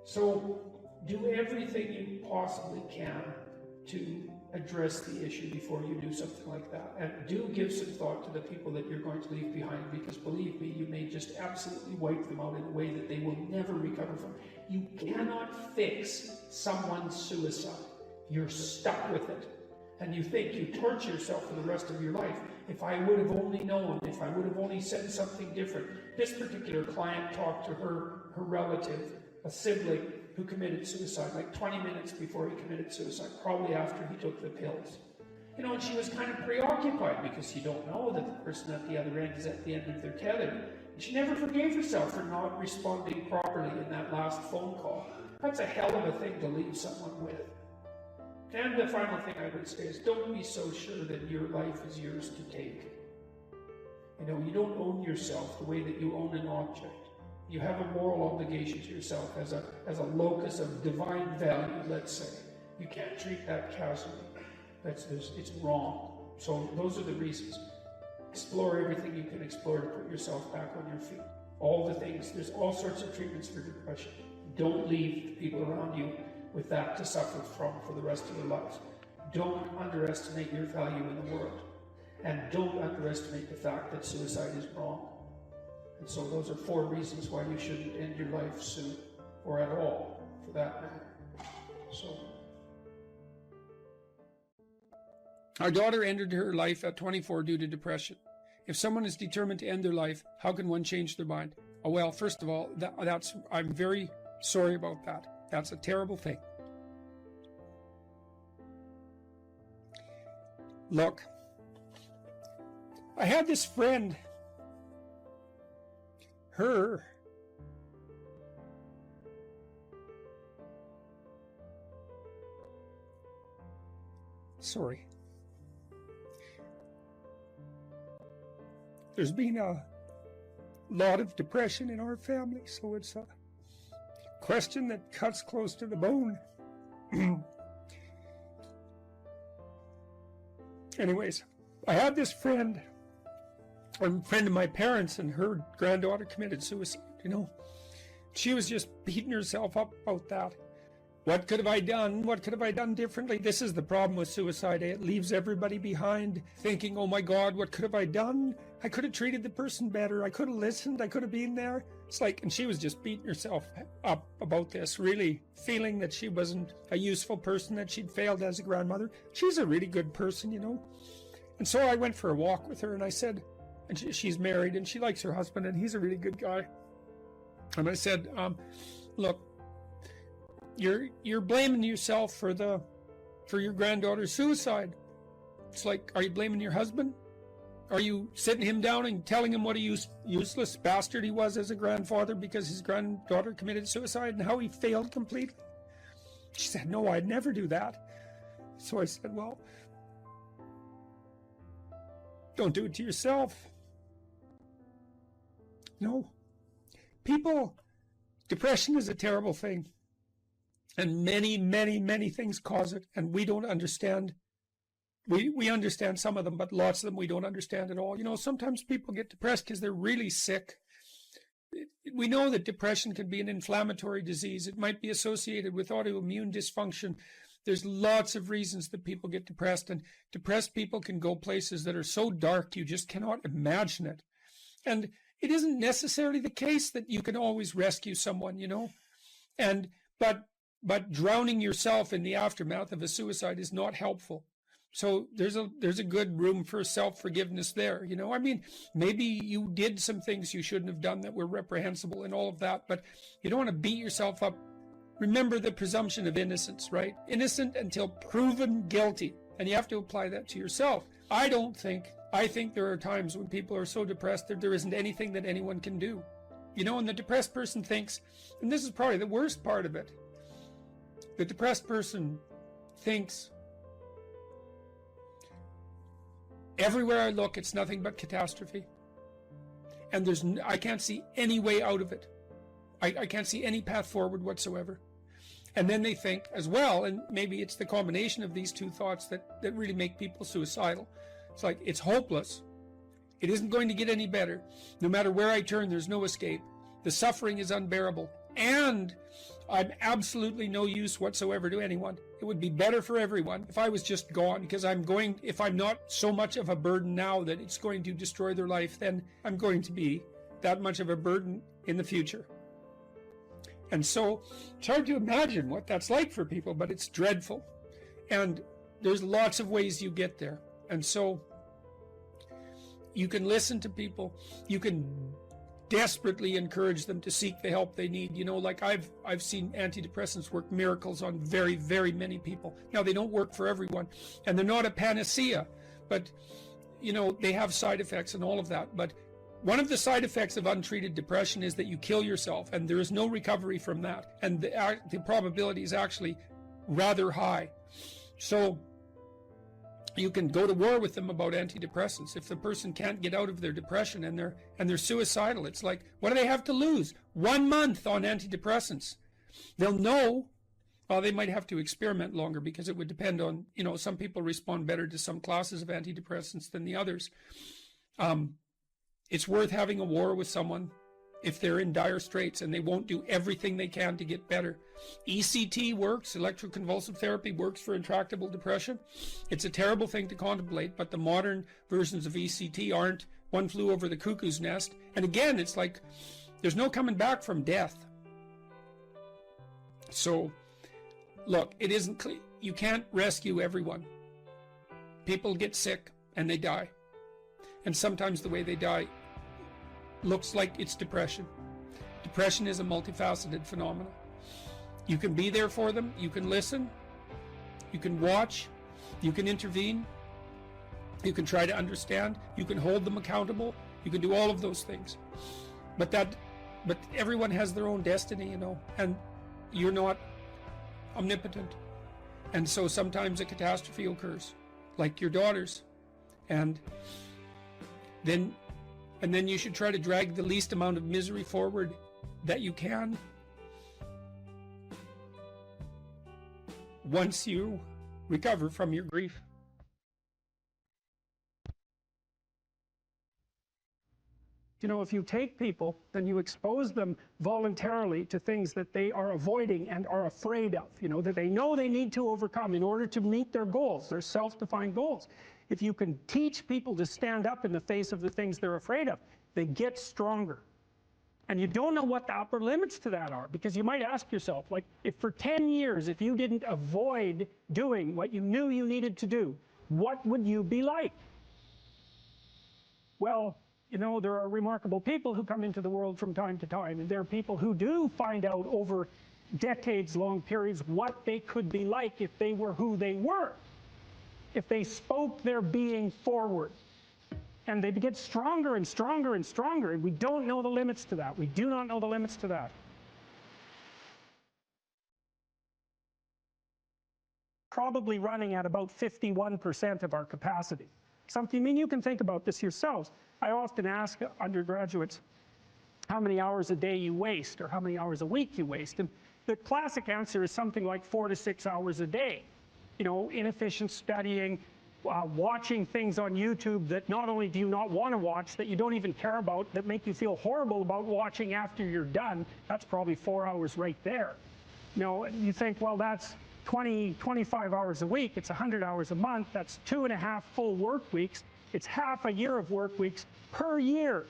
So do everything you possibly can to address the issue before you do something like that. And do give some thought to the people that you're going to leave behind, because believe me, you may just absolutely wipe them out in a way that they will never recover from. You cannot fix someone's suicide. You're stuck with it. And you think you torture yourself for the rest of your life. If I would have only known, if I would have only said something different. This particular client talked to her relative, a sibling, who committed suicide like 20 minutes before he committed suicide, probably after he took the pills. And she was kind of preoccupied because you don't know that the person at the other end is at the end of their tether. And she never forgave herself for not responding properly in that last phone call. That's a hell of a thing to leave someone with. And the final thing I would say is, don't be so sure that your life is yours to take. You don't own yourself the way that you own an object. You have a moral obligation to yourself as a locus of divine value, let's say. You can't treat that casually. It's wrong. So those are the reasons. Explore everything you can explore to put yourself back on your feet. All the things. There's all sorts of treatments for depression. Don't leave the people around you with that to suffer from for the rest of your lives. Don't underestimate your value in the world. And don't underestimate the fact that suicide is wrong. And so those are 4 reasons why you shouldn't end your life soon, or at all, for that matter. So, Our daughter ended her life at 24 due to depression. If someone is determined to end their life, how can one change their mind? Oh, well, first of all, I'm very sorry about that. That's a terrible thing. Look, I had this friend, sorry. There's been a lot of depression in our family, so it's a question that cuts close to the bone. Anyways, I had this friend, a friend of my parents, and her granddaughter committed suicide, you know. She was just beating herself up about that. What could have I done? What could have I done differently? This is the problem with suicide. It leaves everybody behind thinking, oh my God, what could have I done? I could have treated the person better. I could have listened. I could have been there. It's like, and she was just beating herself up about this, really feeling that she wasn't a useful person, that she'd failed as a grandmother. She's a really good person, you know. And so I went for a walk with her, and I said, and she's married, and she likes her husband, and he's a really good guy. And I said, look, you're blaming yourself for your granddaughter's suicide. It's like, are you blaming your husband? Are you sitting him down and telling him what a useless bastard he was as a grandfather because his granddaughter committed suicide and how he failed completely? She said, no, I'd never do that. So I said, well, don't do it to yourself. No. Depression is a terrible thing. And many, many, many things cause it, and we don't understand. We understand some of them, but lots of them we don't understand at all. You know, sometimes people get depressed because they're really sick. We know that depression can be an inflammatory disease. It might be associated with autoimmune dysfunction. There's lots of reasons that people get depressed, and depressed people can go places that are so dark you just cannot imagine it. And it isn't necessarily the case that you can always rescue someone, you know. But drowning yourself in the aftermath of a suicide is not helpful. So there's a good room for self-forgiveness there, you know. I mean, maybe you did some things you shouldn't have done that were reprehensible and all of that, but you don't want to beat yourself up. Remember the presumption of innocence, right? Innocent until proven guilty. And you have to apply that to yourself. I think there are times when people are so depressed that there isn't anything that anyone can do. You know, and the depressed person thinks, and this is probably the worst part of it, the depressed person thinks, everywhere I look, it's nothing but catastrophe. And I can't see any way out of it. I can't see any path forward whatsoever. And then they think as well, and maybe it's the combination of these two thoughts that really make people suicidal. It's like, it's hopeless. It isn't going to get any better. No matter where I turn, there's no escape. The suffering is unbearable. And I'm absolutely no use whatsoever to anyone. It would be better for everyone if I was just gone, because if I'm not so much of a burden now that it's going to destroy their life, then I'm going to be that much of a burden in the future. And so it's hard to imagine what that's like for people, but it's dreadful. And there's lots of ways you get there. And so you can listen to people. You can desperately encourage them to seek the help they need. You know, like I've seen antidepressants work miracles on very, very many people. Now, they don't work for everyone, and they're not a panacea, but, you know, they have side effects and all of that. But one of the side effects of untreated depression is that you kill yourself, and there is no recovery from that. And the probability is actually rather high. So you can go to war with them about antidepressants. If the person can't get out of their depression and they're suicidal, it's like, what do they have to lose? 1 month on antidepressants. They'll know. Well, they might have to experiment longer, because it would depend on, you know, some people respond better to some classes of antidepressants than the others. It's worth having a war with someone if they're in dire straits and they won't do everything they can to get better. ECT works, electroconvulsive therapy works for intractable depression. It's a terrible thing to contemplate, but the modern versions of ECT aren't. One flew over the cuckoo's nest. And again, it's like, there's no coming back from death. So, look, it isn't clear. You can't rescue everyone. People get sick and they die. And sometimes the way they die looks like it's depression. Depression is a multifaceted phenomenon. You can be there for them, you can listen, you can watch, you can intervene, you can try to understand, you can hold them accountable, you can do all of those things. But everyone has their own destiny, you know, and you're not omnipotent. And so sometimes a catastrophe occurs, like your daughter's. And then you should try to drag the least amount of misery forward that you can. Once you recover from your grief. You know, if you take people, then you expose them voluntarily to things that they are avoiding and are afraid of, you know, that they know they need to overcome in order to meet their goals, their self-defined goals. If you can teach people to stand up in the face of the things they're afraid of, they get stronger. And you don't know what the upper limits to that are, because you might ask yourself, like, if for 10 years, if you didn't avoid doing what you knew you needed to do, what would you be like? Well, you know, there are remarkable people who come into the world from time to time, and there are people who do find out over decades-long periods what they could be like if they were who they were, if they spoke their being forward. And they get stronger and stronger and stronger, and we don't know the limits to that. We do not know the limits to that. Probably running at about 51% of our capacity. Something, I mean, you can think about this yourselves. I often ask undergraduates how many hours a day you waste, or how many hours a week you waste. And the classic answer is something like 4 to 6 hours a day. You know, inefficient studying, watching things on YouTube that not only do you not want to watch, that you don't even care about, that make you feel horrible about watching after you're done. That's probably 4 hours right there. You know, you think, well, that's 25 hours a week. It's 100 hours a month. That's 2.5 full work weeks. It's half a year of work weeks per year.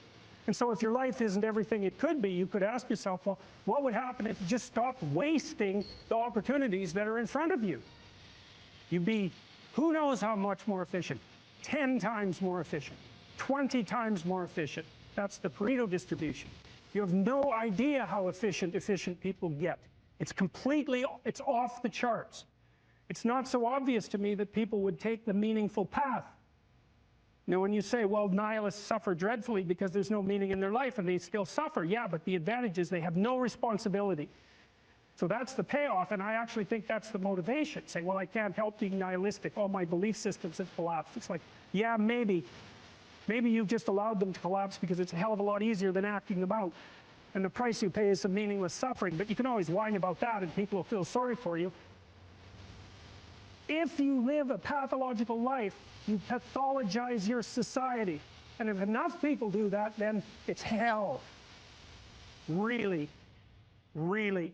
And so if your life isn't everything it could be, you could ask yourself, well, what would happen if you just stopped wasting the opportunities that are in front of you? You'd be, who knows how much more efficient? 10 times more efficient, 20 times more efficient. That's the Pareto distribution. You have no idea how efficient people get. It's it's off the charts. It's not so obvious to me that people would take the meaningful path. You know, when you say, well, nihilists suffer dreadfully because there's no meaning in their life, and they still suffer. Yeah, but the advantage is they have no responsibility. So that's the payoff, and I actually think that's the motivation. Say, well, I can't help being nihilistic. All my belief systems have collapsed. It's like, yeah, maybe. Maybe you've just allowed them to collapse because it's a hell of a lot easier than acting them out. And the price you pay is some meaningless suffering. But you can always whine about that, and people will feel sorry for you. If you live a pathological life, you pathologize your society. And if enough people do that, then it's hell. Really, really